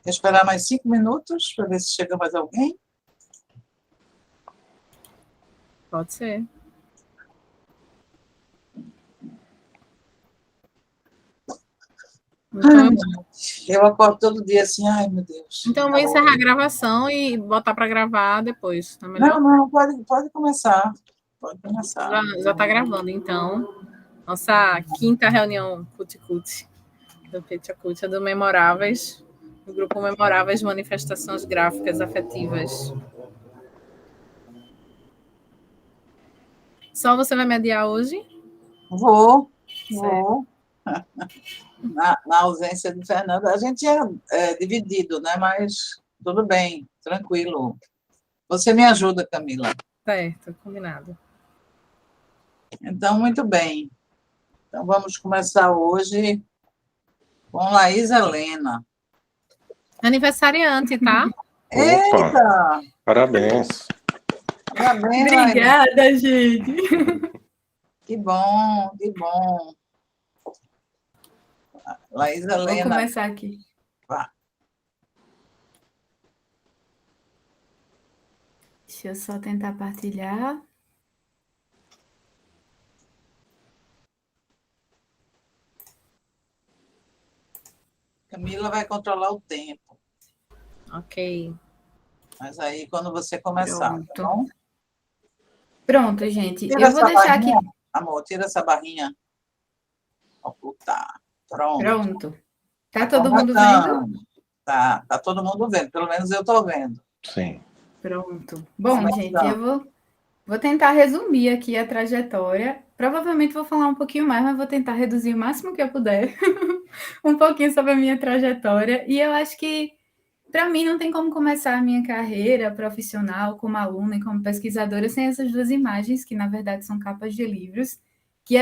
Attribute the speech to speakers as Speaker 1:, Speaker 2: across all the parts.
Speaker 1: Quer esperar mais 5 minutos para ver se chega mais alguém?
Speaker 2: Pode ser. Então,
Speaker 1: Eu acordo todo dia assim, ai meu Deus.
Speaker 2: Então, eu vou encerrar a gravação e botar para gravar depois, tá melhor?
Speaker 1: Não, pode começar. Pode começar.
Speaker 2: Já está gravando, então. Nossa quinta reunião Cuti-Cuti, do Petiacuti, do Memoráveis, do grupo Memoráveis Manifestações Gráficas Afetivas. Só você vai mediar hoje?
Speaker 1: Vou. Na ausência de Fernando, a gente é dividido, né? Mas tudo bem, tranquilo. Você me ajuda, Camila.
Speaker 2: Certo, combinado.
Speaker 1: Então, muito bem. Então, vamos começar hoje com Laís Helena.
Speaker 2: Aniversariante, tá?
Speaker 1: Eita!
Speaker 3: Parabéns.
Speaker 1: Parabéns,
Speaker 2: Obrigada, gente.
Speaker 1: Que bom, que bom. Laís Helena.
Speaker 4: Vou começar aqui.
Speaker 1: Vá.
Speaker 4: Deixa eu só tentar partilhar.
Speaker 1: Camila vai controlar o tempo.
Speaker 2: Ok.
Speaker 1: Mas aí, quando você começar,
Speaker 4: Pronto.
Speaker 1: tá bom?
Speaker 4: Pronto, gente.
Speaker 1: Tira
Speaker 4: Eu vou
Speaker 1: essa
Speaker 4: deixar
Speaker 1: barrinha,
Speaker 4: aqui.
Speaker 1: Amor, tira essa barrinha. Ocultar. Pronto.
Speaker 4: Pronto. Tá todo mundo vendo?
Speaker 1: Conversando. Tá todo mundo vendo. Pelo menos eu estou vendo.
Speaker 3: Sim.
Speaker 4: Pronto. Bom,
Speaker 1: Começando.
Speaker 4: gente, eu vou tentar resumir aqui a trajetória. Provavelmente vou falar um pouquinho mais, mas vou tentar reduzir o máximo que eu puder. Um pouquinho sobre a minha trajetória. E eu acho que, para mim, não tem como começar a minha carreira profissional como aluna e como pesquisadora sem essas duas imagens, que, na verdade, são capas de livros, que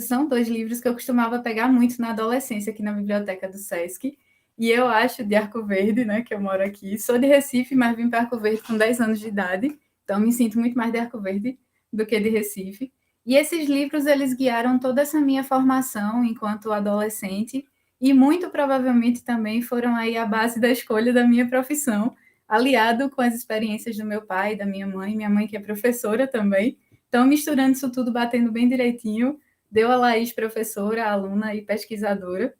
Speaker 4: são dois livros que eu costumava pegar muito na adolescência aqui na biblioteca do SESC. E eu acho de Arco Verde, né, que eu moro aqui. Sou de Recife, mas vim para Arco Verde com 10 anos de idade. Então, me sinto muito mais de Arco Verde do que de Recife. E esses livros, eles guiaram toda essa minha formação enquanto adolescente e muito provavelmente também foram aí a base da escolha da minha profissão, aliado com as experiências do meu pai, da minha mãe que é professora também. Então, misturando isso tudo, batendo bem direitinho, deu a Laís professora, aluna e pesquisadora.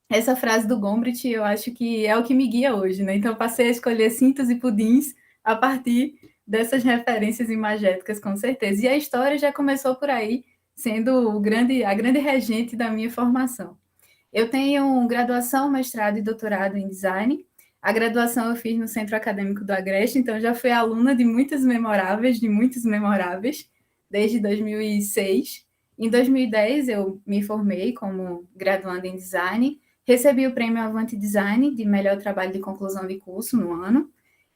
Speaker 4: Essa frase do Gombrich, eu acho que é o que me guia hoje, né? Então, passei a escolher cintos e pudins a partir dessas referências imagéticas, com certeza. E a história já começou por aí, sendo a grande regente da minha formação. Eu tenho graduação, mestrado e doutorado em design. A graduação eu fiz no Centro Acadêmico do Agreste, então já fui aluna de muitos memoráveis, desde 2006. Em 2010, eu me formei como graduanda em design, recebi o prêmio Avante Design de melhor trabalho de conclusão de curso no ano.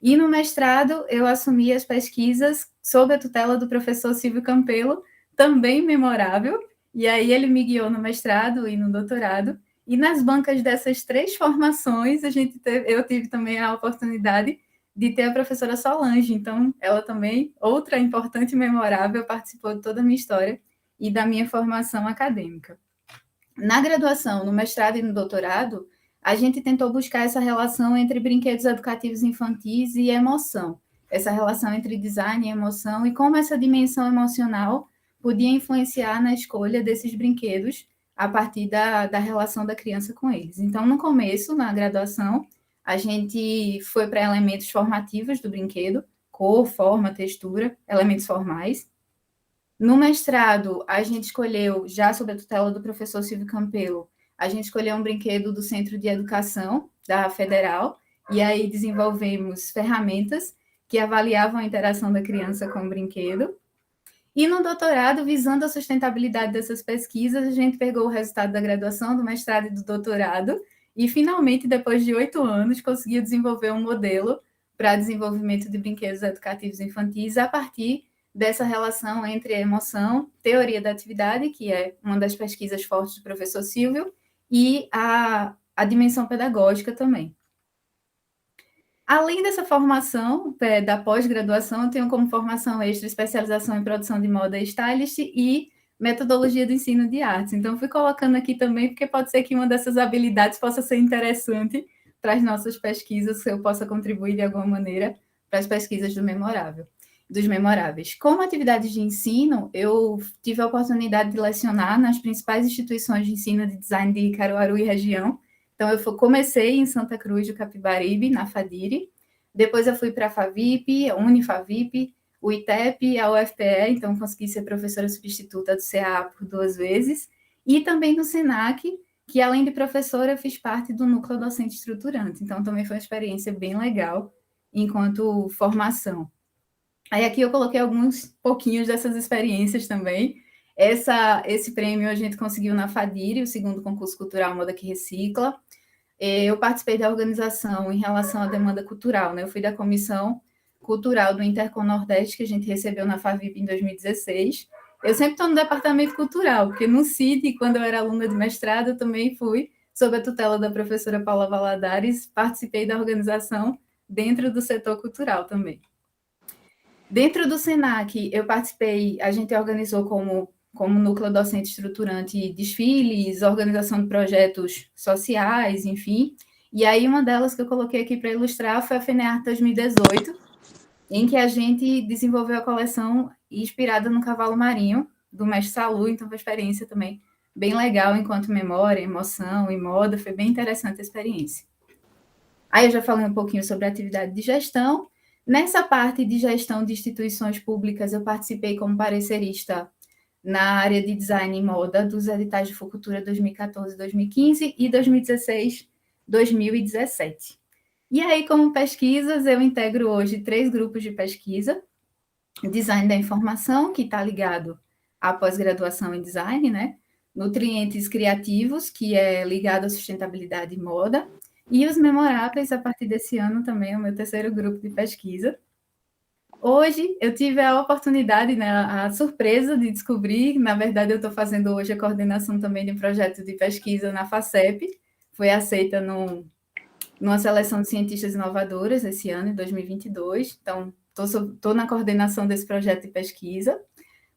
Speaker 4: E no mestrado, eu assumi as pesquisas sob a tutela do professor Silvio Campelo, também memorável. E aí ele me guiou no mestrado e no doutorado. E nas bancas dessas 3 formações, eu tive também a oportunidade de ter a professora Solange. Então, ela também, outra importante e memorável, participou de toda a minha história e da minha formação acadêmica. Na graduação, no mestrado e no doutorado, a gente tentou buscar essa relação entre brinquedos educativos infantis e emoção, essa relação entre design e emoção, e como essa dimensão emocional podia influenciar na escolha desses brinquedos a partir da relação da criança com eles. Então, no começo, na graduação, a gente foi para elementos formativos do brinquedo, cor, forma, textura, elementos formais. No mestrado, a gente escolheu, já sob a tutela do professor Silvio Campelo, a gente escolheu um brinquedo do Centro de Educação da Federal, e aí desenvolvemos ferramentas que avaliavam a interação da criança com o brinquedo. E no doutorado, visando a sustentabilidade dessas pesquisas, a gente pegou o resultado da graduação, do mestrado e do doutorado, e finalmente, depois de 8 anos, conseguiu desenvolver um modelo para desenvolvimento de brinquedos educativos infantis a partir dessa relação entre a emoção, teoria da atividade, que é uma das pesquisas fortes do professor Silvio, e a dimensão pedagógica também. Além dessa formação da pós-graduação, eu tenho como formação extra especialização em produção de moda e stylist e metodologia do ensino de artes. Então, fui colocando aqui também, porque pode ser que uma dessas habilidades possa ser interessante para as nossas pesquisas, se eu possa contribuir de alguma maneira para as pesquisas dos memoráveis. Como atividades de ensino, eu tive a oportunidade de lecionar nas principais instituições de ensino de design de Caruaru e região. Então, eu comecei em Santa Cruz do Capibaribe, na FADIRE, depois eu fui para a FAVIP, a Unifavip, o ITEP, a UFPE, então consegui ser professora substituta do CA por 2 vezes, e também no SENAC, que além de professora, eu fiz parte do núcleo docente estruturante, então também foi uma experiência bem legal enquanto formação. Aí aqui eu coloquei alguns pouquinhos dessas experiências também. Esse prêmio a gente conseguiu na FADIRE, o segundo concurso cultural Moda que Recicla. Eu participei da organização em relação à demanda cultural, né? Eu fui da comissão cultural do Intercom Nordeste, que a gente recebeu na FAVIP em 2016. Eu sempre estou no departamento cultural, porque no CID, quando eu era aluna de mestrado, eu também fui, sob a tutela da professora Paula Valadares, participei da organização dentro do setor cultural também. Dentro do SENAC, eu participei, a gente organizou como núcleo docente estruturante desfiles, organização de projetos sociais, enfim. E aí uma delas que eu coloquei aqui para ilustrar foi a FENEARTE 2018, em que a gente desenvolveu a coleção inspirada no cavalo marinho, do mestre Salu, então foi uma experiência também bem legal enquanto memória, emoção e moda, foi bem interessante a experiência. Aí eu já falei um pouquinho sobre a atividade de gestão. Nessa parte de gestão de instituições públicas, eu participei como parecerista na área de design e moda dos editais de Fucultura 2014, 2015 e 2016, 2017. E aí, como pesquisas, eu integro hoje 3 grupos de pesquisa. Design da informação, que está ligado à pós-graduação em design, né? Nutrientes criativos, que é ligado à sustentabilidade e moda. E os memoráveis, a partir desse ano, também é o meu 3º grupo de pesquisa. Hoje, eu tive a oportunidade, né, a surpresa de descobrir, na verdade, eu estou fazendo hoje a coordenação também de um projeto de pesquisa na FACEP, foi aceita numa seleção de cientistas inovadoras esse ano, em 2022, então estou na coordenação desse projeto de pesquisa.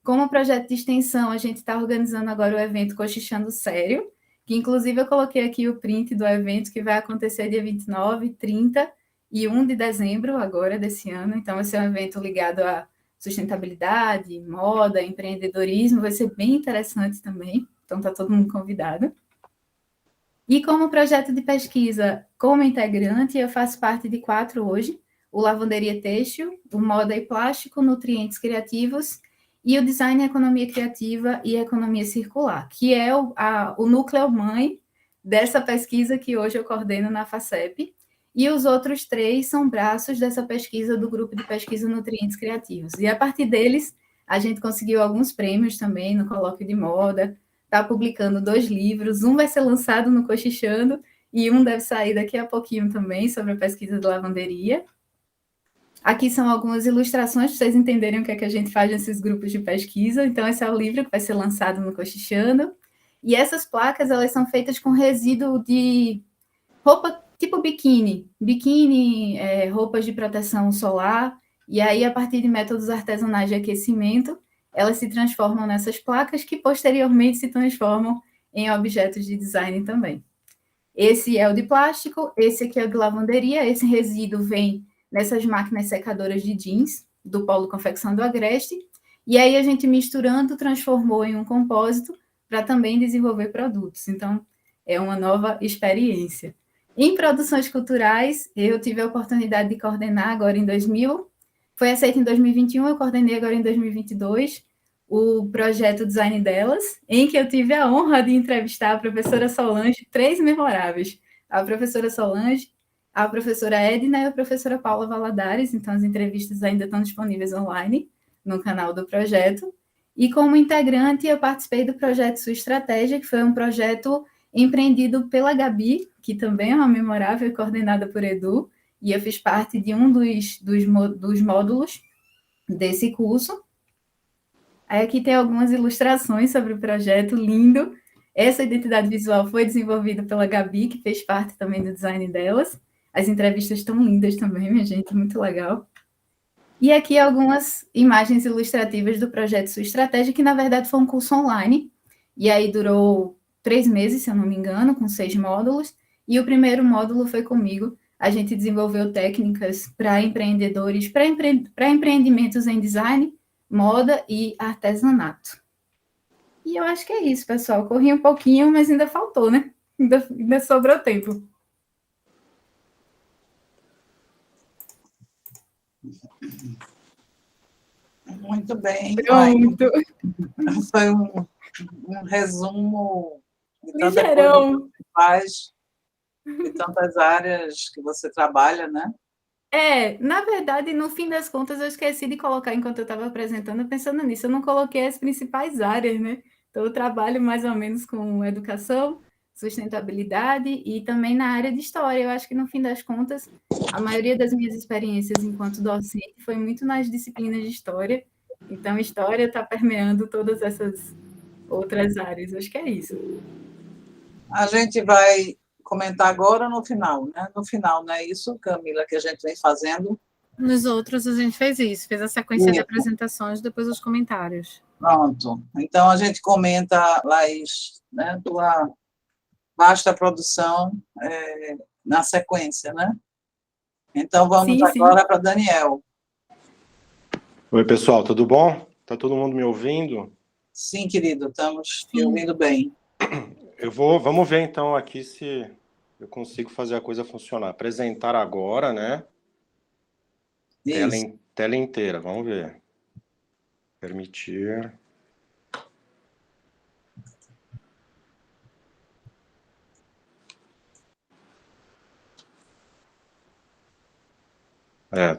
Speaker 4: Como projeto de extensão, a gente está organizando agora o evento Cochichando Sério, que inclusive eu coloquei aqui o print do evento, que vai acontecer dia 29, 30 e 1 de dezembro agora desse ano, então vai ser um evento ligado a sustentabilidade, moda, empreendedorismo, vai ser bem interessante também, então está todo mundo convidado. E como projeto de pesquisa, como integrante, eu faço parte de 4 hoje, o Lavanderia Têxtil, o Moda e Plástico, Nutrientes Criativos e o Design, Economia Criativa e Economia Circular, que é o núcleo mãe dessa pesquisa que hoje eu coordeno na FACEP, e os outros 3 são braços dessa pesquisa do grupo de pesquisa Nutrientes Criativos. E a partir deles, a gente conseguiu alguns prêmios também no Colóquio de Moda, está publicando 2 livros, um vai ser lançado no Cochichando e um deve sair daqui a pouquinho também, sobre a pesquisa de lavanderia. Aqui são algumas ilustrações para vocês entenderem o que é que a gente faz nesses grupos de pesquisa. Então, esse é o livro que vai ser lançado no Cochichando. E essas placas, elas são feitas com resíduo de roupa tipo biquíni, roupas de proteção solar, e aí, a partir de métodos artesanais de aquecimento, elas se transformam nessas placas que posteriormente se transformam em objetos de design também. Esse é o de plástico, esse aqui é o de lavanderia, esse resíduo vem nessas máquinas secadoras de jeans, do Polo Confecção do Agreste, e aí a gente misturando transformou em um compósito para também desenvolver produtos. Então, é uma nova experiência. Em produções culturais, eu tive a oportunidade de coordenar agora em 2000, foi aceito em 2021, eu coordenei agora em 2022, o projeto Design Delas, em que eu tive a honra de entrevistar a professora Solange, 3 memoráveis, a professora Solange, a professora Edna e a professora Paula Valadares, então as entrevistas ainda estão disponíveis online no canal do projeto. E como integrante, eu participei do projeto Sua Estratégia, que foi um projeto empreendido pela Gabi, que também é uma memorável coordenada por Edu, e eu fiz parte de um dos módulos desse curso. Aí aqui tem algumas ilustrações sobre o projeto, lindo. Essa identidade visual foi desenvolvida pela Gabi, que fez parte também do design delas. As entrevistas estão lindas também, minha gente, muito legal. E aqui algumas imagens ilustrativas do projeto Sua Estratégia, que na verdade foi um curso online, e aí durou 3 meses, se eu não me engano, com 6 módulos, E o primeiro módulo foi comigo. A gente desenvolveu técnicas para empreendedores, para empreendimentos em design, moda e artesanato. E eu acho que é isso, pessoal. Corri um pouquinho, mas ainda faltou, né? Ainda sobrou tempo.
Speaker 1: Muito bem.
Speaker 4: Pronto.
Speaker 1: Foi um resumo de tanta coisa
Speaker 4: Ligeirão.
Speaker 1: que você faz, de tantas áreas que você trabalha, né?
Speaker 4: Na verdade, no fim das contas, eu esqueci de colocar, enquanto eu estava apresentando, pensando nisso, eu não coloquei as principais áreas, né? Então, eu trabalho mais ou menos com educação, sustentabilidade e também na área de história. Eu acho que, no fim das contas, a maioria das minhas experiências enquanto docente foi muito nas disciplinas de história. Então, história está permeando todas essas outras áreas. Acho que é isso.
Speaker 1: A gente vai comentar agora ou no final, né? No final, não é isso, Camila, que a gente vem fazendo?
Speaker 2: Nos outros, a gente fez isso, fez a sequência de apresentações, depois os comentários.
Speaker 1: Pronto. Então, a gente comenta, Laís, né, tua vasta produção na sequência, né? Então, vamos agora para Daniel.
Speaker 3: Oi, pessoal, tudo bom? Tá todo mundo me ouvindo?
Speaker 1: Sim, querido, estamos te ouvindo bem.
Speaker 3: Vamos ver então aqui se eu consigo fazer a coisa funcionar. Apresentar agora, né? Tela inteira, vamos ver. Permitir.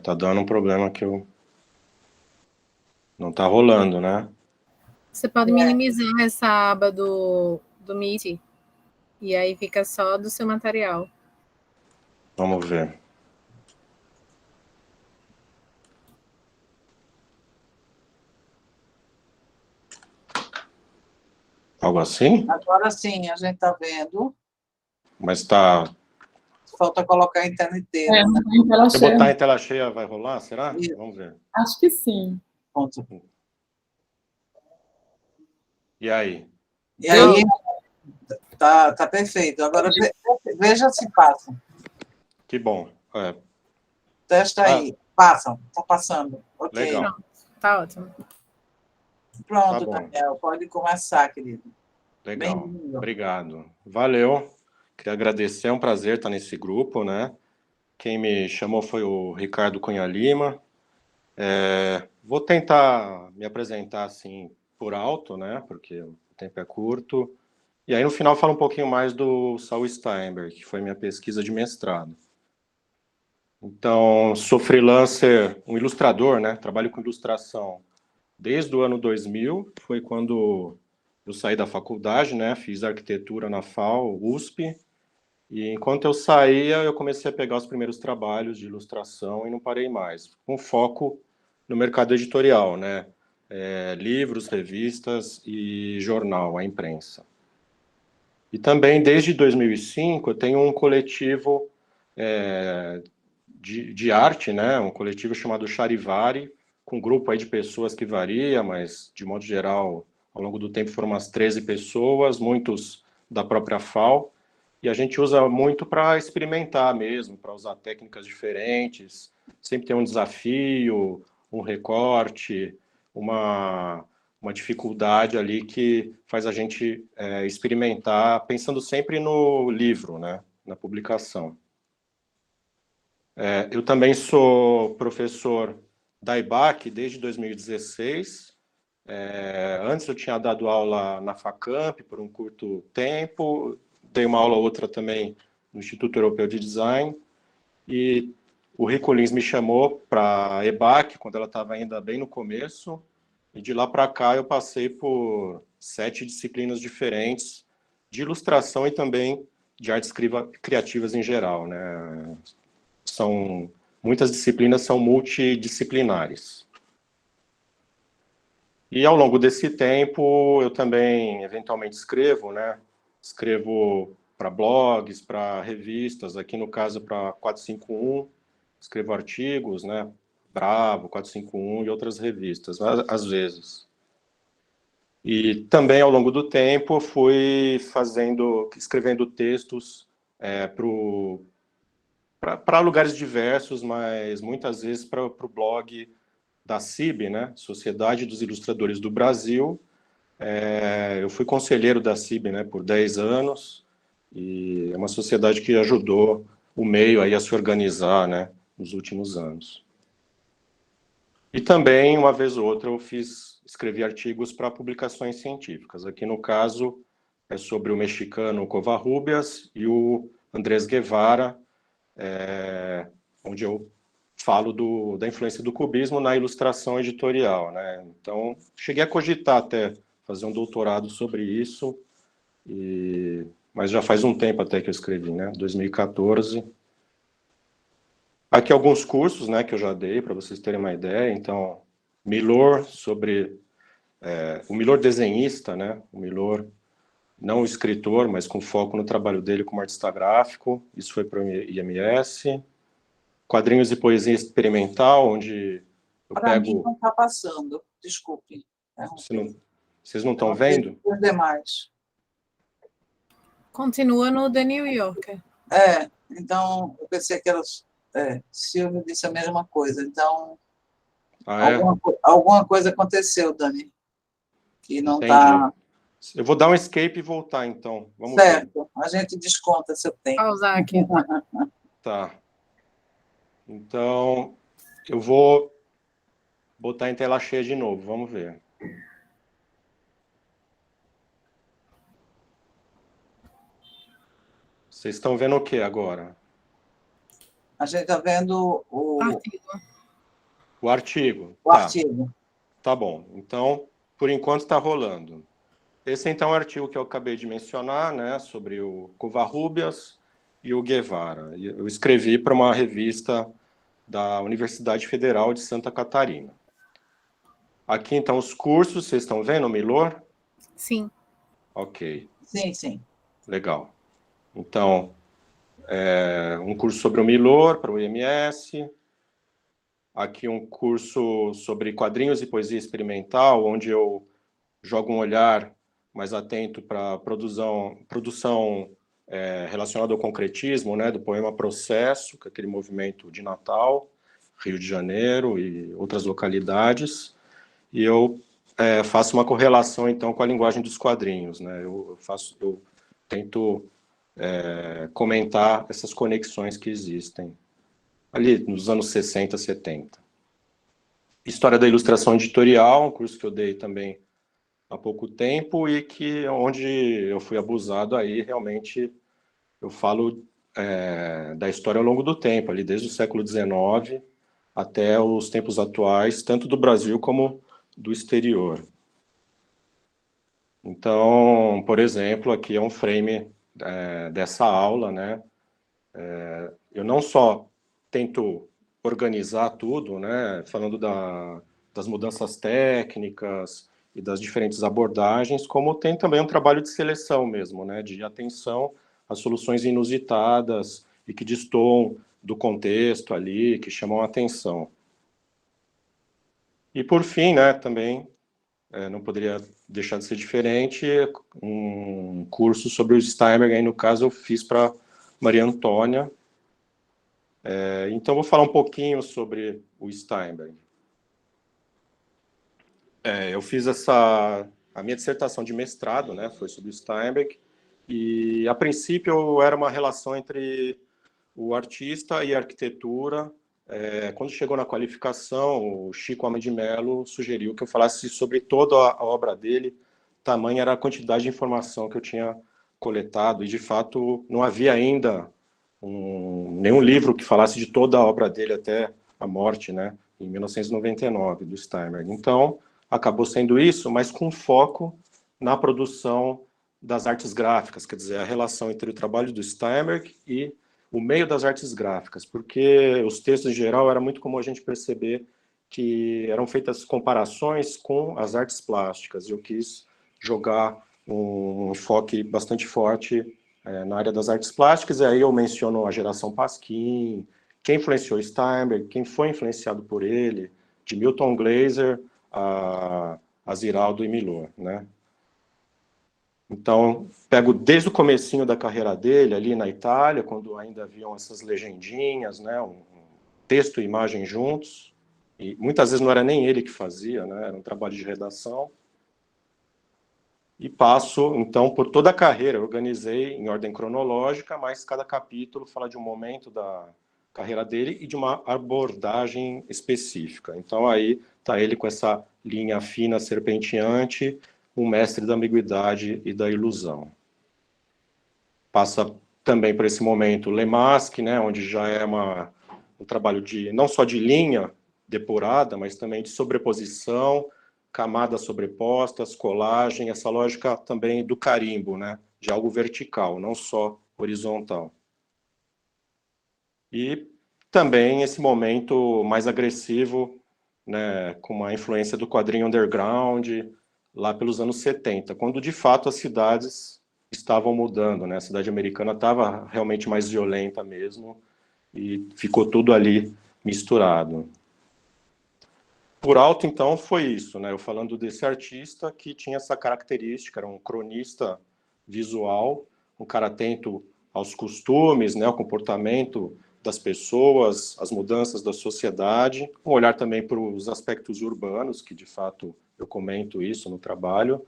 Speaker 3: Tá dando um problema que eu... Não tá rolando, né?
Speaker 2: Você pode minimizar essa aba do Meet, e aí fica só do seu material.
Speaker 3: Vamos ver. Algo assim?
Speaker 1: Agora sim, a gente está vendo.
Speaker 3: Mas tá...
Speaker 1: Falta colocar em tela inteira. Né?
Speaker 3: Se eu botar em tela cheia, vai rolar? Será?
Speaker 1: Isso.
Speaker 3: Vamos ver.
Speaker 5: Acho que sim.
Speaker 1: Ponto.
Speaker 3: E aí?
Speaker 1: E aí, tá perfeito. Agora, veja se passa.
Speaker 3: Que bom.
Speaker 1: Testa aí. Passam. Está passando. Ok.
Speaker 3: Legal.
Speaker 2: Pronto, tá ótimo.
Speaker 1: Pronto,
Speaker 3: Tá
Speaker 1: Daniel. Pode começar, querido.
Speaker 3: Legal. Obrigado. Valeu. Queria agradecer, é um prazer estar nesse grupo, né? Quem me chamou foi o Ricardo Cunha Lima. Vou tentar me apresentar assim por alto, né? Porque o tempo é curto. E aí no final falo um pouquinho mais do Saul Steinberg, que foi minha pesquisa de mestrado. Então, sou freelancer, um ilustrador, né? Trabalho com ilustração desde o ano 2000, foi quando eu saí da faculdade, né? Fiz arquitetura na FAO, USP. E enquanto eu saía, eu comecei a pegar os primeiros trabalhos de ilustração e não parei mais, com foco no mercado editorial, né? Livros, revistas e jornal, a imprensa. E também, desde 2005, eu tenho um coletivo de arte, né? Um coletivo chamado Charivari, com um grupo aí de pessoas que varia, mas, de modo geral, ao longo do tempo foram umas 13 pessoas, muitos da própria FAO, e a gente usa muito para experimentar mesmo, para usar técnicas diferentes, sempre tem um desafio, um recorte, uma dificuldade ali que faz a gente experimentar, pensando sempre no livro, né, na publicação. Eu também sou professor da IBAC desde 2016. Antes eu tinha dado aula na FACAMP por um curto tempo, dei uma aula ou outra também no Instituto Europeu de Design, e o Rico Lins me chamou para a EBAC, quando ela estava ainda bem no começo, e de lá para cá eu passei por 7 disciplinas diferentes de ilustração e também de artes criativas em geral, né? Muitas disciplinas são multidisciplinares. E ao longo desse tempo, eu também, eventualmente, escrevo, né? Escrevo para blogs, para revistas, aqui no caso para 451, escrevo artigos, né? Bravo, 451 e outras revistas, às vezes. E também, ao longo do tempo, fui escrevendo textos para lugares diversos, mas muitas vezes para o blog da CIB, né? Sociedade dos Ilustradores do Brasil. Eu fui conselheiro da CIB, né, por 10 anos, e é uma sociedade que ajudou o meio aí a se organizar, né, nos últimos anos. E também, uma vez ou outra, eu escrevi artigos para publicações científicas. Aqui, no caso, é sobre o mexicano Covarrubias e o Andrés Guevara, onde eu falo da influência do cubismo na ilustração editorial, né? Então, cheguei a cogitar até fazer um doutorado sobre isso, mas já faz um tempo até que eu escrevi, né? 2014. Aqui alguns cursos, né, que eu já dei, para vocês terem uma ideia. Então, Milor, sobre o Milor desenhista, né? O Milor, não o escritor, mas com foco no trabalho dele como artista gráfico. Isso foi para o IMS. Quadrinhos e poesia experimental, onde eu
Speaker 1: Para
Speaker 3: pego...
Speaker 1: mim não está passando, desculpe.
Speaker 3: Vocês não estão vendo?
Speaker 1: Os demais.
Speaker 2: Continua no The New Yorker.
Speaker 1: Então, eu pensei que era... Silvio disse a mesma coisa. Então, alguma coisa aconteceu, Dani, que não está...
Speaker 3: Eu vou dar um escape e voltar, então. Vamos
Speaker 1: certo,
Speaker 3: ver.
Speaker 1: a gente desconta seu tempo.
Speaker 2: Pausar aqui.
Speaker 3: Tá. Então, eu vou botar em tela cheia de novo, vamos ver. Vocês estão vendo o que agora?
Speaker 1: A gente está vendo o
Speaker 3: artigo.
Speaker 1: O artigo.
Speaker 3: Tá bom. Então, por enquanto está rolando. Esse, então, é o artigo que eu acabei de mencionar, né, sobre o Covarrubias e o Guevara. Eu escrevi para uma revista da Universidade Federal de Santa Catarina. Aqui, então, os cursos, vocês estão vendo, Milor?
Speaker 2: Sim.
Speaker 3: Ok.
Speaker 1: Sim.
Speaker 3: Legal. Então, um curso sobre o Milor, para o IMS. Aqui um curso sobre quadrinhos e poesia experimental, onde eu jogo um olhar mais atento para a produção relacionada ao concretismo, né, do poema Processo, que é aquele movimento de Natal, Rio de Janeiro e outras localidades. E eu faço uma correlação, então, com a linguagem dos quadrinhos, né? Eu tento comentar essas conexões que existem ali nos anos 60, 70. História da ilustração editorial, um curso que eu dei também há pouco tempo e onde eu fui abusado aí, realmente, eu falo da história ao longo do tempo, ali desde o século XIX até os tempos atuais, tanto do Brasil como do exterior. Então, por exemplo, aqui é um frame dessa aula, né? Eu não só tento organizar tudo, né, falando das mudanças técnicas e das diferentes abordagens, como tem também um trabalho de seleção mesmo, né, de atenção às soluções inusitadas e que destoam do contexto ali, que chamam a atenção. E por fim, né, também, não poderia deixar de ser diferente, um curso sobre o Steinberg, aí no caso eu fiz para Maria Antônia. Então, vou falar um pouquinho sobre o Steinberg. Eu fiz a minha dissertação de mestrado, né, foi sobre o Steinberg, e, a princípio, era uma relação entre o artista e a arquitetura. Quando chegou na qualificação, o Chico Homem de Mello sugeriu que eu falasse sobre toda a obra dele, tamanha era a quantidade de informação que eu tinha coletado, e, de fato, não havia ainda nenhum livro que falasse de toda a obra dele até a morte, né, em 1999, do Steinberg. Então, acabou sendo isso, mas com foco na produção das artes gráficas, quer dizer, a relação entre o trabalho do Steinberg e o meio das artes gráficas, porque os textos, em geral, era muito comum a gente perceber que eram feitas comparações com as artes plásticas, e eu quis jogar um enfoque bastante forte na área das artes plásticas, e aí eu menciono a geração Pasquim, quem influenciou Steinberg, quem foi influenciado por ele, de Milton Glaser a Ziraldo e Milor, né? Então, pego desde o comecinho da carreira dele, ali na Itália, quando ainda haviam essas legendinhas, né, um texto e imagem juntos, e muitas vezes não era nem ele que fazia, né, era um trabalho de redação. E passo, então, por toda a carreira. Eu organizei em ordem cronológica, mas cada capítulo fala de um momento da carreira dele e de uma abordagem específica. Então, aí está ele com essa linha fina, serpenteante, um mestre da ambiguidade e da ilusão. Passa também por esse momento Le Masque, né, onde já é um trabalho de não só de linha depurada, mas também de sobreposição, camadas sobrepostas, colagem, essa lógica também do carimbo, né, de algo vertical, não só horizontal. E também esse momento mais agressivo, né, com uma influência do quadrinho underground, lá pelos anos 70, quando de fato as cidades estavam mudando, né, a cidade americana estava realmente mais violenta mesmo, e ficou tudo ali misturado. Por alto, então, foi isso, né? Eu falando desse artista que tinha essa característica, era um cronista visual, um cara atento aos costumes, né, ao comportamento das pessoas, as mudanças da sociedade, um olhar também para os aspectos urbanos, que de fato eu comento isso no trabalho,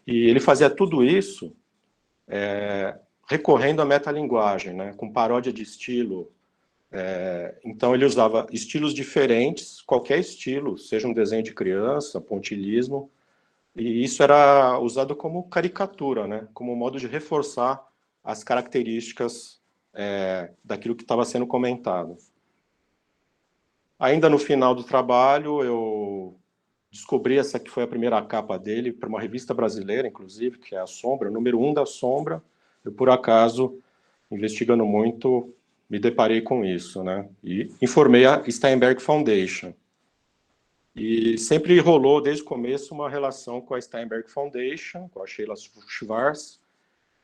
Speaker 3: e ele fazia tudo isso recorrendo à metalinguagem, né, com paródia de estilo. Então ele usava estilos diferentes, qualquer estilo, seja um desenho de criança, pontilhismo, e isso era usado como caricatura, né? Como modo de reforçar as características daquilo que estava sendo comentado. Ainda no final do trabalho, eu descobri essa que foi a primeira capa dele, para uma revista brasileira, inclusive, que é a Sombra, o número 1 da Sombra. Eu, por acaso, investigando muito, me deparei com isso, né? E informei a Steinberg Foundation. E sempre rolou, desde o começo, uma relação com a Steinberg Foundation, com a Sheila Schwartz.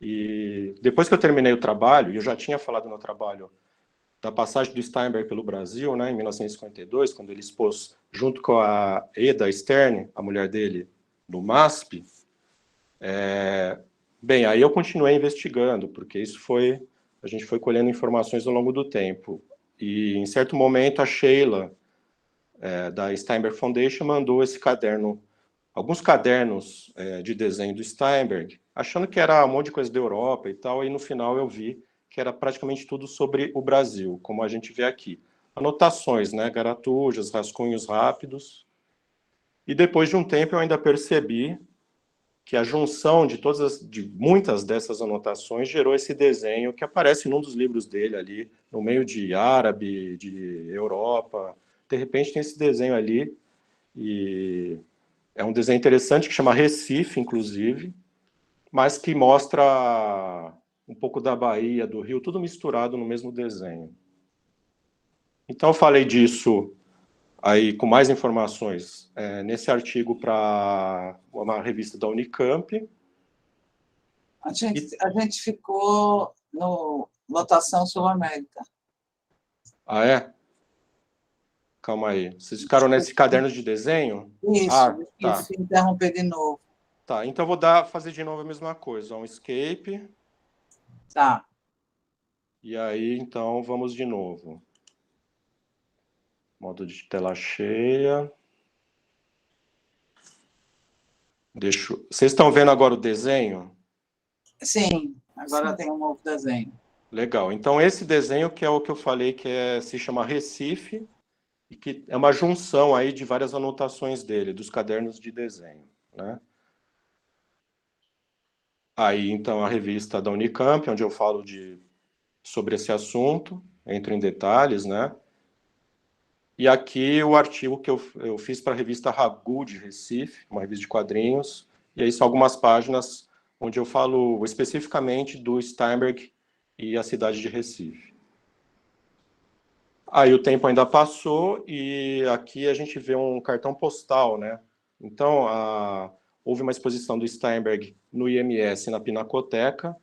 Speaker 3: E depois que eu terminei o trabalho, e eu já tinha falado no trabalho da passagem do Steinberg pelo Brasil, né, em 1952, quando ele expôs junto com a Eda Stern, a mulher dele, no MASP, bem, aí eu continuei investigando, porque a gente foi colhendo informações ao longo do tempo. E, em certo momento, a Sheila, da Steinberg Foundation, mandou esse caderno, alguns cadernos de desenho do Steinberg, achando que era um monte de coisa da Europa e tal, e no final eu vi que era praticamente tudo sobre o Brasil, como a gente vê aqui. Anotações, né, garatujas, rascunhos rápidos. E depois de um tempo eu ainda percebi que a junção de muitas dessas anotações gerou esse desenho que aparece num dos livros dele ali, no meio de árabe, de Europa. De repente tem esse desenho ali, e é um desenho interessante que chama Recife, inclusive, mas que mostra um pouco da Bahia, do Rio, tudo misturado no mesmo desenho. Então eu falei disso aí com mais informações nesse artigo para uma revista da Unicamp.
Speaker 1: A gente ficou no Lotação Sul-América.
Speaker 3: Ah, é? Calma aí. Vocês ficaram nesse caderno de desenho?
Speaker 1: Isso, interromper de novo.
Speaker 3: Tá, então eu vou fazer de novo a mesma coisa. Um escape.
Speaker 1: Tá.
Speaker 3: E aí, então, vamos de novo. Modo de tela cheia. Vocês estão vendo agora o desenho?
Speaker 1: Sim, agora tem um novo desenho.
Speaker 3: Legal. Então, esse desenho que é o que eu falei, que se chama Recife, e que é uma junção aí de várias anotações dele, dos cadernos de desenho, né? Aí, então, a revista da Unicamp, onde eu falo sobre esse assunto, entro em detalhes, né? E aqui o artigo que eu fiz para a revista Ragu de Recife, uma revista de quadrinhos, e aí são algumas páginas onde eu falo especificamente do Steinberg e a cidade de Recife. Aí o tempo ainda passou e aqui a gente vê um cartão postal, né? Então, houve uma exposição do Steinberg no IMS, na Pinacoteca,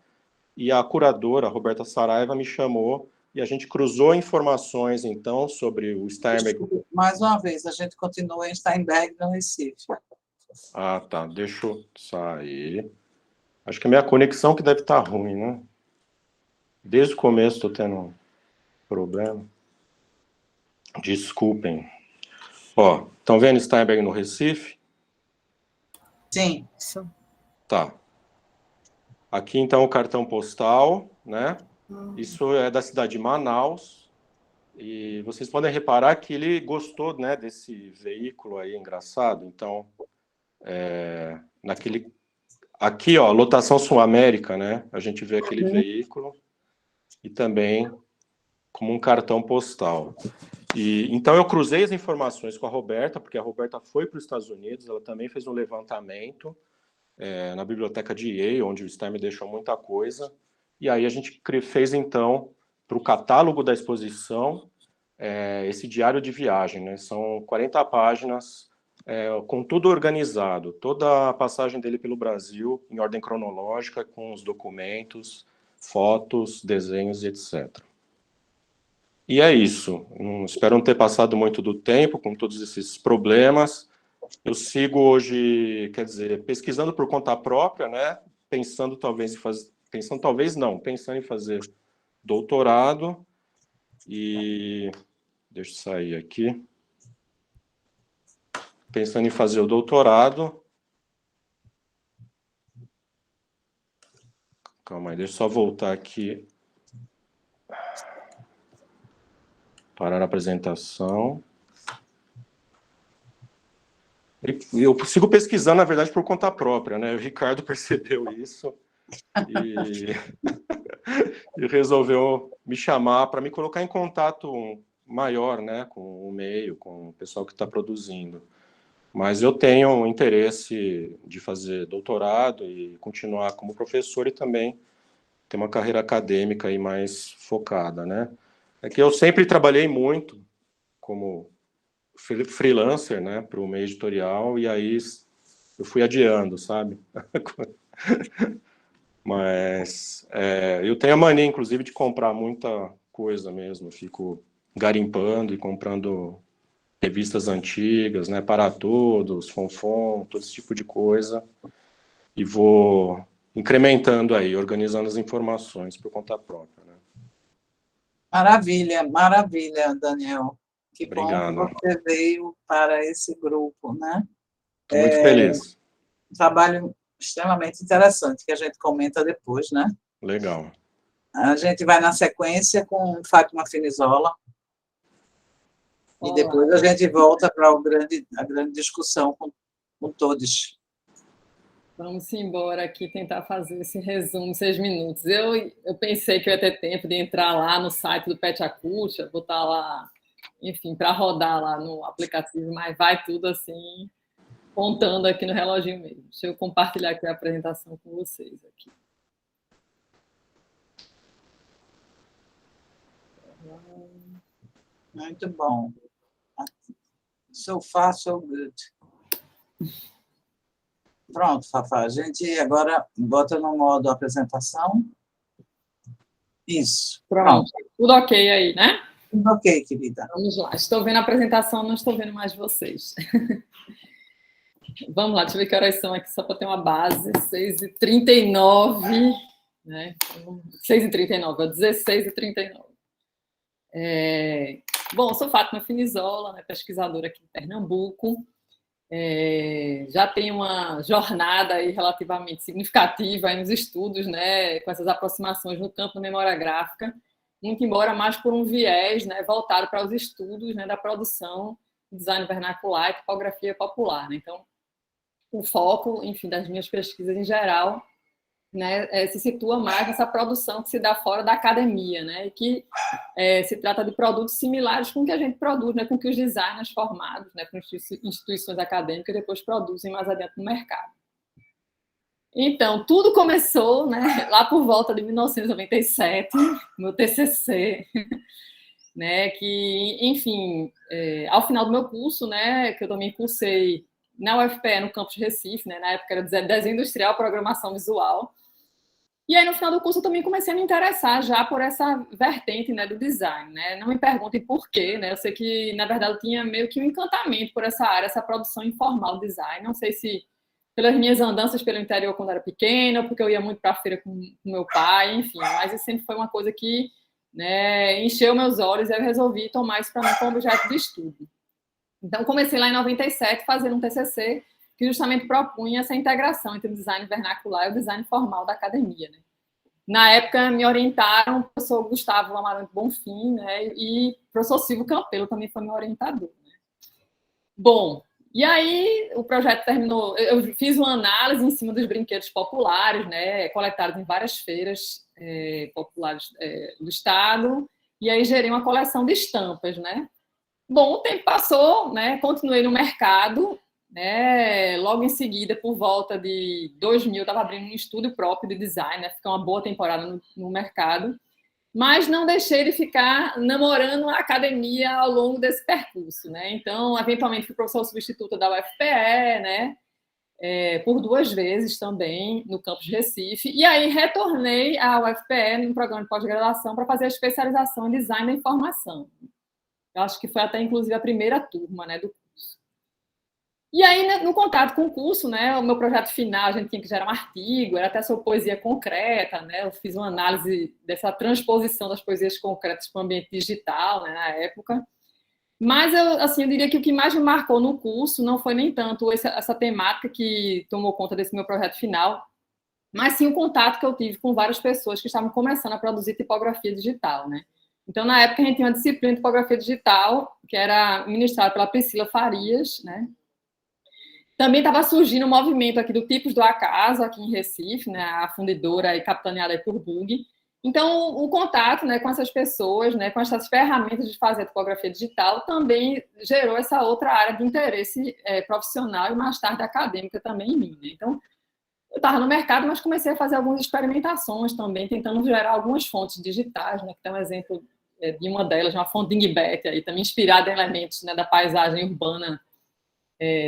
Speaker 3: e a curadora, Roberta Saraiva, me chamou e a gente cruzou informações, então, sobre o Steinberg.
Speaker 1: Mais uma vez, a gente continua em Steinberg, no Recife.
Speaker 3: Ah, tá. Deixa eu sair. Acho que a minha conexão que deve estar ruim, né? Desde o começo estou tendo um problema. Desculpem. Ó, estão vendo Steinberg no Recife?
Speaker 1: Sim.
Speaker 2: Isso.
Speaker 3: Tá. Aqui, então, o cartão postal, né? Isso é da cidade de Manaus. E vocês podem reparar que ele gostou, né, desse veículo aí engraçado. Então, aqui, ó, lotação Sul-América, né? A gente vê aquele veículo e também como um cartão postal. E então eu cruzei as informações com a Roberta, porque a Roberta foi para os Estados Unidos, ela também fez um levantamento na biblioteca de Yale, onde o Stein me deixou muita coisa. E aí a gente fez, então, para o catálogo da exposição, esse diário de viagem, né? São 40 páginas, com tudo organizado, toda a passagem dele pelo Brasil, em ordem cronológica, com os documentos, fotos, desenhos e etc. E é isso. Espero não ter passado muito do tempo com todos esses problemas. Eu sigo hoje, quer dizer, pesquisando por conta própria, né? Pensando em fazer doutorado. E deixa eu sair aqui. Pensando em fazer o doutorado. Calma aí, deixa eu só voltar aqui. Parar a apresentação. Eu sigo pesquisando, na verdade, por conta própria, né? O Ricardo percebeu isso e resolveu me chamar para me colocar em contato maior, né, com o meio, com o pessoal que está produzindo. Mas eu tenho interesse de fazer doutorado e continuar como professor e também ter uma carreira acadêmica aí mais focada, né? É que eu sempre trabalhei muito como freelancer, né, para o meio editorial, e aí eu fui adiando, sabe? Mas eu tenho a mania, inclusive, de comprar muita coisa mesmo. Eu fico garimpando e comprando revistas antigas, né, Para Todos, Fonfon, todo esse tipo de coisa, e vou incrementando aí, organizando as informações por conta própria, né?
Speaker 1: Maravilha, maravilha, Daniel. Que bom que
Speaker 3: Obrigado.
Speaker 1: você veio para esse grupo, né?
Speaker 3: Estou muito feliz.
Speaker 1: Um trabalho extremamente interessante, que a gente comenta depois, né?
Speaker 3: Legal.
Speaker 1: A gente vai na sequência com Fátima Finizola, e depois a gente volta para a grande discussão com todos.
Speaker 2: Vamos embora aqui tentar fazer esse resumo em 6 minutos. Eu pensei que eu ia ter tempo de entrar lá no site do Pet Acústica, botar lá, enfim, para rodar lá no aplicativo, mas vai tudo assim, contando aqui no reloginho mesmo. Deixa eu compartilhar aqui a apresentação com vocês. Aqui.
Speaker 1: Muito bom. So far, so good. Pronto, Fafá. A gente agora bota no modo apresentação. Isso.
Speaker 2: Pronto. Tudo ok aí, né?
Speaker 1: Tudo ok, querida.
Speaker 2: Vamos lá. Estou vendo a apresentação, não estou vendo mais vocês. Vamos lá, deixa eu ver que horas são aqui, só para ter uma base. 6h39, né? 6h39, 16h39. Bom, sou Fátima Finizola, né, pesquisadora aqui em Pernambuco. Já tenho uma jornada aí relativamente significativa aí nos estudos, né, com essas aproximações no campo da memória gráfica, muito embora mais por um viés, né, voltado para os estudos, né, da produção, design vernacular e tipografia popular. Né? Então, o foco, enfim, das minhas pesquisas em geral, né, se situa mais nessa produção que se dá fora da academia, né, e que se trata de produtos similares com o que a gente produz, né, com que os designers formados, né, por instituições acadêmicas depois produzem mais adiante no mercado. Então, tudo começou, né, lá por volta de 1997, meu TCC, né, que, enfim, ao final do meu curso, né, que eu também cursei na UFPE, no campus Recife, né, na época era desenho industrial, programação visual. E aí, no final do curso, eu também comecei a me interessar já por essa vertente, né, do design. Né? Não me perguntem por quê, né? Eu sei que, na verdade, eu tinha meio que um encantamento por essa área, essa produção informal do design. Não sei se pelas minhas andanças pelo interior quando era pequena, porque eu ia muito para a feira com meu pai, enfim, mas isso sempre foi uma coisa que, né, encheu meus olhos e eu resolvi tomar isso para mim como objeto de estudo. Então, comecei lá em 97 fazendo um TCC que justamente propunha essa integração entre o design vernacular e o design formal da academia, né? Na época, me orientaram o professor Gustavo Amarante Bonfim, né, e o professor Silvio Campelo também foi meu orientador, né? Bom, e aí o projeto terminou, eu fiz uma análise em cima dos brinquedos populares, né, coletados em várias feiras populares do estado, e aí gerei uma coleção de estampas, né. Bom, o tempo passou, né, continuei no mercado, né, logo em seguida, por volta de 2000, eu estava abrindo um estúdio próprio de design, né, fiquei uma boa temporada no mercado, mas não deixei de ficar namorando a academia ao longo desse percurso, né? Então, eventualmente, fui professor substituta da UFPE, né? Por 2 vezes também, no campus Recife, e aí retornei à UFPE no programa de pós-graduação para fazer a especialização em design da informação. Eu acho que foi até, inclusive, a primeira turma, né, do curso. E aí, no contato com o curso, né, o meu projeto final, a gente tinha que gerar um artigo, era até sobre poesia concreta, né, eu fiz uma análise dessa transposição das poesias concretas para o ambiente digital, né, na época. Mas, eu diria que o que mais me marcou no curso não foi nem tanto essa temática que tomou conta desse meu projeto final, mas sim o contato que eu tive com várias pessoas que estavam começando a produzir tipografia digital, né. Então, na época, a gente tinha uma disciplina de tipografia digital, que era ministrada pela Priscila Farias, né. Também estava surgindo um movimento aqui do Tipos do Acaso, aqui em Recife, né, a fundadora e capitaneada por Bug. Então, o contato, né, com essas pessoas, né, com essas ferramentas de fazer tipografia digital, também gerou essa outra área de interesse profissional e, mais tarde, acadêmica também em mim. Né? Então, eu estava no mercado, mas comecei a fazer algumas experimentações também, tentando gerar algumas fontes digitais, né, que tem um exemplo de uma delas, uma fonte dingbat, aí, também inspirada em elementos, né, da paisagem urbana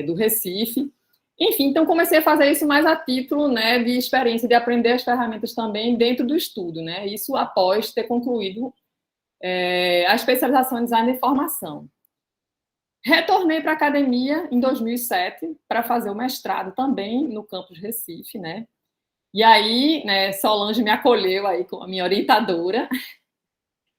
Speaker 2: do Recife. Enfim, então comecei a fazer isso mais a título, né, de experiência, de aprender as ferramentas também dentro do estudo, né, isso após ter concluído a especialização em design de informação. Retornei para a academia em 2007 para fazer o mestrado também no campus Recife, né, e aí, né, Solange me acolheu aí como a minha orientadora.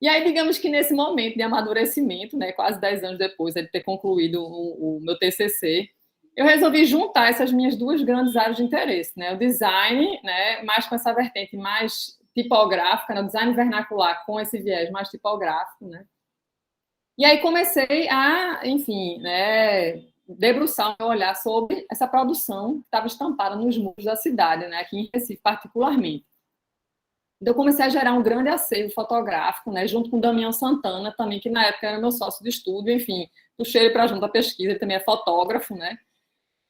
Speaker 2: E aí, digamos que nesse momento de amadurecimento, né, quase 10 anos depois de ter concluído o meu TCC, eu resolvi juntar essas minhas 2 grandes áreas de interesse, né, o design, né, mais com essa vertente mais tipográfica, né, o design vernacular com esse viés mais tipográfico, né. E aí comecei a, enfim, né, debruçar o meu olhar sobre essa produção que estava estampada nos muros da cidade, né, aqui em Recife particularmente. Então, eu comecei a gerar um grande acervo fotográfico, né, junto com o Damião Santana, também, que na época era meu sócio de estudo, enfim, puxei ele para junto da pesquisa, ele também é fotógrafo, né,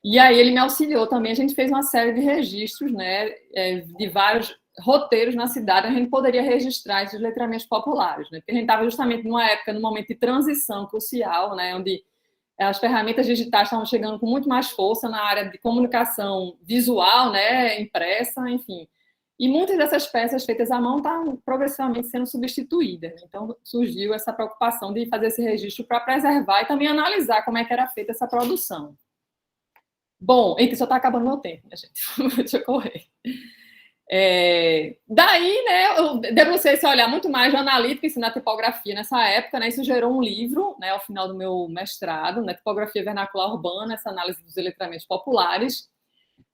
Speaker 2: e aí ele me auxiliou também, a gente fez uma série de registros, né, de vários roteiros na cidade, a gente poderia registrar esses letramentos populares, né, porque a gente estava justamente numa época, num momento de transição crucial, né, onde as ferramentas digitais estavam chegando com muito mais força na área de comunicação visual, né, impressa, enfim. E muitas dessas peças feitas à mão estão progressivamente sendo substituídas. Então, surgiu essa preocupação de fazer esse registro para preservar e também analisar como é que era feita essa produção. Bom, então só está acabando meu tempo, minha gente. Deixa eu correr. Daí, né, eu debrucei esse olhar muito mais de analítica e na tipografia nessa época, né, isso gerou um livro, né, ao final do meu mestrado, né, Tipografia Vernacular Urbana, essa análise dos letramentos populares.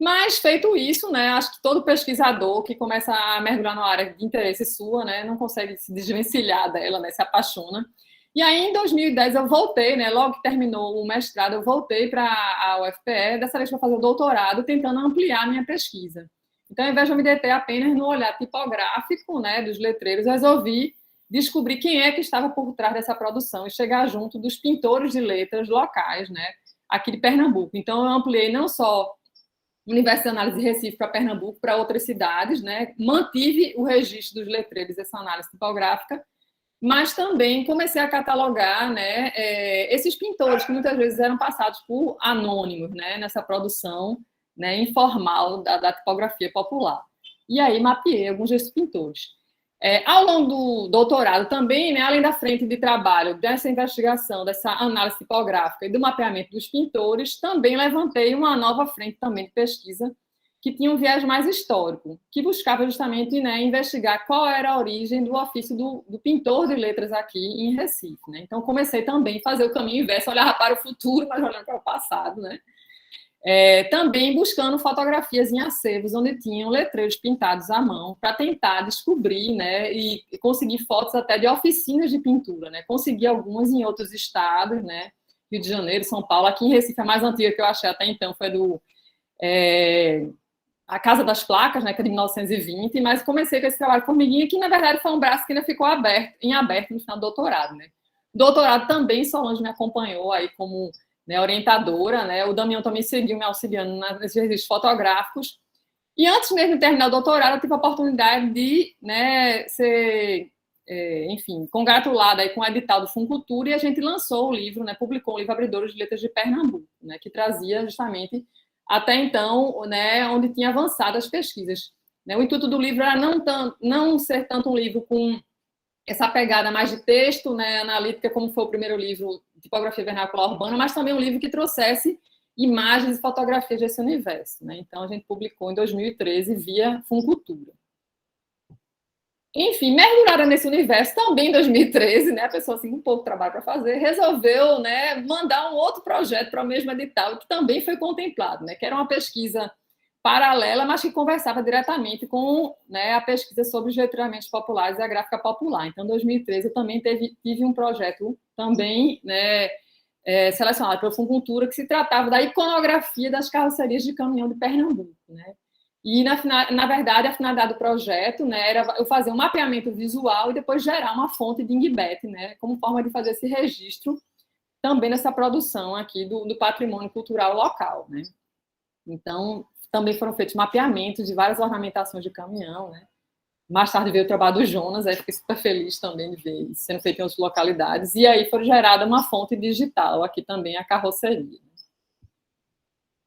Speaker 2: Mas, feito isso, né, acho que todo pesquisador que começa a mergulhar na área de interesse sua, né, não consegue se desvencilhar dela, né, se apaixona. E aí, em 2010, eu voltei, né, logo que terminou o mestrado, eu voltei para a UFPE, dessa vez para fazer o doutorado, tentando ampliar a minha pesquisa. Então, ao invés de eu me deter apenas no olhar tipográfico, né, dos letreiros, eu resolvi descobrir quem é que estava por trás dessa produção e chegar junto dos pintores de letras locais, né, aqui de Pernambuco. Então, eu ampliei não só Universidade de Análise de Recife para Pernambuco, para outras cidades, né? Mantive o registro dos letreiros, essa análise tipográfica, mas também comecei a catalogar, né, esses pintores que muitas vezes eram passados por anônimos, né, nessa produção, né, informal da tipografia popular. E aí mapeei alguns desses pintores. Ao longo do doutorado também, né, além da frente de trabalho, dessa investigação, dessa análise tipográfica e do mapeamento dos pintores, também levantei uma nova frente também de pesquisa que tinha um viés mais histórico, que buscava justamente, né, investigar qual era a origem do ofício do pintor de letras aqui em Recife. Né? Então, comecei também a fazer o caminho inverso, olhar para o futuro, mas olhando para o passado, né? Também buscando fotografias em acervos onde tinham letreiros pintados à mão para tentar descobrir, né, e conseguir fotos até de oficinas de pintura, né, consegui algumas em outros estados, né, Rio de Janeiro, São Paulo, aqui em Recife a mais antiga que eu achei até então foi a Casa das Placas, né, que é de 1920, mas comecei com esse trabalho formiguinha que na verdade foi um braço que ainda ficou aberto no final do doutorado, né. Doutorado também Solange me acompanhou aí como, né, orientadora, né? O Damião também seguiu me auxiliando nesses registros fotográficos. E antes mesmo de terminar o doutorado, eu tive a oportunidade de, né, ser, enfim, congratulada aí com o edital do Funcultura, e a gente lançou o livro, né, publicou o livro Abridores de Letras de Pernambuco, né, que trazia justamente, até então, né, onde tinha avançado as pesquisas. Né? O intuito do livro era não ser tanto um livro com essa pegada mais de texto, né, analítica, como foi o primeiro livro, Tipografia Vernacular Urbana, mas também um livro que trouxesse imagens e fotografias desse universo. Né? Então, a gente publicou em 2013 via Funcultura. Enfim, mergulhada nesse universo, também em 2013, né, a pessoa assim, com pouco trabalho para fazer, resolveu, né, mandar um outro projeto para o mesmo edital, que também foi contemplado, né, que era uma pesquisa paralela, mas que conversava diretamente com, né, a pesquisa sobre os letramentos populares e a gráfica popular. Então, em 2013, eu também tive um projeto também, né, selecionado pela Funcultura, que se tratava da iconografia das carrocerias de caminhão de Pernambuco. Né? E, na verdade, a finalidade do projeto, né, era eu fazer um mapeamento visual e depois gerar uma fonte de Ingbet, né, como forma de fazer esse registro também nessa produção aqui do patrimônio cultural local. Né? Então, também foram feitos mapeamentos de várias ornamentações de caminhão, né? Mais tarde veio o trabalho do Jonas, aí fiquei super feliz também de ver isso sendo feito em outras localidades, e aí foi gerada uma fonte digital, aqui também a carroceria.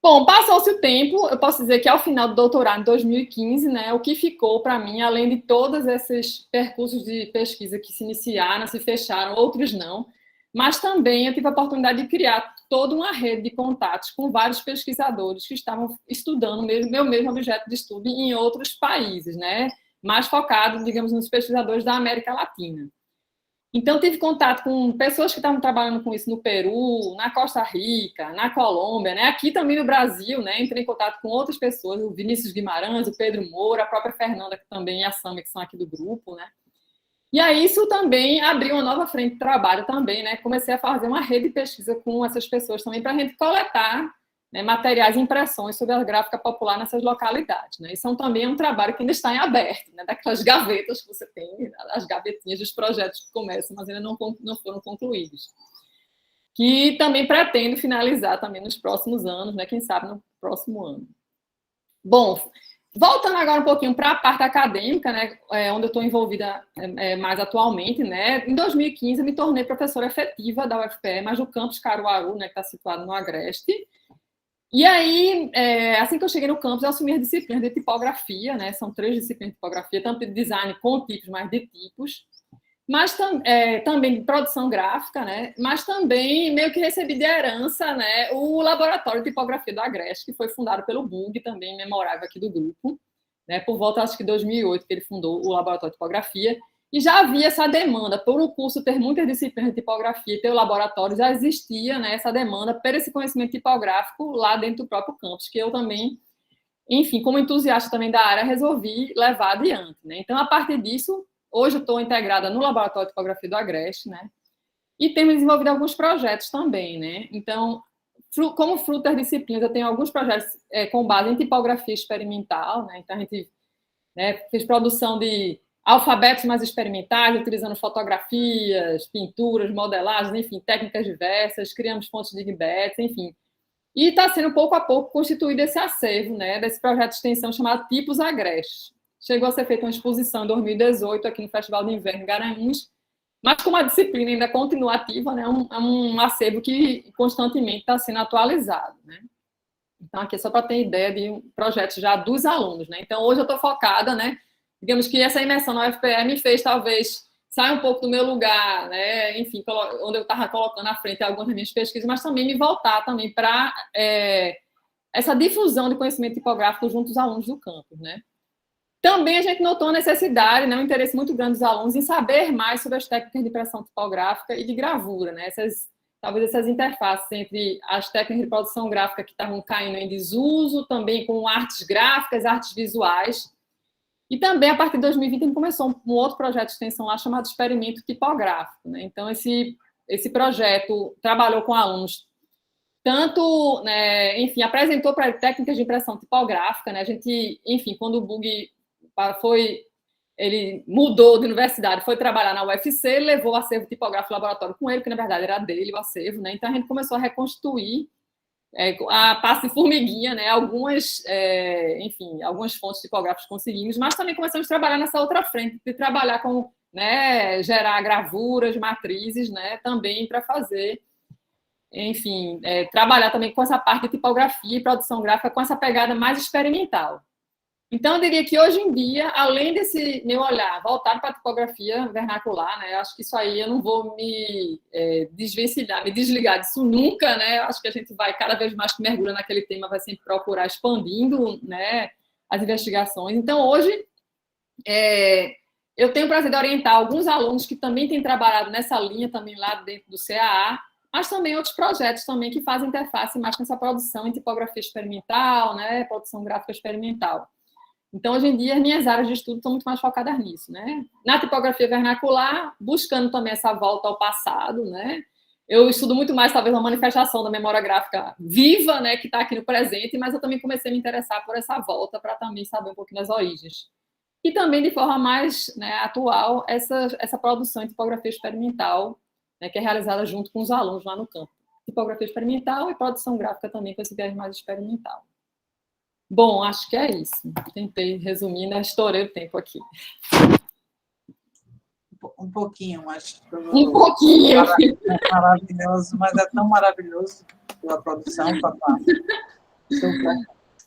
Speaker 2: Bom, passou-se o tempo, eu posso dizer que ao final do doutorado, em 2015, né, o que ficou para mim, além de todos esses percursos de pesquisa que se iniciaram, se fecharam, outros não, mas também eu tive a oportunidade de criar toda uma rede de contatos com vários pesquisadores que estavam estudando meu mesmo objeto de estudo em outros países, né? Mais focado, digamos, nos pesquisadores da América Latina. Então, tive contato com pessoas que estavam trabalhando com isso no Peru, na Costa Rica, na Colômbia, né? Aqui também no Brasil, né? Entrei em contato com outras pessoas, o Vinícius Guimarães, o Pedro Moura, a própria Fernanda, que também, e a Sâmia, que são aqui do grupo, né? E aí isso também abriu uma nova frente de trabalho também, né? Comecei a fazer uma rede de pesquisa com essas pessoas também para a gente coletar, né, materiais e impressões sobre a gráfica popular nessas localidades, né? Isso também é um trabalho que ainda está em aberto, né? Daquelas gavetas que você tem, as gavetinhas dos projetos que começam, mas ainda não foram concluídos. Que também pretendo finalizar também nos próximos anos, né? Quem sabe no próximo ano. Bom, voltando agora um pouquinho para a parte acadêmica, né, onde eu estou envolvida mais atualmente, né, em 2015 eu me tornei professora efetiva da UFPE, mas do campus Caruaru, né, que está situado no Agreste. E aí, assim que eu cheguei no campus, eu assumi as disciplinas de tipografia, né, são 3 disciplinas de tipografia, tanto de design com tipos, mas de tipos, mas também de produção gráfica, né, mas também meio que recebi de herança, né, o Laboratório de Tipografia do Agreste, que foi fundado pelo Bug, também memorável aqui do grupo, né, por volta, acho que 2008, que ele fundou o Laboratório de Tipografia, e já havia essa demanda, por o curso ter muitas disciplinas de tipografia e ter o laboratório, já existia, né, essa demanda por esse conhecimento tipográfico lá dentro do próprio campus, que eu também, enfim, como entusiasta também da área, resolvi levar adiante. Né? Então, a partir disso, hoje eu estou integrada no Laboratório de Tipografia do Agreste, né? E temos desenvolvido alguns projetos também, né? Então, como fruto das disciplinas, eu tenho alguns projetos com base em tipografia experimental, né? Então, a gente, né, fez produção de alfabetos mais experimentais, utilizando fotografias, pinturas, modelagens, enfim, técnicas diversas, criamos fontes de Ingbet, enfim. E está sendo, pouco a pouco, constituído esse acervo, né, desse projeto de extensão chamado Tipos Agreste. Chegou a ser feita uma exposição em 2018 aqui no Festival de Inverno em Garanhuns, mas como a disciplina ainda continua ativa, né, é um acervo que constantemente está sendo atualizado. Né? Então, aqui é só para ter ideia de projetos já dos alunos. Né? Então, hoje eu estou focada, né, digamos que essa imersão na UFPE me fez, talvez, sair um pouco do meu lugar, né? Enfim, onde eu estava colocando à frente algumas das minhas pesquisas, mas também me voltar também para essa difusão de conhecimento tipográfico junto aos alunos do campus, né? Também a gente notou a necessidade, né, um interesse muito grande dos alunos em saber mais sobre as técnicas de impressão tipográfica e de gravura, né? Talvez essas interfaces entre as técnicas de produção gráfica que estavam caindo em desuso, também com artes gráficas, artes visuais. E também, a partir de 2020, a gente começou um outro projeto de extensão lá chamado Experimento Tipográfico, né? Então, esse projeto trabalhou com alunos, tanto, né, enfim, apresentou para técnicas de impressão tipográfica, né? A gente, enfim, quando o Bug ele mudou de universidade, foi trabalhar na UFC, ele levou o acervo tipográfico laboratório com ele, que na verdade era dele, o acervo, né? Então a gente começou a reconstruir a passo de formiguinha, né? Algumas fontes tipográficas conseguimos, mas também começamos a trabalhar nessa outra frente, de trabalhar com, né, gerar gravuras, matrizes, né? Também para fazer, enfim, trabalhar também com essa parte de tipografia e produção gráfica com essa pegada mais experimental. Então, eu diria que hoje em dia, além desse meu olhar voltado para a tipografia vernacular, né, acho que isso aí eu não vou me desvencilhar, me desligar disso nunca, né? Acho que a gente vai, cada vez mais que mergulha naquele tema, vai sempre procurar expandindo, né, as investigações. Então, hoje, eu tenho o prazer de orientar alguns alunos que também têm trabalhado nessa linha, também lá dentro do CAA, mas também outros projetos também que fazem interface mais com essa produção em tipografia experimental, né, produção gráfica experimental. Então, hoje em dia, as minhas áreas de estudo estão muito mais focadas nisso, né? Na tipografia vernacular, buscando também essa volta ao passado, né? Eu estudo muito mais, talvez, a manifestação da memória gráfica viva, né, que está aqui no presente, mas eu também comecei a me interessar por essa volta para também saber um pouquinho das origens. E também, de forma mais, né, atual, essa produção em tipografia experimental, né, que é realizada junto com os alunos lá no campo. Tipografia experimental e produção gráfica também, com esse viés mais experimental. Bom, acho que é isso. Tentei resumir, né? Estourei o tempo aqui.
Speaker 1: Um pouquinho, mas...
Speaker 2: Um pouquinho.
Speaker 1: Maravilhoso, mas é tão maravilhoso a produção, papá.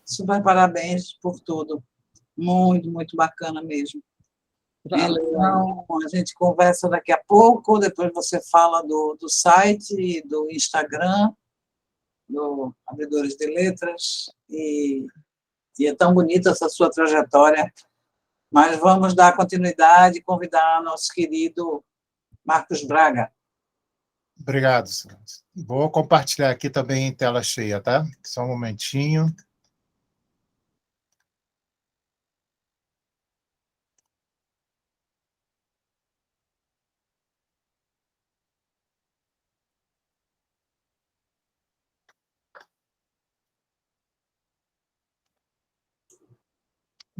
Speaker 1: Super parabéns por tudo. Muito, muito bacana mesmo.
Speaker 2: Valeu.
Speaker 1: Então, a gente conversa daqui a pouco, depois você fala do site, do Instagram, do Abridores de Letras, e é tão bonita essa sua trajetória, mas vamos dar continuidade e convidar nosso querido Marcos Braga.
Speaker 5: Obrigado, Silêncio. Vou compartilhar aqui também em tela cheia, tá? Só um momentinho.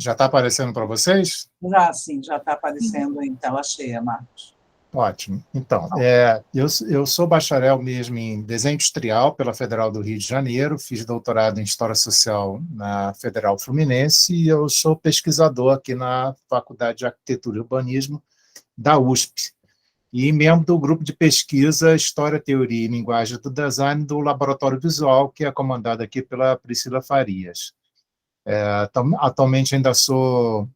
Speaker 5: Já está aparecendo para vocês?
Speaker 1: Já, sim, já está aparecendo em tela cheia, Marcos.
Speaker 5: Ótimo. Então, eu sou bacharel mesmo em desenho industrial pela Federal do Rio de Janeiro, fiz doutorado em História Social na Federal Fluminense e eu sou pesquisador aqui na Faculdade de Arquitetura e Urbanismo da USP e membro do grupo de pesquisa História, Teoria e Linguagem do Design do Laboratório Visual, que é comandado aqui pela Priscila Farias. Atualmente ainda sou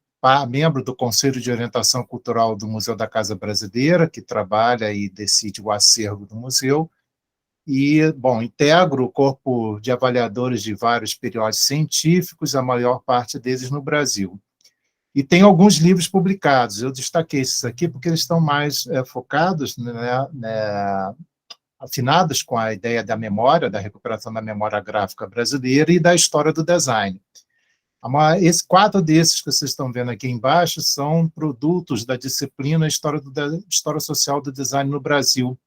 Speaker 5: membro do Conselho de Orientação Cultural do Museu da Casa Brasileira, que trabalha e decide o acervo do museu, e, bom, integro o corpo de avaliadores de vários periódicos científicos, a maior parte deles no Brasil. E tem alguns livros publicados, eu destaquei esses aqui porque eles estão mais focados, afinados com a ideia da memória, da recuperação da memória gráfica brasileira e da história do design. 4 desses que vocês estão vendo aqui embaixo são produtos da disciplina História Social do Design no Brasil,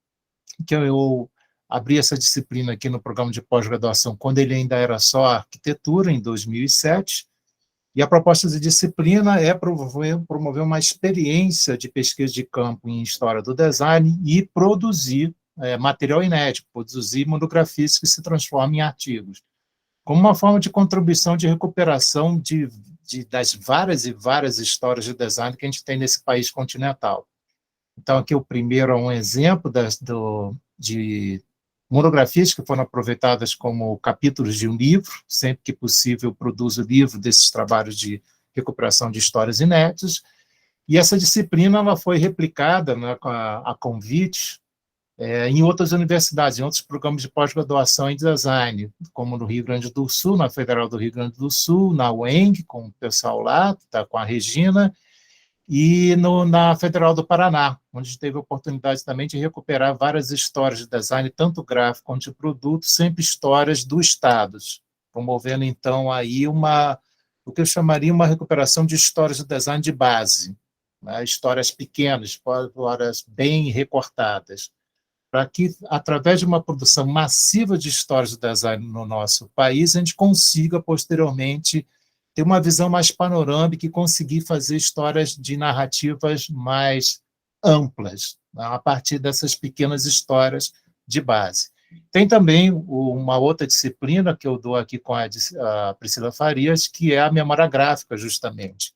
Speaker 5: que eu abri essa disciplina aqui no programa de pós-graduação quando ele ainda era só arquitetura, em 2007, e a proposta de disciplina é promover uma experiência de pesquisa de campo em História do Design e produzir material inédito, produzir monografias que se transformam em artigos, como uma forma de contribuição de recuperação das várias e várias histórias de design que a gente tem nesse país continental. Então, aqui o primeiro é um exemplo de monografias que foram aproveitadas como capítulos de um livro, sempre que possível produzo livro desses trabalhos de recuperação de histórias inéditas, e essa disciplina ela foi replicada, né, a convite, em outras universidades, em outros programas de pós-graduação em design, como no Rio Grande do Sul, na Federal do Rio Grande do Sul, na UENG, com o pessoal lá, tá, com a Regina, e na Federal do Paraná, onde a gente teve a oportunidade também de recuperar várias histórias de design, tanto gráfico quanto de produto, sempre histórias do Estado, promovendo, então, aí o que eu chamaria uma recuperação de histórias de design de base, né? Histórias pequenas, histórias bem recortadas, para que, através de uma produção massiva de histórias de design no nosso país, a gente consiga, posteriormente, ter uma visão mais panorâmica e conseguir fazer histórias de narrativas mais amplas, né, a partir dessas pequenas histórias de base. Tem também uma outra disciplina que eu dou aqui com a Priscila Farias, que é a memória gráfica, justamente.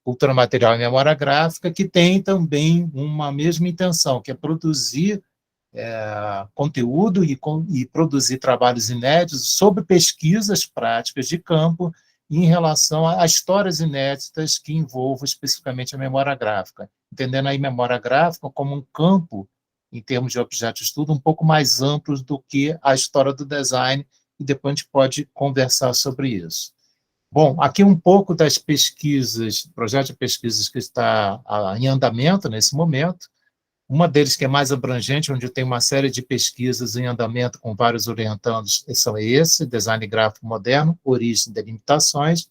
Speaker 5: Cultura material e memória gráfica, que tem também uma mesma intenção, que é produzir conteúdo e produzir trabalhos inéditos sobre pesquisas práticas de campo em relação a histórias inéditas que envolvam especificamente a memória gráfica, entendendo aí memória gráfica como um campo, em termos de objeto de estudo, um pouco mais amplo do que a história do design, e depois a gente pode conversar sobre isso. Bom, aqui um pouco das pesquisas, projeto de pesquisas que está em andamento nesse momento. Uma deles que é mais abrangente, onde tem uma série de pesquisas em andamento com vários orientandos, são esse, Design Gráfico Moderno, Origem e Delimitações.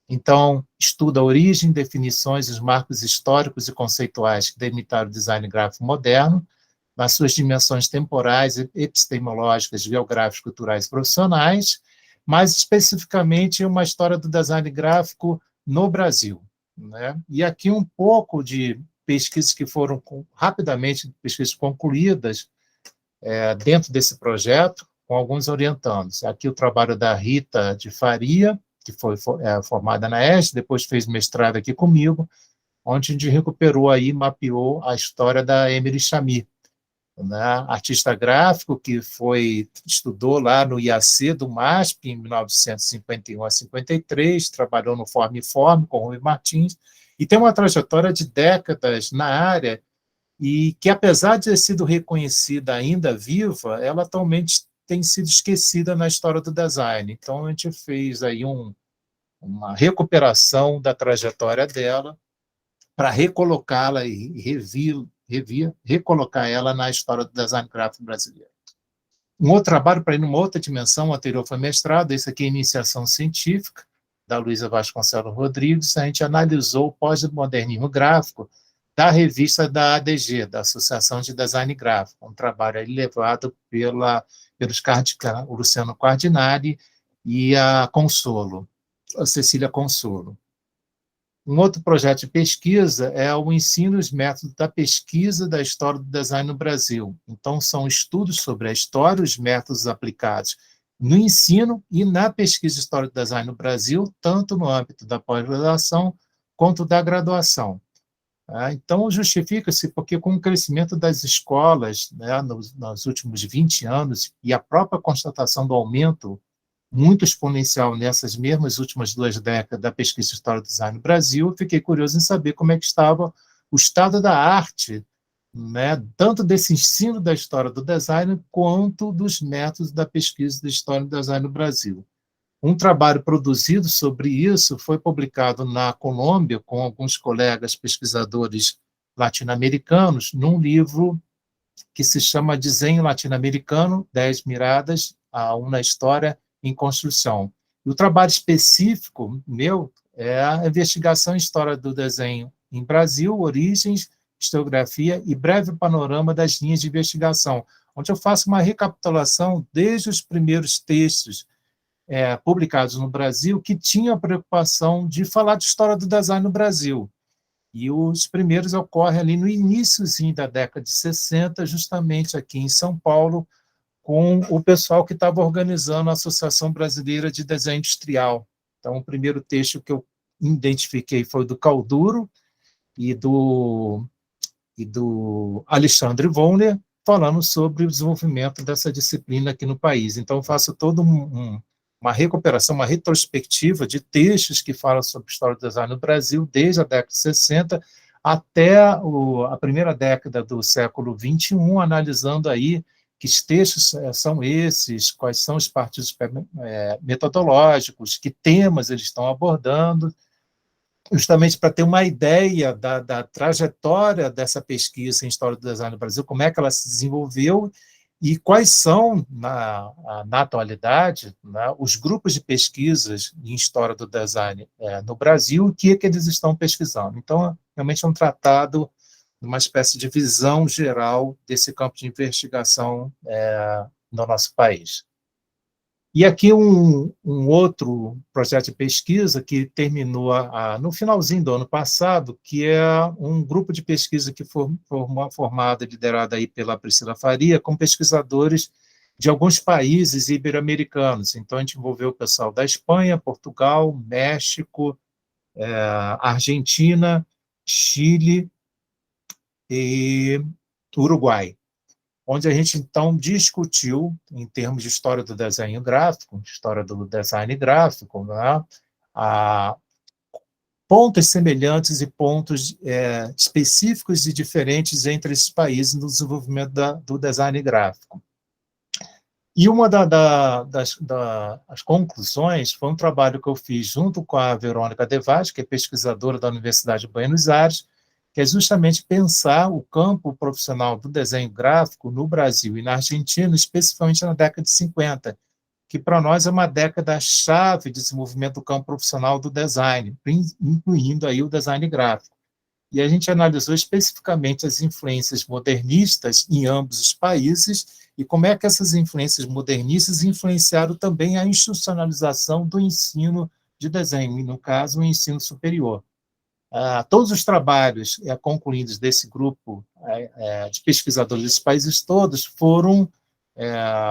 Speaker 5: Então, estuda a origem, definições, os marcos históricos e conceituais que delimitaram o design gráfico moderno, nas suas dimensões temporais, epistemológicas, geográficas, culturais e profissionais, mais especificamente uma história do design gráfico no Brasil, né? E aqui um pouco de pesquisas que foram rapidamente pesquisas concluídas dentro desse projeto, com alguns orientandos. Aqui o trabalho da Rita de Faria, que foi formada na EST, depois fez mestrado aqui comigo, onde a gente recuperou aí, mapeou a história da Emily Chamy, né, artista gráfico que estudou lá no IAC do MASP em 1951 a 53, trabalhou no Forma e Forma com Rui Martins, e tem uma trajetória de décadas na área, e que, apesar de ter sido reconhecida ainda viva, ela atualmente tem sido esquecida na história do design. Então, a gente fez aí uma recuperação da trajetória dela para recolocá-la e recolocar ela na história do design gráfico brasileiro. Um outro trabalho, para ir numa outra dimensão, o anterior foi mestrado, esse aqui é Iniciação Científica, da Luísa Vasconcelos Rodrigues, a gente analisou o pós-modernismo gráfico da revista da ADG, da Associação de Design Gráfico, um trabalho aí levado o Luciano Cardinali e a Cecília Consolo. Um outro projeto de pesquisa é o ensino e os métodos da pesquisa da história do design no Brasil. Então, são estudos sobre a história e os métodos aplicados no ensino e na pesquisa de história do design no Brasil, tanto no âmbito da pós-graduação quanto da graduação. Então, justifica-se porque, com o crescimento das escolas, né, nos últimos 20 anos, e a própria constatação do aumento muito exponencial nessas mesmas últimas 2 décadas da pesquisa de história do design no Brasil, eu fiquei curioso em saber como é que estava o estado da arte, né, tanto desse ensino da história do design, quanto dos métodos da pesquisa de história do design no Brasil. Um trabalho produzido sobre isso foi publicado na Colômbia, com alguns colegas pesquisadores latino-americanos, num livro que se chama Desenho Latino-Americano, 10 Miradas a uma História em Construção. E o trabalho específico meu é a investigação em história do desenho em Brasil, origens, historiografia e breve panorama das linhas de investigação, onde eu faço uma recapitulação desde os primeiros textos publicados no Brasil que tinham a preocupação de falar de história do design no Brasil. E os primeiros ocorrem ali no iníciozinho da década de 60, justamente aqui em São Paulo, com o pessoal que estava organizando a Associação Brasileira de Desenho Industrial. Então, o primeiro texto que eu identifiquei foi do Calduro e do Alexandre Wollner, falando sobre o desenvolvimento dessa disciplina aqui no país. Então, eu faço todo uma recuperação, uma retrospectiva de textos que falam sobre história do design no Brasil, desde a década de 60 até a primeira década do século XXI, analisando aí que textos são esses, quais são os partidos metodológicos, que temas eles estão abordando, justamente para ter uma ideia da trajetória dessa pesquisa em História do Design no Brasil, como é que ela se desenvolveu e quais são, na atualidade, né, os grupos de pesquisas em História do Design no Brasil, o que eles estão pesquisando. Então, realmente é um tratado, uma espécie de visão geral desse campo de investigação no nosso país. E aqui um outro projeto de pesquisa que terminou no finalzinho do ano passado, que é um grupo de pesquisa que formado e liderado aí pela Priscila Faria, com pesquisadores de alguns países ibero-americanos. Então, a gente envolveu o pessoal da Espanha, Portugal, México, Argentina, Chile e Uruguai, onde a gente, então, discutiu, em termos de história do desenho gráfico, história do design gráfico, né, pontos semelhantes e pontos específicos e diferentes entre esses países no desenvolvimento do design gráfico. E uma das conclusões foi um trabalho que eu fiz junto com a Verônica De Vaz, que é pesquisadora da Universidade de Buenos Aires, que é justamente pensar o campo profissional do desenho gráfico no Brasil e na Argentina, especificamente na década de 50, que para nós é uma década-chave de desenvolvimento do campo profissional do design, incluindo aí o design gráfico. E a gente analisou especificamente as influências modernistas em ambos os países e como é que essas influências modernistas influenciaram também a institucionalização do ensino de desenho, e, no caso, o ensino superior. Todos os trabalhos concluídos desse grupo de pesquisadores desses países todos foram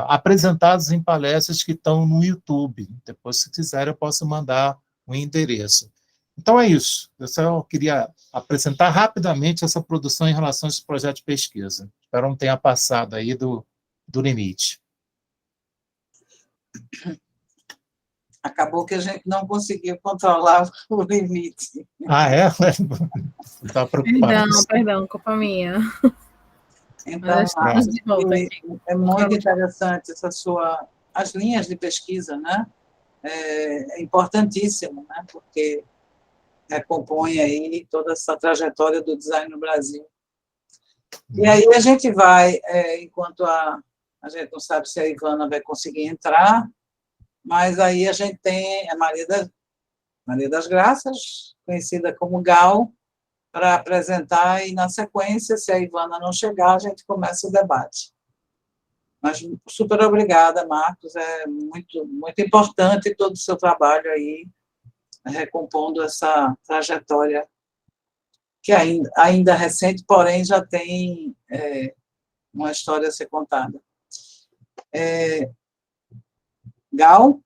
Speaker 5: apresentados em palestras que estão no YouTube. Depois, se quiser, eu posso mandar um endereço. Então, é isso. Eu só queria apresentar rapidamente essa produção em relação a esse projeto de pesquisa. Espero não tenha passado aí do limite.
Speaker 1: Acabou que a gente não conseguiu controlar o limite.
Speaker 5: É? Estava preocupado.
Speaker 4: Perdão, culpa minha.
Speaker 1: Então, é muito interessante as linhas de pesquisa, né? É importantíssimo, né? Porque compõe aí toda essa trajetória do design no Brasil. E aí a gente vai, enquanto a gente não sabe se a Ivana vai conseguir entrar, mas aí a gente tem a Maria das Graças, conhecida como Gal, para apresentar, e na sequência, se a Ivana não chegar, a gente começa o debate. Mas super obrigada, Marcos, é muito, muito importante todo o seu trabalho aí, recompondo essa trajetória que ainda recente, porém já tem uma história a ser contada. Gal?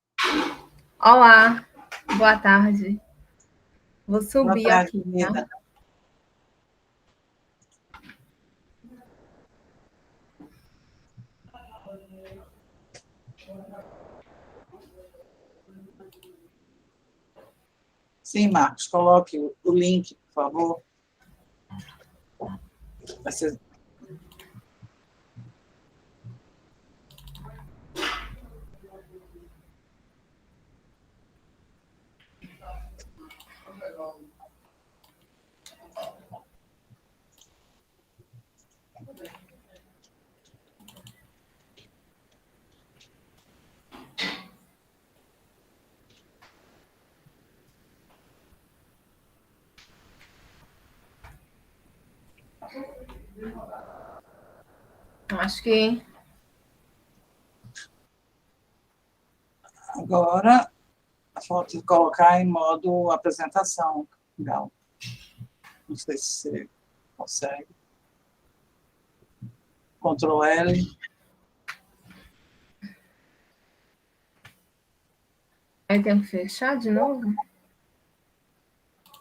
Speaker 4: Olá, boa tarde. Vou subir aqui, tá?
Speaker 1: Sim, Marcos, coloque o link, por favor. Vai ser...
Speaker 4: Acho que...
Speaker 1: Agora, falta colocar em modo apresentação, Gal. Não sei se você consegue. Ctrl L.
Speaker 4: Aí tem que fechar de novo?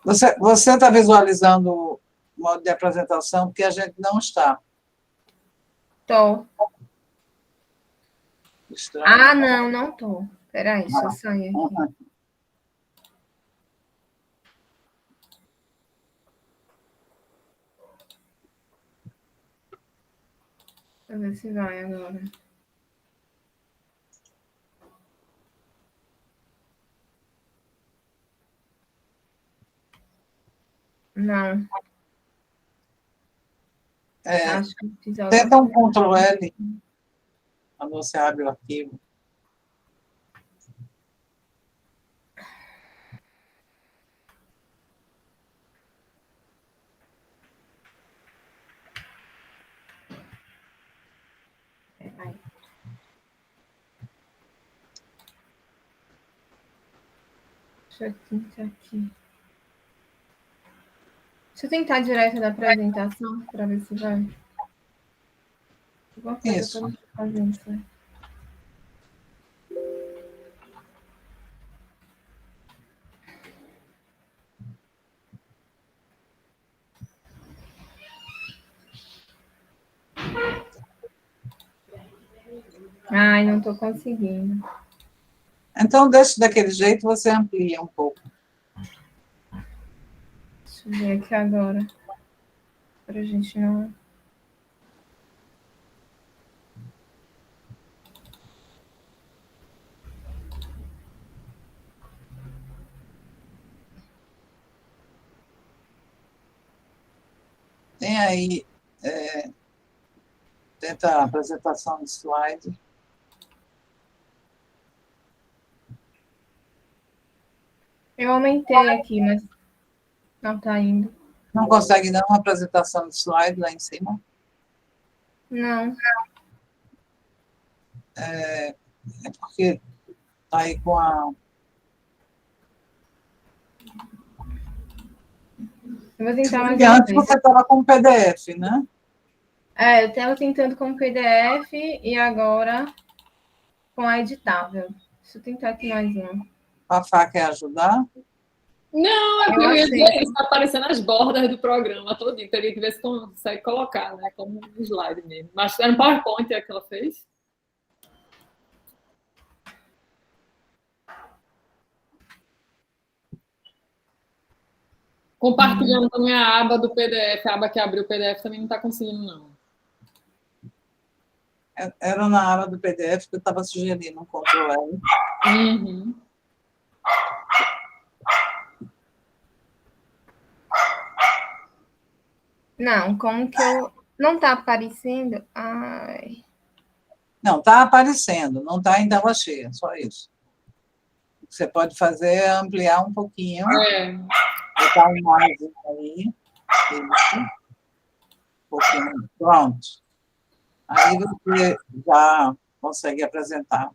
Speaker 1: Você está visualizando o modo de apresentação, porque a gente não está.
Speaker 4: Tô.
Speaker 1: Estranho.
Speaker 4: Não tô. Espera aí, deixa eu sair aqui. Deixa eu ver se vai agora. Não. Acho que fiz algo.
Speaker 1: Tenta um Ctrl L quando você abre o arquivo.
Speaker 4: Aí. Deixa eu tentar aqui. Deixa eu tentar direto da apresentação para ver se vai. Alguma coisa
Speaker 1: Isso.
Speaker 4: que eu não tô fazendo certo. Ai, não estou conseguindo.
Speaker 1: Então, deixa daquele jeito, você amplia um pouco.
Speaker 4: Deixa eu ver aqui agora. Para a gente não...
Speaker 1: Tem aí, tenta a apresentação de slide.
Speaker 4: Eu aumentei aqui, mas não está indo.
Speaker 1: Não consegue não uma apresentação de slide lá em cima?
Speaker 4: Não.
Speaker 1: É porque está aí com a...
Speaker 4: Eu vou tentar mais
Speaker 1: Porque
Speaker 4: uma
Speaker 1: antes
Speaker 4: vez.
Speaker 1: você estava com PDF, né?
Speaker 4: Eu estava tentando com PDF e agora com a editável. Deixa eu tentar aqui mais uma.
Speaker 1: A Fá quer ajudar?
Speaker 2: Não, é porque
Speaker 4: Eu
Speaker 2: eu ia
Speaker 4: achei.
Speaker 2: dizer isso, está aparecendo as bordas do programa todinho. Teria que ver se consegue colocar, né? Como um slide mesmo. Mas era um PowerPoint que ela fez. Compartilhando também a aba do PDF, a aba que abriu o PDF também não está conseguindo, não.
Speaker 1: Era na aba do PDF que eu estava sugerindo um Ctrl L.
Speaker 2: Uhum.
Speaker 4: Não, como que eu... Não está aparecendo? Ai...
Speaker 1: Não, está aparecendo, não está em tela cheia, só isso. O que você pode fazer é ampliar um pouquinho, botar um mais aí, isso, um pouquinho, pronto. Aí você já consegue apresentar.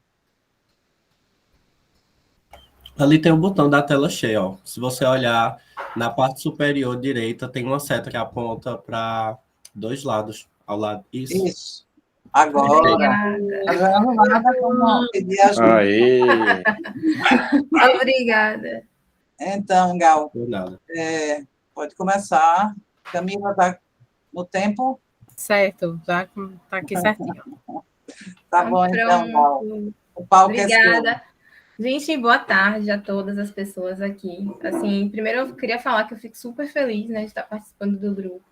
Speaker 6: Ali tem o botão da tela cheia, ó. Se você olhar na parte superior direita, tem uma seta que aponta para dois lados, ao lado.
Speaker 1: Isso. Agora,
Speaker 4: Obrigada.
Speaker 1: não nada como pedir ajuda.
Speaker 3: Aí.
Speaker 4: Obrigada.
Speaker 1: Então, Gal,
Speaker 6: Por nada.
Speaker 1: pode começar. Camila está no tempo?
Speaker 7: Certo, já está aqui certinho.
Speaker 1: Tá bom, então, Gal. O palco é seu.
Speaker 4: Obrigada. Gente, boa tarde a todas as pessoas aqui. Assim, primeiro eu queria falar que eu fico super feliz, né, de estar participando do grupo.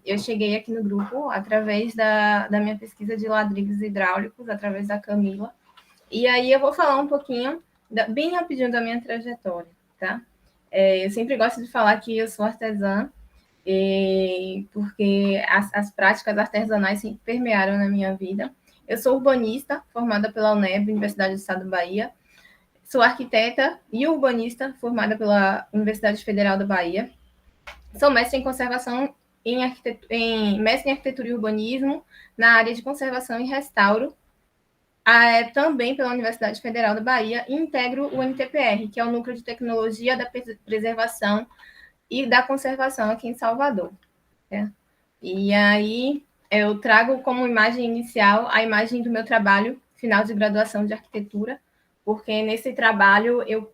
Speaker 4: Eu cheguei aqui no grupo através da minha pesquisa de ladrilhos hidráulicos, através da Camila. E aí eu vou falar um pouquinho, bem rapidinho, da minha trajetória, tá? Eu sempre gosto de falar que eu sou artesã, porque as práticas artesanais sempre permearam na minha vida. Eu sou urbanista, formada pela UNEB, Universidade do Estado da Bahia. Sou arquiteta e urbanista, formada pela Universidade Federal da Bahia. Sou mestre em conservação, mestre em arquitetura e urbanismo, na área de conservação e restauro, também pela Universidade Federal da Bahia, e integro o NTPR, que é o Núcleo de Tecnologia da Preservação e da Conservação aqui em Salvador. E aí eu trago como imagem inicial a imagem do meu trabalho final de graduação de arquitetura, porque nesse trabalho eu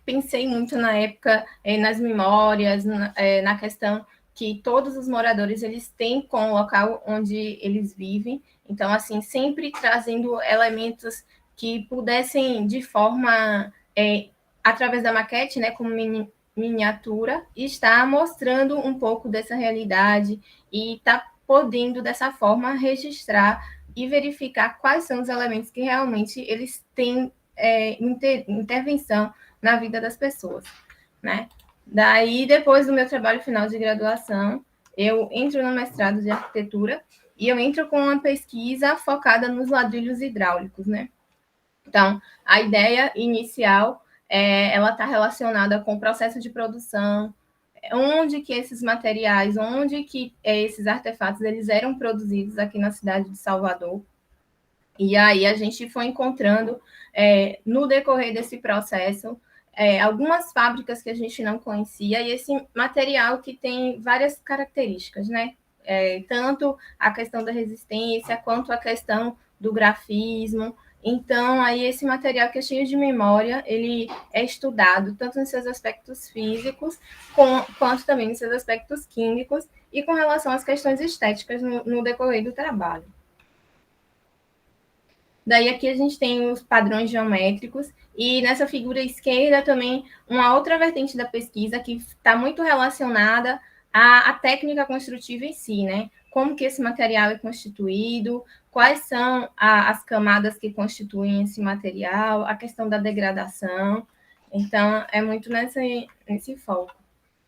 Speaker 4: pensei muito na época, nas memórias, na questão que todos os moradores eles têm com o local onde eles vivem. Então, assim, sempre trazendo elementos
Speaker 8: que pudessem, de forma, através da maquete, né, como miniatura, estar mostrando um pouco dessa realidade e está podendo, dessa forma, registrar e verificar quais são os elementos que realmente eles têm intervenção na vida das pessoas, né? Daí, depois do meu trabalho final de graduação, eu entro no mestrado de arquitetura e eu entro com uma pesquisa focada nos ladrilhos hidráulicos, né? Então, a ideia inicial, ela está relacionada com o processo de produção, onde que esses materiais, onde que esses artefatos, eles eram produzidos aqui na cidade de Salvador. E aí a gente foi encontrando, no decorrer desse processo, algumas fábricas que a gente não conhecia, e esse material que tem várias características, né? Tanto a questão da resistência, quanto a questão do grafismo. Então, aí esse material que é cheio de memória, ele é estudado tanto nos seus aspectos físicos, quanto também nos seus aspectos químicos, e com relação às questões estéticas no decorrer do trabalho. Daí aqui a gente tem os padrões geométricos, e nessa figura esquerda também uma outra vertente da pesquisa que está muito relacionada à técnica construtiva em si, né? Como que esse material é constituído, quais são as camadas que constituem esse material, a questão da degradação. Então, é muito nesse foco.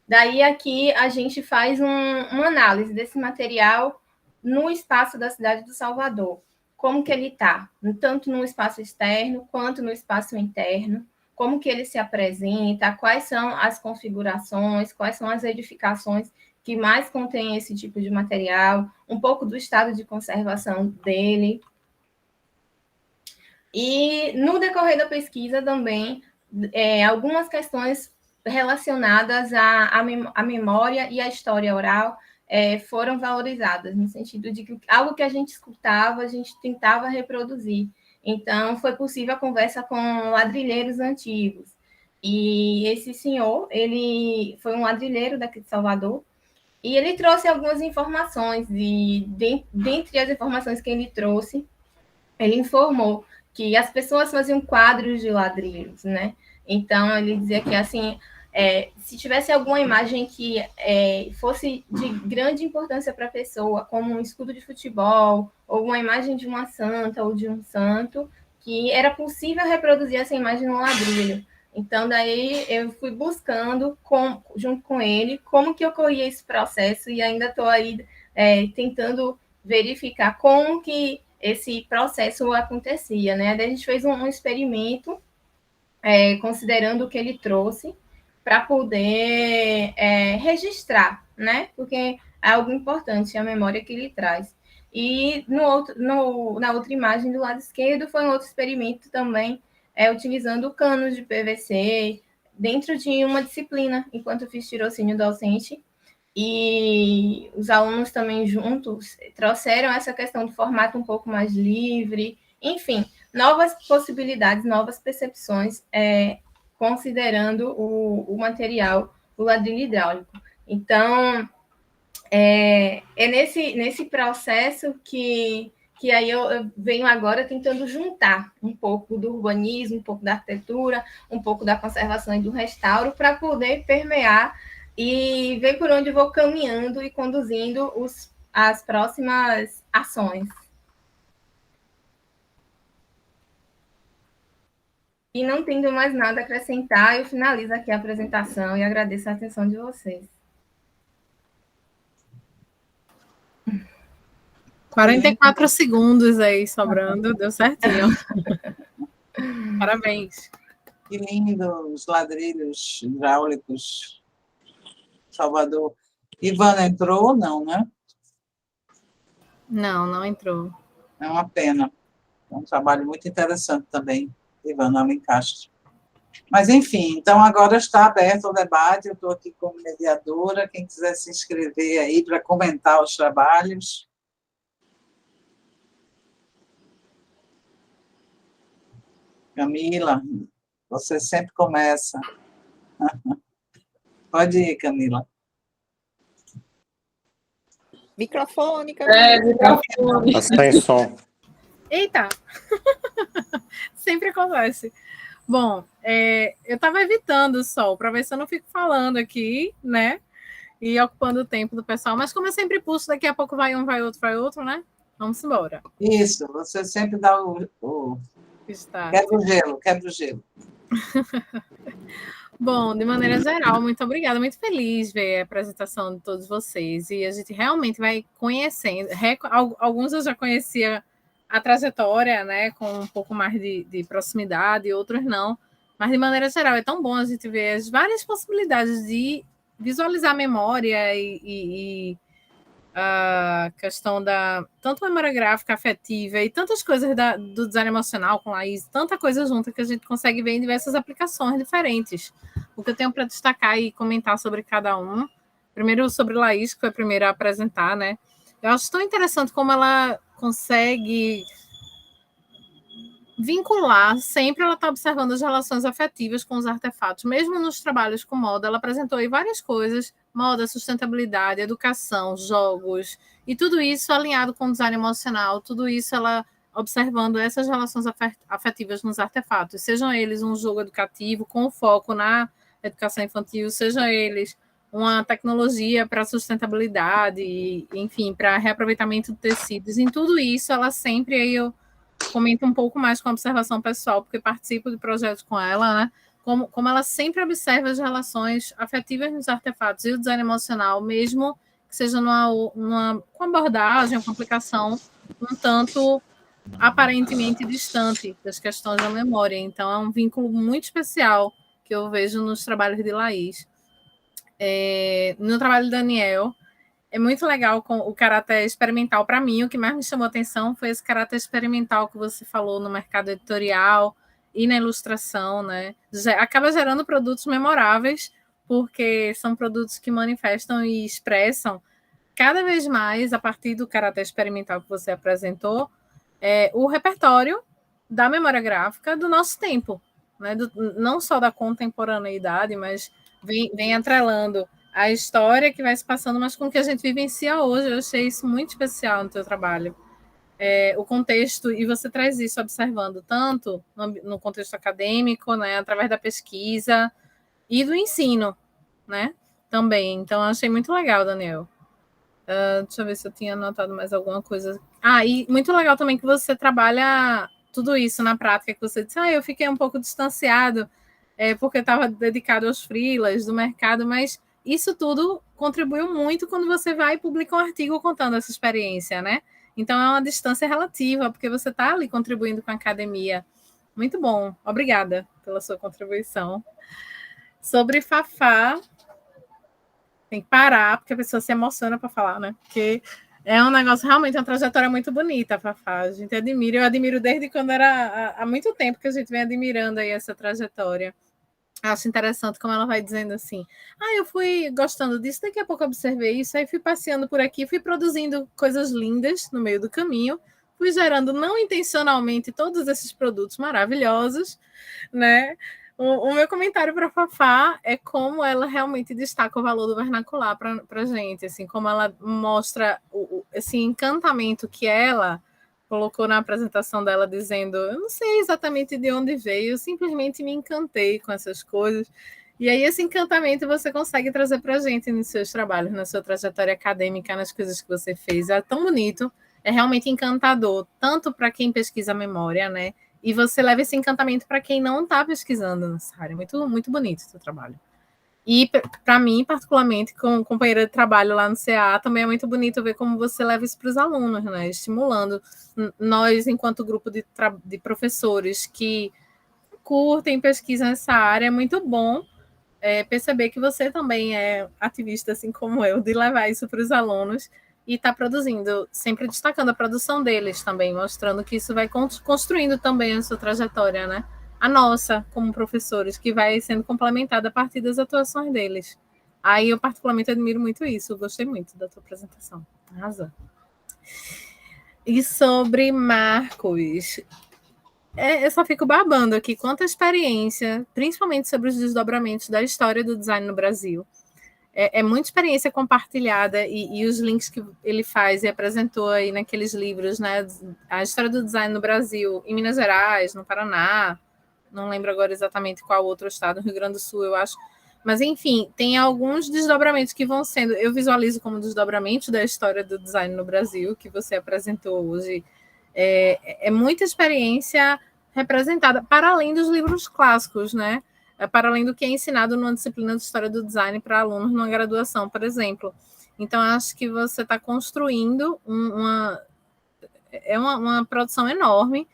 Speaker 8: Daí aqui a gente faz uma análise desse material no espaço da cidade do Salvador. Como que ele está, tanto no espaço externo quanto no espaço interno, como que ele se apresenta, quais são as configurações, quais são as edificações que mais contêm esse tipo de material, um pouco do estado de conservação dele. E no decorrer da pesquisa também, algumas questões relacionadas à memória e à história oral foram valorizadas, no sentido de que algo que a gente escutava, a gente tentava reproduzir. Então, foi possível a conversa com ladrilheiros antigos. E esse senhor, ele foi um ladrilheiro daqui de Salvador, e ele trouxe algumas informações, e dentre as informações que ele trouxe, ele informou que as pessoas faziam quadros de ladrilhos, né? Então, ele dizia que, assim, se tivesse alguma imagem que fosse de grande importância para a pessoa, como um escudo de futebol, ou uma imagem de uma santa ou de um santo, que era possível reproduzir essa imagem no ladrilho. Então, daí eu fui buscando, junto com ele, como que ocorria esse processo, e ainda estou aí tentando verificar como que esse processo acontecia, né? Daí a gente fez um experimento, considerando o que ele trouxe, para poder registrar, né? Porque é algo importante, a memória que ele traz. E na outra imagem do lado esquerdo foi um outro experimento também, utilizando canos de PVC dentro de uma disciplina, enquanto eu fiz tirocínio docente, e os alunos também juntos trouxeram essa questão do formato um pouco mais livre, enfim, novas possibilidades, novas percepções, considerando o material, o ladrilho hidráulico. Então, nesse processo que aí eu venho agora tentando juntar um pouco do urbanismo, um pouco da arquitetura, um pouco da conservação e do restauro, para poder permear e ver por onde vou caminhando e conduzindo as próximas ações. E não tendo mais nada a acrescentar, eu finalizo aqui a apresentação e agradeço a atenção de vocês.
Speaker 7: 44 segundos aí sobrando, deu certinho. Parabéns.
Speaker 1: Que lindo os ladrilhos hidráulicos, Salvador. Ivana entrou ou não, né?
Speaker 4: Não, não entrou.
Speaker 1: É uma pena. É um trabalho muito interessante também, Ivana Alencastro. Mas, enfim, então agora está aberto o debate, eu estou aqui como mediadora, quem quiser se inscrever aí para comentar os trabalhos. Camila, você sempre começa. Pode ir, Camila.
Speaker 9: Microfone, Camila.
Speaker 2: Microfone.
Speaker 3: Sem som.
Speaker 7: Eita! Sempre acontece. Bom, eu estava evitando o sol para ver se eu não fico falando aqui, né? E ocupando o tempo do pessoal. Mas como eu sempre puxo, daqui a pouco vai um, vai outro, né? Vamos embora.
Speaker 1: Isso, você sempre dá quebra o gelo.
Speaker 7: Bom, de maneira geral, muito obrigada. Muito feliz ver a apresentação de todos vocês. E a gente realmente vai conhecendo. Alguns eu já conhecia a trajetória, né, com um pouco mais de proximidade, outros não. Mas, de maneira geral, é tão bom a gente ver as várias possibilidades de visualizar a memória e a questão da tanto memória gráfica, afetiva e tantas coisas do design emocional com Laís, tanta coisa junta que a gente consegue ver em diversas aplicações diferentes. O que eu tenho para destacar e comentar sobre cada um, primeiro sobre Laís, que foi a primeira a apresentar, né? Eu acho tão interessante como ela consegue vincular, sempre ela está observando as relações afetivas com os artefatos, mesmo nos trabalhos com moda, ela apresentou aí várias coisas, moda, sustentabilidade, educação, jogos, e tudo isso alinhado com o design emocional, tudo isso ela observando essas relações afetivas nos artefatos, sejam eles um jogo educativo com foco na educação infantil, sejam eles uma tecnologia para sustentabilidade, enfim, para reaproveitamento de tecidos, em tudo isso ela sempre, aí eu comento um pouco mais com a observação pessoal, porque participo de projetos com ela, né? Como ela sempre observa as relações afetivas nos artefatos e o design emocional, mesmo que seja com abordagem, com aplicação um tanto aparentemente distante das questões da memória. Então, é um vínculo muito especial que eu vejo nos trabalhos de Laís. No trabalho de Daniel, é muito legal com o caráter experimental. Para mim, o que mais me chamou a atenção foi esse caráter experimental que você falou no mercado editorial e na ilustração, né? Acaba gerando produtos memoráveis, porque são produtos que manifestam e expressam cada vez mais, a partir do caráter experimental que você apresentou, o repertório da memória gráfica do nosso tempo, né? Não só da contemporaneidade, mas vem atrelando a história que vai se passando, mas com o que a gente vivencia hoje. Eu achei isso muito especial no teu trabalho. O contexto, e você traz isso observando tanto no contexto acadêmico, né, através da pesquisa e do ensino, né, também. Então, eu achei muito legal, Daniel. Deixa eu ver se eu tinha anotado mais alguma coisa. E muito legal também que você trabalha tudo isso na prática, que você disse, eu fiquei um pouco distanciado, porque estava dedicado aos freelas do mercado, mas isso tudo contribuiu muito quando você vai e publica um artigo contando essa experiência, né? Então, é uma distância relativa, porque você está ali contribuindo com a academia. Muito bom. Obrigada pela sua contribuição. Sobre Fafá, tem que parar, porque a pessoa se emociona para falar, né? Porque é um negócio, realmente, uma trajetória muito bonita, Fafá. A gente admira, eu admiro desde quando era há muito tempo que a gente vem admirando aí essa trajetória. Acho interessante como ela vai dizendo assim, eu fui gostando disso, daqui a pouco eu observei isso, aí fui passeando por aqui, fui produzindo coisas lindas no meio do caminho, fui gerando não intencionalmente todos esses produtos maravilhosos, né? O meu comentário para a Fafá é como ela realmente destaca o valor do vernacular para a gente, assim, como ela mostra esse encantamento que ela colocou na apresentação dela dizendo, eu não sei exatamente de onde veio, eu simplesmente me encantei com essas coisas. E aí esse encantamento você consegue trazer para a gente nos seus trabalhos, na sua trajetória acadêmica, nas coisas que você fez. É tão bonito, é realmente encantador, tanto para quem pesquisa a memória, né? E você leva esse encantamento para quem não está pesquisando nessa área. Muito, muito bonito o seu trabalho. E, para mim, particularmente, como companheira de trabalho lá no CA, também é muito bonito ver como você leva isso para os alunos, né? Estimulando nós, enquanto grupo de professores que curtem pesquisa nessa área, é muito bom perceber que você também é ativista, assim como eu, de levar isso para os alunos e está produzindo, sempre destacando a produção deles também, mostrando que isso vai construindo também a sua trajetória, né? A nossa, como professores, que vai sendo complementada a partir das atuações deles. Aí eu particularmente admiro muito isso, eu gostei muito da tua apresentação. Arrasou. E sobre Marcos, eu só fico babando aqui quanta experiência, principalmente sobre os desdobramentos da história do design no Brasil. É muita experiência compartilhada e os links que ele faz e apresentou aí naqueles livros, né? A história do design no Brasil, em Minas Gerais, no Paraná, não lembro agora exatamente qual outro estado, no Rio Grande do Sul, eu acho. Mas, enfim, tem alguns desdobramentos que vão sendo... Eu visualizo como desdobramentos da história do design no Brasil, que você apresentou hoje. É muita experiência representada, para além dos livros clássicos, né? Para além do que é ensinado numa disciplina de História do Design para alunos numa graduação, por exemplo. Então, acho que você está construindo uma produção enorme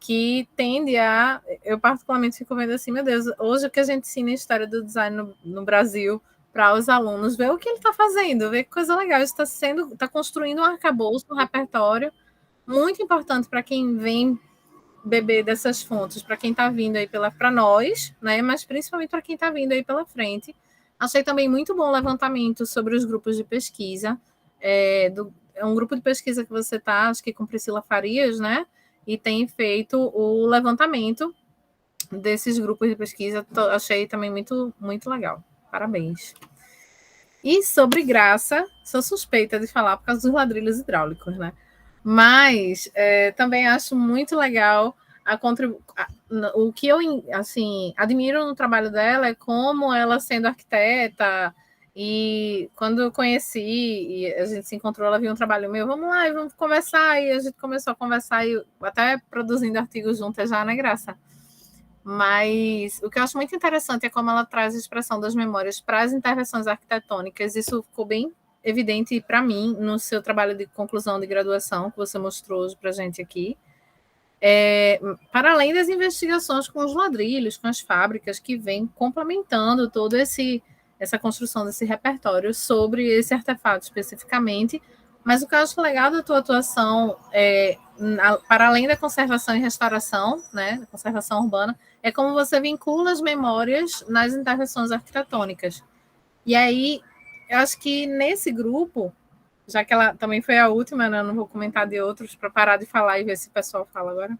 Speaker 7: que tende a... Eu, particularmente, fico vendo assim, meu Deus, hoje o que a gente ensina em História do Design no Brasil para os alunos, ver o que ele está fazendo, ver que coisa legal, está construindo um arcabouço, um repertório muito importante para quem vem beber dessas fontes, para quem está vindo aí para nós, né? Mas principalmente para quem está vindo aí pela frente. Achei também muito bom o levantamento sobre os grupos de pesquisa. É um grupo de pesquisa que você está, acho que com Priscila Farias, né? E tem feito o levantamento desses grupos de pesquisa. Achei também muito, muito legal. Parabéns. E sobre graça, sou suspeita de falar por causa dos ladrilhos hidráulicos, né? Mas também acho muito legal o que eu assim, admiro no trabalho dela é como ela, sendo arquiteta, e quando eu conheci e a gente se encontrou, ela viu um trabalho meu, vamos lá e vamos conversar, e a gente começou a conversar, e até produzindo artigos juntas já, né, Graça? Mas o que eu acho muito interessante é como ela traz a expressão das memórias para as intervenções arquitetônicas. Isso ficou bem evidente para mim no seu trabalho de conclusão de graduação, que você mostrou hoje para a gente aqui. Para além das investigações com os ladrilhos, com as fábricas, que vem complementando toda essa construção desse repertório sobre esse artefato especificamente. Mas o que eu acho legal da tua atuação, para além da conservação e restauração, né, conservação urbana, é como você vincula as memórias nas intervenções arquitetônicas. E aí, eu acho que nesse grupo, já que ela também foi a última, né, eu não vou comentar de outros para parar de falar e ver se o pessoal fala agora.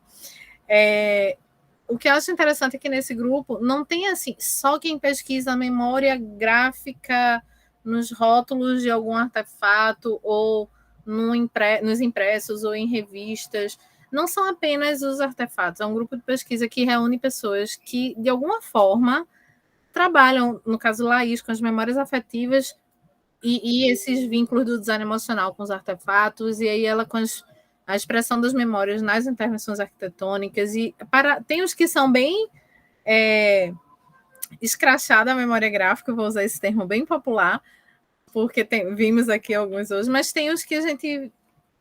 Speaker 7: O que eu acho interessante é que nesse grupo não tem assim só quem pesquisa a memória gráfica nos rótulos de algum artefato ou nos impressos ou em revistas. Não são apenas os artefatos, é um grupo de pesquisa que reúne pessoas que, de alguma forma, trabalham, no caso Laís, com as memórias afetivas e esses vínculos do design emocional com os artefatos, e aí ela com a expressão das memórias nas intervenções arquitetônicas, e tem os que são bem escrachada a memória gráfica, vou usar esse termo bem popular, porque vimos aqui alguns hoje, mas tem os que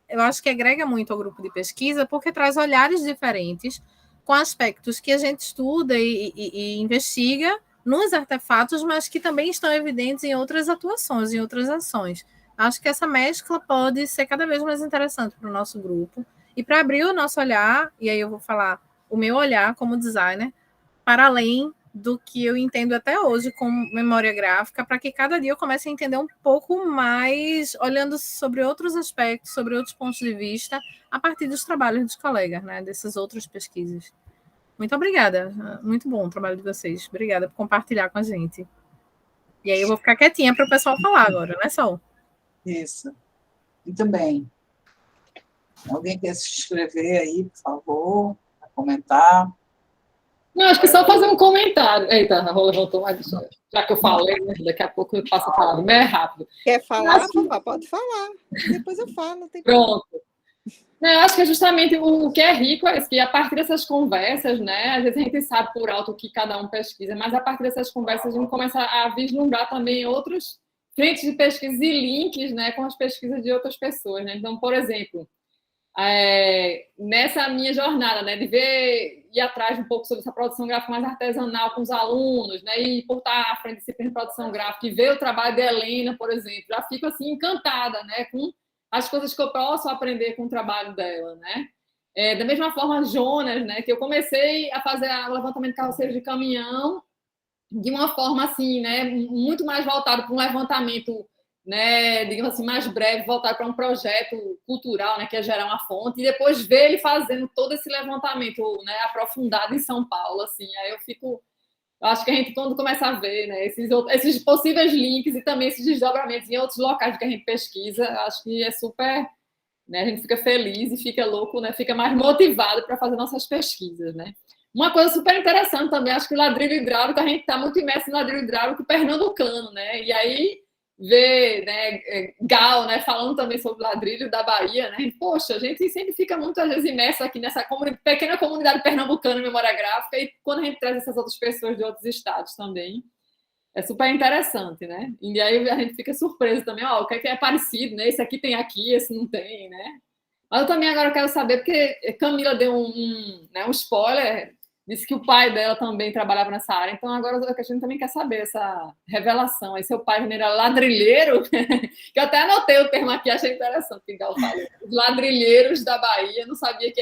Speaker 7: eu acho que agrega muito ao grupo de pesquisa, porque traz olhares diferentes, com aspectos que a gente estuda e investiga nos artefatos, mas que também estão evidentes em outras atuações, em outras ações. Acho que essa mescla pode ser cada vez mais interessante para o nosso grupo, e para abrir o nosso olhar, e aí eu vou falar o meu olhar como designer, para além do que eu entendo até hoje com memória gráfica, para que cada dia eu comece a entender um pouco mais, olhando sobre outros aspectos, sobre outros pontos de vista, a partir dos trabalhos dos colegas, né, dessas outras pesquisas. Muito obrigada, muito bom o trabalho de vocês. Obrigada por compartilhar com a gente. E aí eu vou ficar quietinha para o pessoal falar agora, né, Sol?
Speaker 1: Isso. Muito bem. Alguém quer se inscrever aí, por favor, para comentar?
Speaker 2: Não, acho que só fazer um comentário. Eita, a Rola voltou, mas já que eu falei, né, daqui a pouco eu passo a palavra bem rápido.
Speaker 9: Quer falar, papá? Pode falar. Depois eu falo. Não tem
Speaker 2: Pronto. Eu acho que é justamente o que é rico é isso, que a partir dessas conversas, né, às vezes a gente sabe por alto o que cada um pesquisa, mas a partir dessas conversas a gente começa a vislumbrar também outros frentes de pesquisa e links, né, com as pesquisas de outras pessoas, né? Então, por exemplo, nessa minha jornada, né, de ir atrás um pouco sobre essa produção gráfica mais artesanal com os alunos, né, e por estar à frente da disciplina de produção gráfica e ver o trabalho da Helena, por exemplo, já fico assim encantada, né, com as coisas que eu posso aprender com o trabalho dela, né. Da mesma forma, Jonas, né, que eu comecei a fazer o levantamento de carroceiros de caminhão de uma forma assim, né, muito mais voltado para um levantamento, né, digamos assim, mais breve, voltado para um projeto cultural, né, que é gerar uma fonte, e depois ver ele fazendo todo esse levantamento, né, aprofundado em São Paulo, assim, aí eu fico Eu acho que a gente, quando começa a ver, né, esses possíveis links e também esses desdobramentos em outros locais que a gente pesquisa, acho que é super, né, a gente fica feliz e fica louco, né, fica mais motivado para fazer nossas pesquisas, né. Uma coisa super interessante também, acho que o ladrilho hidráulico, a gente está muito imerso no ladrilho hidráulico pernambucano, né, e aí ver, né, Gal, né, falando também sobre o ladrilho da Bahia, né, poxa, a gente sempre fica muito, às vezes, imerso aqui nessa pequena comunidade pernambucana de memória gráfica, e quando a gente traz essas outras pessoas de outros estados também, é super interessante, né, e aí a gente fica surpreso também, ó, o que é parecido, né, esse aqui tem aqui, esse não tem, né, mas eu também agora quero saber, porque Camila deu né, um spoiler, disse que o pai dela também trabalhava nessa área, então agora a gente também quer saber essa revelação. Aí seu pai também era ladrilheiro, que eu até anotei o termo aqui, achei interessante que o Gal falou. Os ladrilheiros da Bahia, não sabia que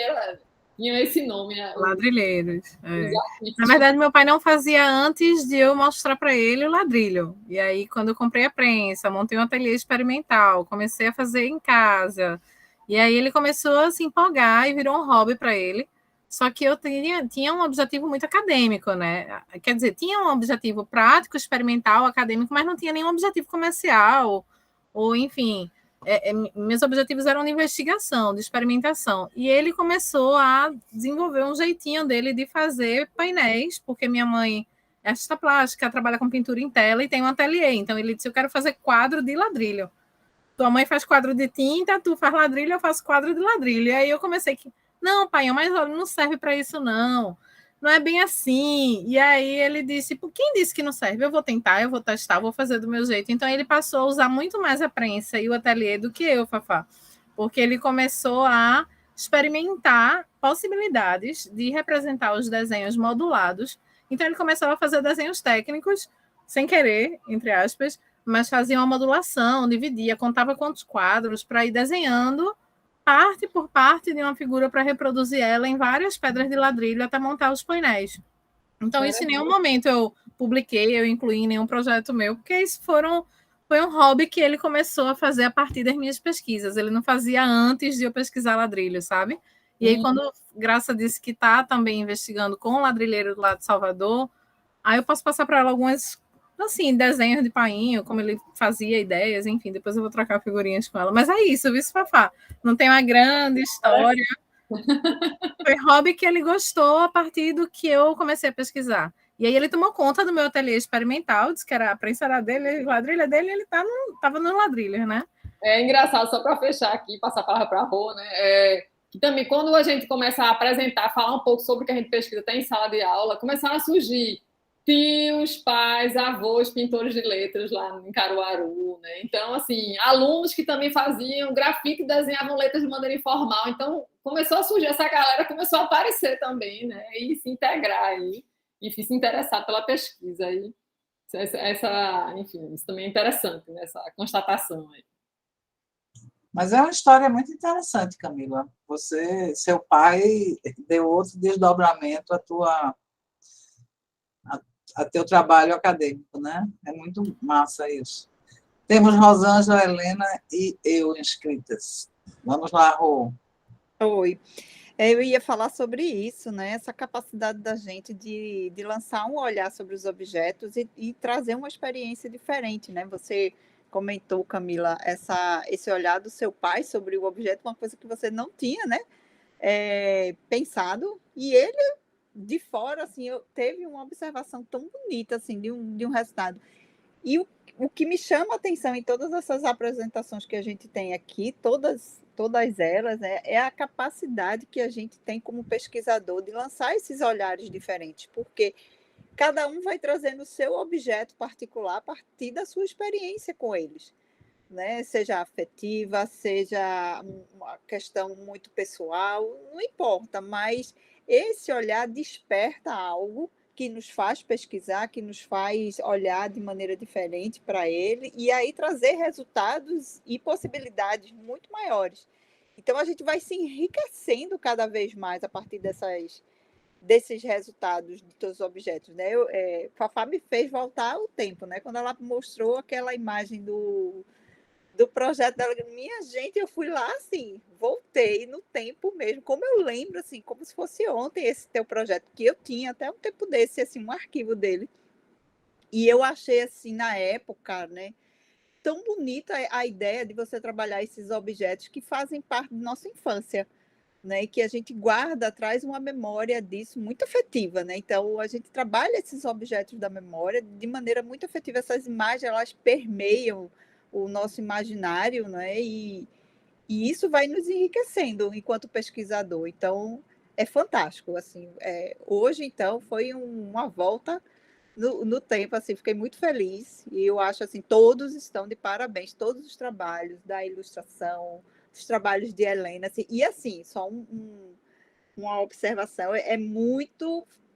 Speaker 2: tinha esse nome. Né?
Speaker 7: Ladrilheiros. É. Na verdade, meu pai não fazia antes de eu mostrar para ele o ladrilho. E aí, quando eu comprei a prensa, montei um ateliê experimental, comecei a fazer em casa. E aí ele começou a se empolgar e virou um hobby para ele. Só que eu tinha um objetivo muito acadêmico, né? Quer dizer, tinha um objetivo prático, experimental, acadêmico, mas não tinha nenhum objetivo comercial, ou enfim, meus objetivos eram de investigação, de experimentação. E ele começou a desenvolver um jeitinho dele de fazer painéis, porque minha mãe é artista plástica, trabalha com pintura em tela e tem um ateliê. Então ele disse, eu quero fazer quadro de ladrilho. Tua mãe faz quadro de tinta, tu faz ladrilho, eu faço quadro de ladrilho. E aí eu comecei que não, pai, mas olha, não serve para isso, não. Não é bem assim. E aí ele disse, quem disse que não serve? Eu vou tentar, eu vou testar, vou fazer do meu jeito. Então ele passou a usar muito mais a prensa e o ateliê do que eu, Fafá. Porque ele começou a experimentar possibilidades de representar os desenhos modulados. Então ele começou a fazer desenhos técnicos, sem querer, entre aspas, mas fazia uma modulação, dividia, contava quantos quadros para ir desenhando parte por parte de uma figura para reproduzir ela em várias pedras de ladrilho até montar os painéis. Então, isso em nenhum momento eu publiquei, eu incluí em nenhum projeto meu, porque isso foi um hobby que ele começou a fazer a partir das minhas pesquisas. Ele não fazia antes de eu pesquisar ladrilho, sabe? E aí, quando Graça disse que está também investigando com o ladrilheiro lá de Salvador, aí eu posso passar para ela algumas assim, desenhos de painho, como ele fazia ideias, enfim, depois eu vou trocar figurinhas com ela. Mas é isso, viu, Fafá? Não tem uma grande história. Foi hobby que ele gostou a partir do que eu comecei a pesquisar. E aí ele tomou conta do meu ateliê experimental, disse que era a prensa era dele, a ladrilha dele, e ele estava no ladrilho, né?
Speaker 2: É engraçado, só para fechar aqui, passar a palavra para a Rô, né? Que também, quando a gente começa a apresentar, falar um pouco sobre o que a gente pesquisa até em sala de aula, começaram a surgir tios, pais, avós, pintores de letras lá em Caruaru, né? Então, assim, alunos que também faziam grafite e desenhavam letras de maneira informal. Então, começou a surgir, essa galera começou a aparecer também, né? E se integrar aí, enfim, se interessar pela pesquisa aí. Enfim, isso também é interessante, né? Essa constatação aí.
Speaker 1: Mas é uma história muito interessante, Camila. Seu pai deu outro desdobramento a teu trabalho acadêmico, né? É muito massa isso. Temos Rosângela, Helena e eu inscritas. Vamos lá, Rô.
Speaker 9: Oi. Eu ia falar sobre isso, né? Essa capacidade da gente de lançar um olhar sobre os objetos e trazer uma experiência diferente, né? Você comentou, Camila, esse olhar do seu pai sobre o objeto, uma coisa que você não tinha, né? Pensado, e ele de fora, assim, teve uma observação tão bonita, assim, de um resultado. E o que me chama a atenção em todas essas apresentações que a gente tem aqui, todas elas, é a capacidade que a gente tem como pesquisador de lançar esses olhares diferentes, porque cada um vai trazendo o seu objeto particular a partir da sua experiência com eles, né? Seja afetiva, seja uma questão muito pessoal, não importa, mas esse olhar desperta algo que nos faz pesquisar, que nos faz olhar de maneira diferente para ele, e aí trazer resultados e possibilidades muito maiores. Então, a gente vai se enriquecendo cada vez mais a partir desses resultados dos objetos, né? Fafá me fez voltar ao tempo, né? Quando ela mostrou aquela imagem do do projeto dela. Minha gente, eu fui lá, assim, voltei no tempo mesmo, como eu lembro, assim, como se fosse ontem esse teu projeto, que eu tinha até um tempo desse, assim, um arquivo dele. E eu achei, assim, na época, né, tão bonita a ideia de você trabalhar esses objetos que fazem parte da nossa infância, né, e que a gente guarda, traz uma memória disso muito afetiva, né? Então a gente trabalha esses objetos da memória de maneira muito afetiva. Essas imagens, elas permeiam o nosso imaginário, né? E isso vai nos enriquecendo enquanto pesquisador. Então é fantástico, assim. Hoje, então, foi uma volta no tempo, assim, fiquei muito feliz e eu acho, assim, todos estão de parabéns, todos os trabalhos da ilustração, os trabalhos de Helena, assim, e assim, só uma observação,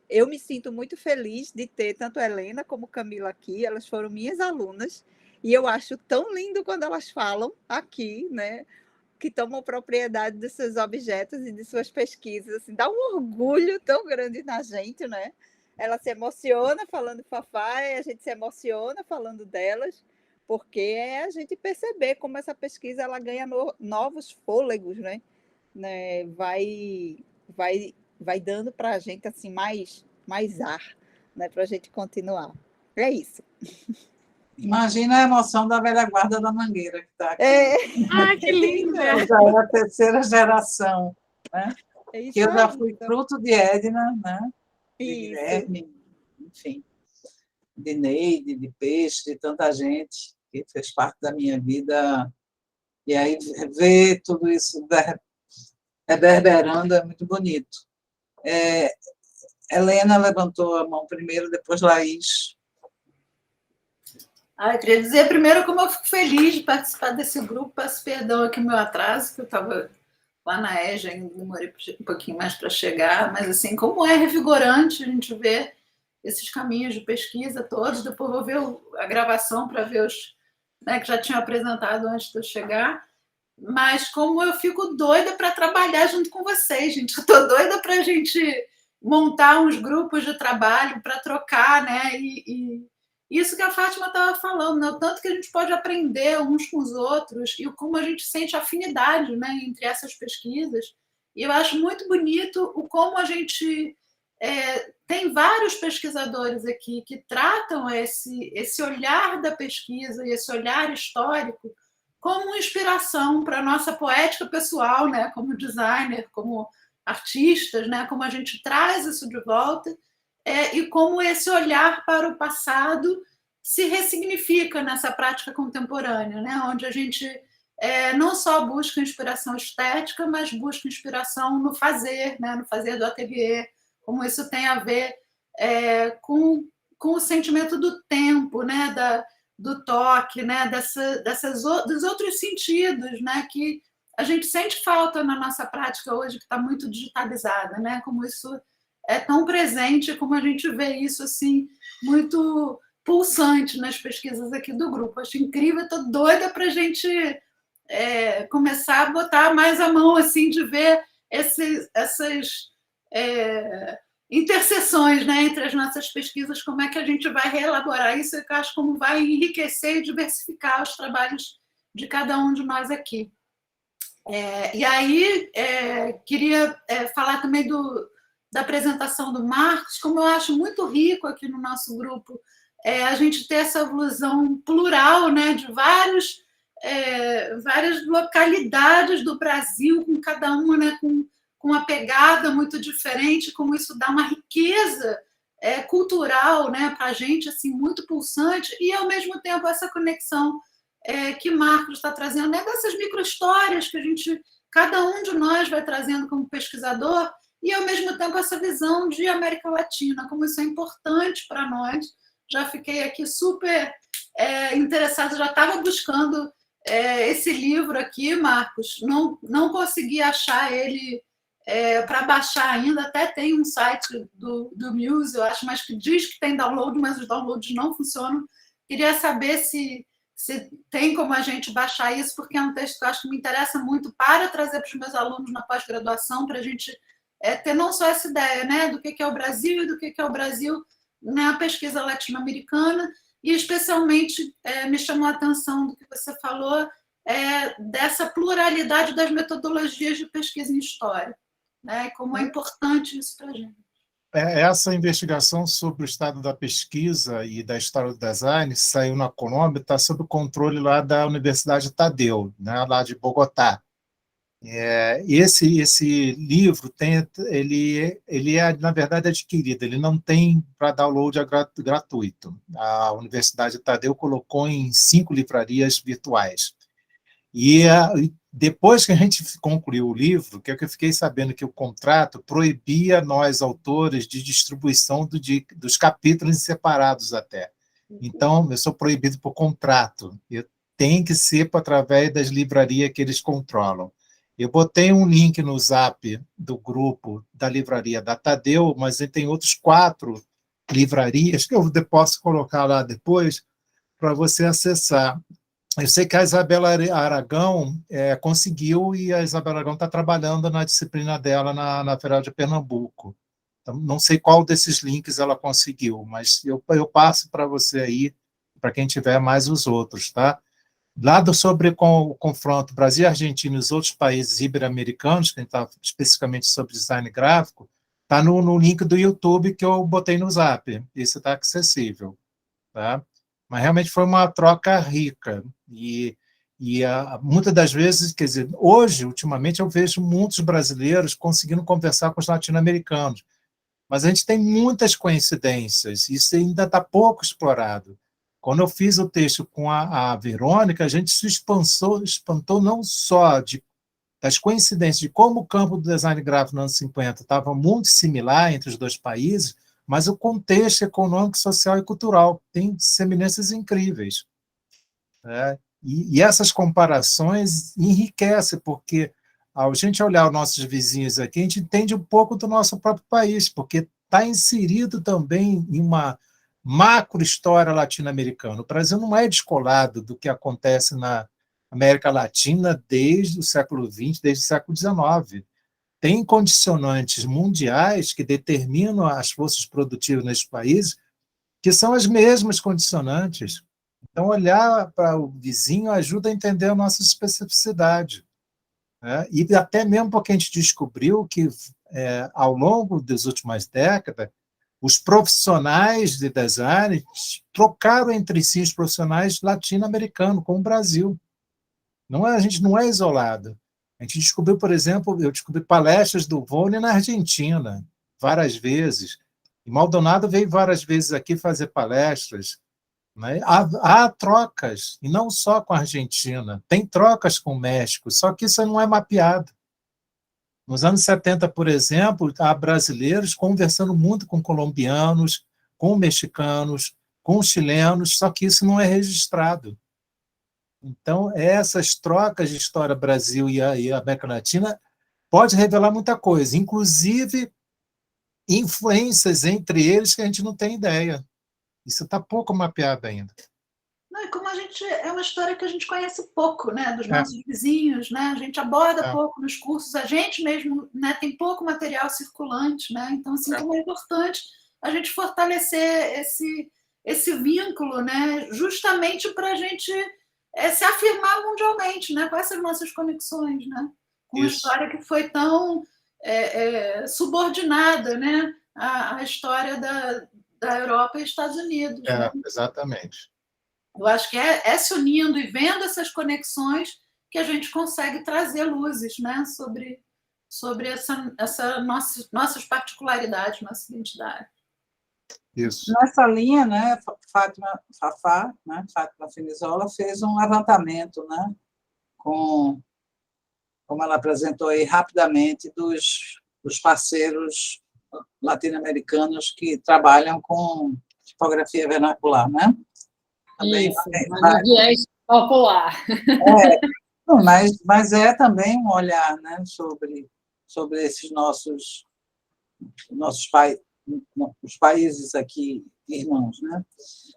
Speaker 9: eu me sinto muito feliz de ter tanto Helena como Camila aqui, elas foram minhas alunas, e eu acho tão lindo quando elas falam aqui, né, que tomam propriedade dos seus objetos e de suas pesquisas, assim, dá um orgulho tão grande na gente, né? Ela se emociona falando Fafá, e a gente se emociona falando delas, porque é a gente perceber como essa pesquisa ela ganha novos fôlegos, né? Vai dando para a gente assim, mais ar, né? Para a gente continuar. É isso.
Speaker 1: Imagina a emoção da velha guarda da Mangueira, que está aqui.
Speaker 7: Ah, que linda!
Speaker 1: Já é a terceira geração, né? Que eu já fui fruto de Edna, né? De Guilherme, enfim, de Neide, de Peixe, de tanta gente que fez parte da minha vida. E aí ver tudo isso reverberando é muito bonito. Helena levantou a mão primeiro, depois Laís.
Speaker 10: Eu queria dizer primeiro como eu fico feliz de participar desse grupo. Peço perdão aqui o meu atraso, que eu estava lá na EJA, ainda demorei um pouquinho mais para chegar, mas assim, como é revigorante a gente ver esses caminhos de pesquisa todos. Depois vou ver a gravação para ver os, né, que já tinham apresentado antes de eu chegar, mas como eu fico doida para trabalhar junto com vocês, gente. Eu estou doida para a gente montar uns grupos de trabalho para trocar, né? E isso que a Fátima estava falando, né? O tanto que a gente pode aprender uns com os outros e como a gente sente afinidade, né, entre essas pesquisas. E eu acho muito bonito o como a gente tem vários pesquisadores aqui que tratam esse olhar da pesquisa e esse olhar histórico como inspiração para a nossa poética pessoal, né, como designer, como artistas, né, como a gente traz isso de volta. E como esse olhar para o passado se ressignifica nessa prática contemporânea, né? Onde a gente não só busca inspiração estética, mas busca inspiração no fazer, né? No fazer do ateliê, como isso tem a ver com o sentimento do tempo, né? Do toque, né? Dos outros sentidos, né? Que a gente sente falta na nossa prática hoje, que está muito digitalizada, né? Como isso é tão presente, como a gente vê isso assim, muito pulsante nas pesquisas aqui do grupo. Acho incrível, estou doida para a gente começar a botar mais a mão, assim, de ver essas interseções, né, entre as nossas pesquisas, como é que a gente vai reelaborar isso, eu acho como vai enriquecer e diversificar os trabalhos de cada um de nós aqui. E aí, queria falar também da apresentação do Marcos, como eu acho muito rico aqui no nosso grupo, a gente ter essa visão plural, né, de várias localidades do Brasil, com cada uma, né, com uma pegada muito diferente, como isso dá uma riqueza cultural, né, para a gente, assim, muito pulsante, e, ao mesmo tempo, essa conexão que Marcos está trazendo, né, dessas micro-histórias que cada um de nós vai trazendo como pesquisador, e, ao mesmo tempo, essa visão de América Latina, como isso é importante para nós. Já fiquei aqui super interessada, já estava buscando esse livro aqui, Marcos, não consegui achar ele para baixar ainda, até tem um site do Muse, eu acho, mas que diz que tem download, mas os downloads não funcionam. Queria saber se tem como a gente baixar isso, porque é um texto que eu acho que me interessa muito para trazer para os meus alunos na pós-graduação, para a gente ter não só essa ideia, né, do que é o Brasil e do que é o Brasil na pesquisa latino-americana, e especialmente me chamou a atenção do que você falou dessa pluralidade das metodologias de pesquisa em história, né? E como é importante isso para a gente.
Speaker 5: Essa investigação sobre o estado da pesquisa e da história do design saiu na Colômbia, está sob o controle lá da Universidade Tadeu, né, lá de Bogotá. Esse livro ele é, na verdade, adquirido, ele não tem para download gratuito. A Universidade Tadeu colocou em 5 livrarias virtuais. E depois que a gente concluiu o livro, que eu fiquei sabendo que o contrato proibia nós, autores, de distribuição dos capítulos separados até. Então, eu sou proibido por contrato. Tem que ser através das livrarias que eles controlam. Eu botei um link no Zap do grupo da livraria da Tadeu, mas tem outros 4 livrarias que eu posso colocar lá depois para você acessar. Eu sei que a Isabela Aragão conseguiu, e a Isabela Aragão está trabalhando na disciplina dela na Federal de Pernambuco. Então, não sei qual desses links ela conseguiu, mas eu passo para você aí, para quem tiver mais os outros, tá? Sobre o confronto Brasil, Argentina e os outros países ibero-americanos, que a gente está especificamente sobre design gráfico, está no link do YouTube que eu botei no Zap. Isso está acessível, tá? Mas realmente foi uma troca rica. E muitas das vezes, quer dizer, hoje, ultimamente, eu vejo muitos brasileiros conseguindo conversar com os latino-americanos. Mas a gente tem muitas coincidências, isso ainda está pouco explorado. Quando eu fiz o texto com a Verônica, a gente se espantou não só das coincidências de como o campo do design gráfico nos anos 50 estava muito similar entre os dois países, mas o contexto econômico, social e cultural tem semelhanças incríveis. E essas comparações enriquecem, porque ao gente olhar os nossos vizinhos aqui, a gente entende um pouco do nosso próprio país, porque está inserido também em uma macro-história latino-americana. O Brasil não é descolado do que acontece na América Latina desde o século XX, desde o século XIX. Tem condicionantes mundiais que determinam as forças produtivas nesses países, que são as mesmas condicionantes. Então, olhar para o vizinho ajuda a entender a nossa especificidade. E até mesmo porque a gente descobriu que, ao longo das últimas décadas, os profissionais de design trocaram entre si os profissionais latino-americanos com o Brasil. A gente não é isolado. A gente descobriu, por exemplo, eu descobri palestras do Volney na Argentina, várias vezes. E Maldonado veio várias vezes aqui fazer palestras. Né? Há trocas, e não só com a Argentina, tem trocas com o México, só que isso não é mapeado. Nos anos 70, por exemplo, há brasileiros conversando muito com colombianos, com mexicanos, com chilenos, só que isso não é registrado. Então, essas trocas de história Brasil e a América Latina pode revelar muita coisa, inclusive influências entre eles que a gente não tem ideia. Isso está pouco mapeado ainda.
Speaker 10: Não, e como é uma história que a gente conhece pouco, né, dos nossos vizinhos, né, a gente aborda pouco nos cursos, a gente mesmo, né, tem pouco material circulante, né, então assim como é importante a gente fortalecer esse vínculo, né, justamente para a gente se afirmar mundialmente, né, com essas nossas conexões, né, com uma história que foi tão subordinada, né, à história da Europa e Estados Unidos. Né?
Speaker 5: Exatamente.
Speaker 10: Eu acho que é se unindo e vendo essas conexões que a gente consegue trazer luzes, né, sobre essa nossas particularidades, nossa identidade.
Speaker 5: Isso.
Speaker 1: Nessa linha, né, Fátima Finizola fez um levantamento, né, como ela apresentou aí rapidamente, dos parceiros latino-americanos que trabalham com tipografia vernacular, né?
Speaker 2: Também, isso, mas viés popular.
Speaker 1: Mas é também um olhar, né, sobre esses nossos os países aqui, irmãos, né?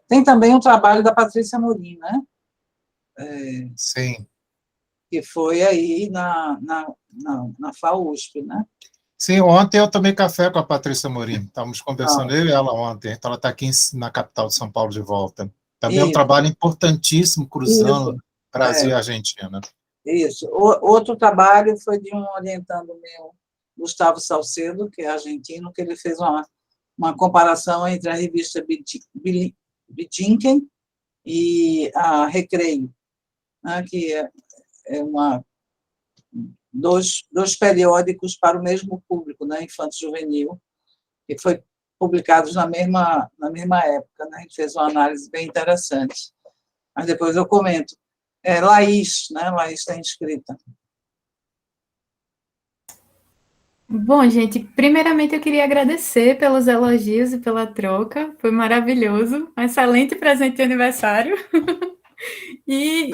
Speaker 1: Tem também o trabalho da Patrícia Morim, né?
Speaker 5: Sim.
Speaker 1: Que foi aí na FAUSP, né?
Speaker 5: Sim, ontem eu tomei café com a Patrícia Morim. Estávamos conversando, eu e ela ontem. Então, ela está aqui na capital de São Paulo de volta. Também é um trabalho importantíssimo, cruzando Brasil e Argentina.
Speaker 1: Isso. Outro trabalho foi de um orientando meu, Gustavo Salcedo, que é argentino, que ele fez uma comparação entre a revista Bitinken e a Recreio, né, que é dois periódicos para o mesmo público, né, infanto-juvenil, que foi publicados na mesma época, né, a gente fez uma análise bem interessante. Mas depois eu comento. Laís, né, Laís está inscrita.
Speaker 4: Bom, gente, primeiramente eu queria agradecer pelos elogios e pela troca, foi maravilhoso, um excelente presente de aniversário. E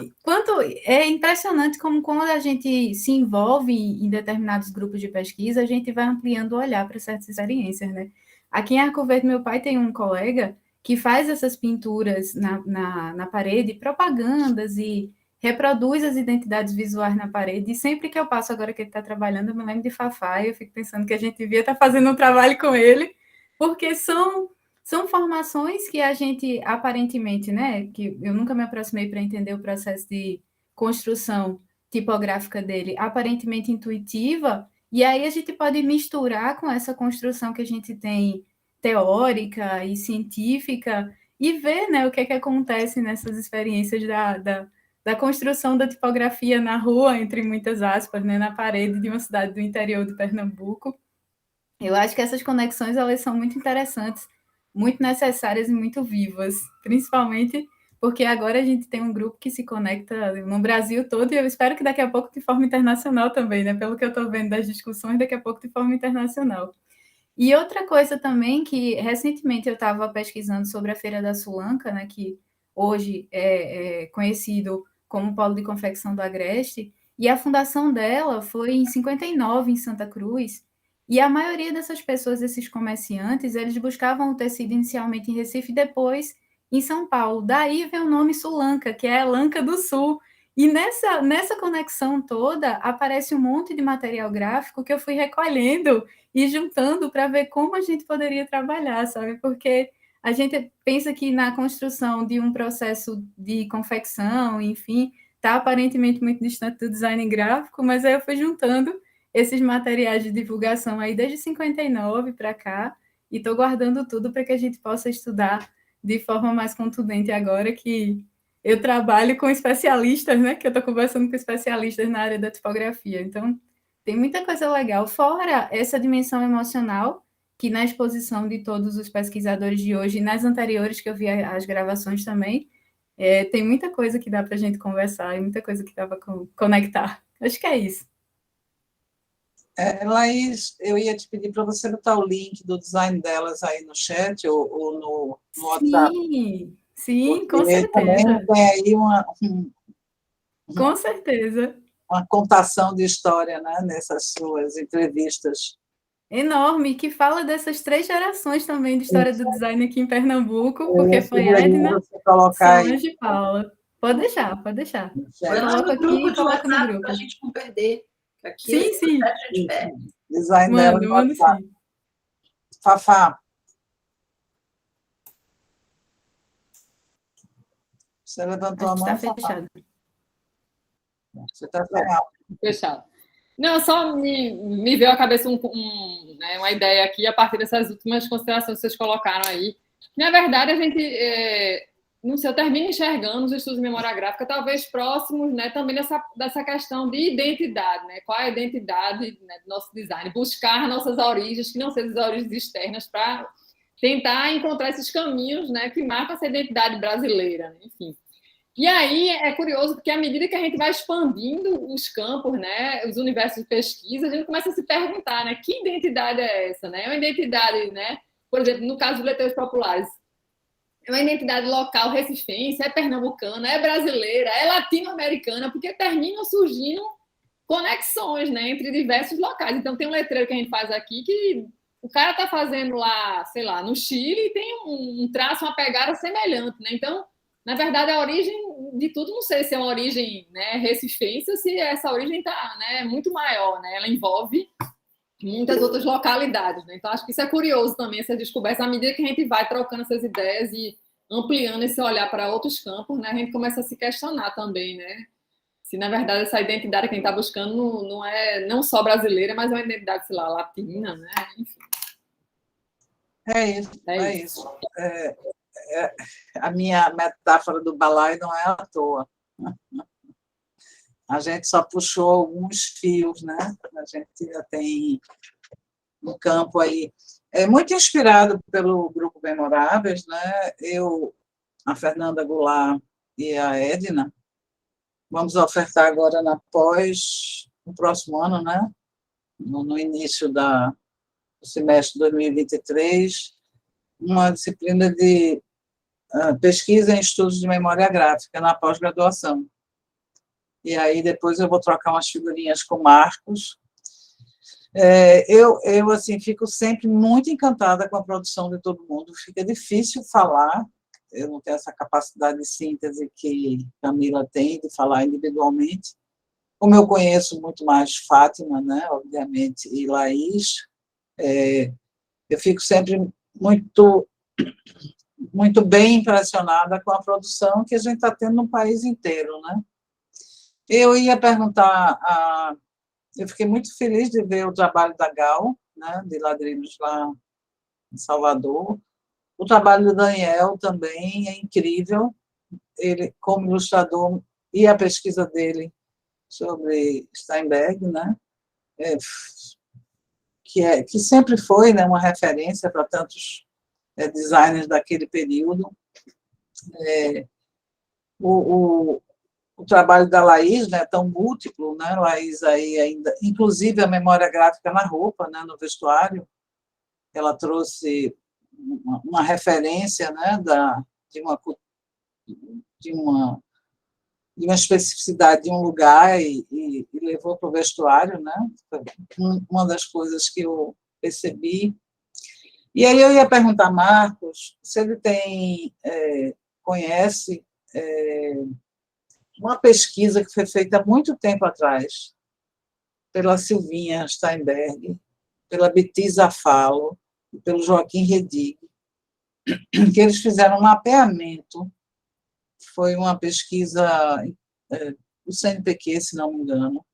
Speaker 4: é impressionante como quando a gente se envolve em determinados grupos de pesquisa, a gente vai ampliando o olhar para certas experiências, né? Aqui em Arco Verde, meu pai tem um colega que faz essas pinturas na parede, propagandas e reproduz as identidades visuais na parede, e sempre que eu passo, agora que ele está trabalhando, eu me lembro de Fafá, e eu fico pensando que a gente devia estar fazendo um trabalho com ele, porque são formações que a gente, aparentemente, né, que eu nunca me aproximei para entender o processo de construção tipográfica dele, aparentemente intuitiva, e aí a gente pode misturar com essa construção que a gente tem teórica e científica, e ver, né, o que é que acontece nessas experiências da construção da tipografia na rua, entre muitas aspas, né, na parede de uma cidade do interior de Pernambuco. Eu acho que essas conexões, elas são muito interessantes, muito necessárias e muito vivas, principalmente porque agora a gente tem um grupo que se conecta no Brasil todo, e eu espero que daqui a pouco de forma internacional também, né? Pelo que eu estou vendo das discussões, daqui a pouco de forma internacional. E outra coisa também, que recentemente eu estava pesquisando sobre a Feira da Sulanca, né, que hoje é conhecido como Polo de Confecção do Agreste, e a fundação dela foi em 59, em Santa Cruz, e a maioria dessas pessoas, esses comerciantes, eles buscavam o tecido inicialmente em Recife e depois em São Paulo. Daí vem o nome Sulanca, que é Lanca do Sul. E nessa conexão toda, aparece um monte de material gráfico que eu fui recolhendo e juntando para ver como a gente poderia trabalhar, sabe? Porque a gente pensa que na construção de um processo de confecção, enfim, está aparentemente muito distante do design gráfico, mas aí eu fui juntando esses materiais de divulgação aí desde 59 para cá, e estou guardando tudo para que a gente possa estudar de forma mais contundente agora que eu trabalho com especialistas, né? Que eu estou conversando com especialistas na área da tipografia. Então, tem muita coisa legal. Fora essa dimensão emocional, que na exposição de todos os pesquisadores de hoje, e nas anteriores que eu vi as gravações também, tem muita coisa que dá para a gente conversar e muita coisa que dá para conectar. Acho que é isso.
Speaker 1: Laís, eu ia te pedir para você botar o link do design delas aí no chat ou no WhatsApp.
Speaker 4: Sim, com
Speaker 1: Porque
Speaker 4: certeza.
Speaker 1: também tem aí
Speaker 4: Com certeza.
Speaker 1: uma contação de história, né, nessas suas entrevistas.
Speaker 4: Enorme, que fala dessas 3 gerações também de história do design aqui em Pernambuco, porque foi Edna, Solange e Paula. Pode deixar, pode deixar.
Speaker 10: Põe lá no grupo de WhatsApp para a gente não perder. Aqui
Speaker 4: sim.
Speaker 10: A gente perde.
Speaker 1: Design dela no WhatsApp.
Speaker 4: Sim.
Speaker 1: Fafá. Você levantou a mão.
Speaker 4: Está fechado.
Speaker 1: Você está fechado.
Speaker 2: Fechado. Não, só me veio à cabeça uma ideia aqui a partir dessas últimas considerações que vocês colocaram aí. Na verdade, a gente, não sei, eu termino enxergando os estudos de memória gráfica talvez próximos, né, também dessa questão de identidade, né? Qual é a identidade, né, do nosso design? Buscar nossas origens, que não sejam as origens externas, para tentar encontrar esses caminhos, né, que marcam essa identidade brasileira, né? Enfim. E aí é curioso, porque à medida que a gente vai expandindo os campos, né, os universos de pesquisa, a gente começa a se perguntar, né, que identidade é essa? Né? É uma identidade, né, por exemplo, no caso dos letreiros populares, é uma identidade local recifense, é pernambucana, é brasileira, é latino-americana, porque terminam surgindo conexões, né, entre diversos locais. Então, tem um letreiro que a gente faz aqui que o cara está fazendo lá, sei lá, no Chile, e tem um traço, uma pegada semelhante, né? Então, na verdade, a origem de tudo, não sei se é uma origem, né, recifense ou se essa origem está, né, muito maior, né? Ela envolve muitas outras localidades, né? Então, acho que isso é curioso também, essa descoberta, à medida que a gente vai trocando essas ideias e ampliando esse olhar para outros campos, né, a gente começa a se questionar também, né? Se, na verdade, essa identidade que a gente está buscando não é não só brasileira, mas é uma identidade, sei lá, latina, né? Enfim.
Speaker 1: É isso. A minha metáfora do balaio não é à toa. A gente só puxou alguns fios, né? A gente já tem um campo aí muito inspirado pelo Grupo Memoráveis, né? Eu, a Fernanda Goulart e a Edna, vamos ofertar agora no próximo ano, né? No início do semestre de 2023, uma disciplina de pesquisa em estudos de memória gráfica na pós-graduação. E aí depois eu vou trocar umas figurinhas com o Marcos. Eu assim, fico sempre muito encantada com a produção de todo mundo. Fica difícil falar, eu não tenho essa capacidade de síntese que Camila tem, de falar individualmente. Como eu conheço muito mais Fátima, né, obviamente, e Laís, eu fico sempre muito bem impressionada com a produção que a gente está tendo no país inteiro, né? Eu ia perguntar, eu fiquei muito feliz de ver o trabalho da Gal, né, de ladrilhos lá em Salvador. O trabalho do Daniel também é incrível, ele como ilustrador e a pesquisa dele sobre Steinberg, né, que sempre foi, né, uma referência para tantos designers daquele período. O trabalho da Laís, né, tão múltiplo, né, Laís aí ainda, inclusive a memória gráfica na roupa, né, no vestuário, ela trouxe uma referência, né, de uma especificidade de um lugar e levou para o vestuário, né, uma das coisas que eu percebi. E aí eu ia perguntar a Marcos se ele conhece uma pesquisa que foi feita há muito tempo atrás pela Silvinha Steinberg, pela Betty Zafalo e pelo Joaquim Redig, que eles fizeram um mapeamento, foi uma pesquisa do CNPq, se não me engano,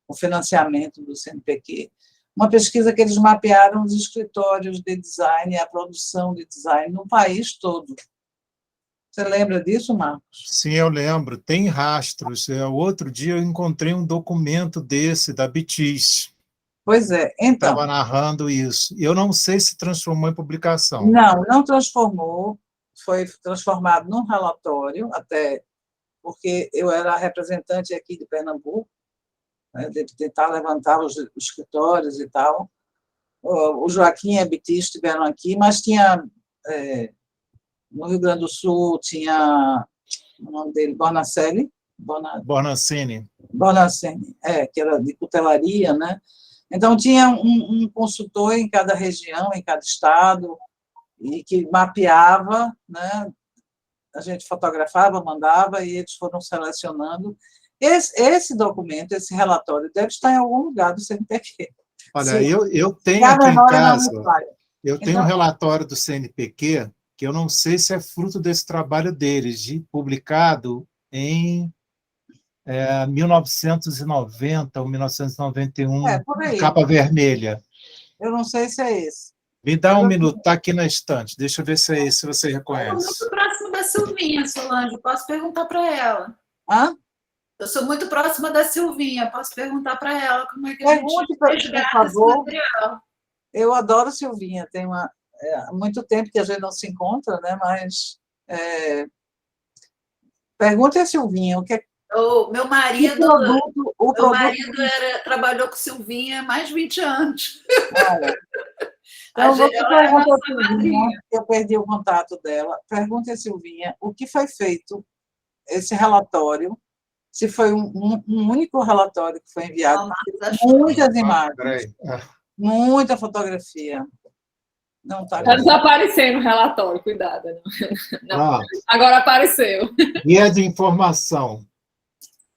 Speaker 1: o financiamento do CNPq, uma pesquisa que eles mapearam os escritórios de design e a produção de design no país todo. Você lembra disso, Marcos?
Speaker 5: Sim, eu lembro. Tem rastros. Outro dia eu encontrei um documento desse, da Betis.
Speaker 1: Pois é, então...
Speaker 5: Estava narrando isso. Eu não sei se transformou em publicação.
Speaker 1: Não transformou. Foi transformado num relatório, até porque eu era representante aqui de Pernambuco, né, de tentar levantar os escritórios e tal. O Joaquim e a Betis estiveram aqui, mas tinha... no Rio Grande do Sul tinha o nome dele, Bonacelli.
Speaker 5: Bonaccini,
Speaker 1: que era de cutelaria, né? Então, tinha um consultor em cada região, em cada estado, e que mapeava, né? A gente fotografava, mandava, e eles foram selecionando. Esse documento, esse relatório, deve estar em algum lugar do CNPq.
Speaker 5: Olha, eu tenho aqui em casa, eu tenho um relatório do CNPq, que eu não sei se é fruto desse trabalho deles, publicado em 1990 ou 1991, capa vermelha.
Speaker 1: Eu não sei se é esse.
Speaker 5: Me dá um minuto, está aqui na estante, deixa eu ver se é esse, se você reconhece.
Speaker 10: Eu sou muito próxima da Silvinha, Solange, posso perguntar para ela.
Speaker 1: Hã?
Speaker 10: Eu sou muito próxima da Silvinha, posso perguntar para ela como é que
Speaker 1: Pergunte,
Speaker 10: a gente resgata esse material.
Speaker 1: Eu adoro Silvinha, tem há muito tempo que a gente não se encontra, né? Mas pergunte a Silvinha o que é.
Speaker 10: Meu marido trabalhou com Silvinha há mais de 20 anos.
Speaker 1: Então, você pergunta a Silvinha, eu perdi o contato dela, pergunte a Silvinha o que foi feito, esse relatório, se foi um único relatório que foi enviado, muitas imagens, muita fotografia. Não está
Speaker 2: desaparecendo o relatório, cuidado. Não. Agora apareceu.
Speaker 5: Guia de informação.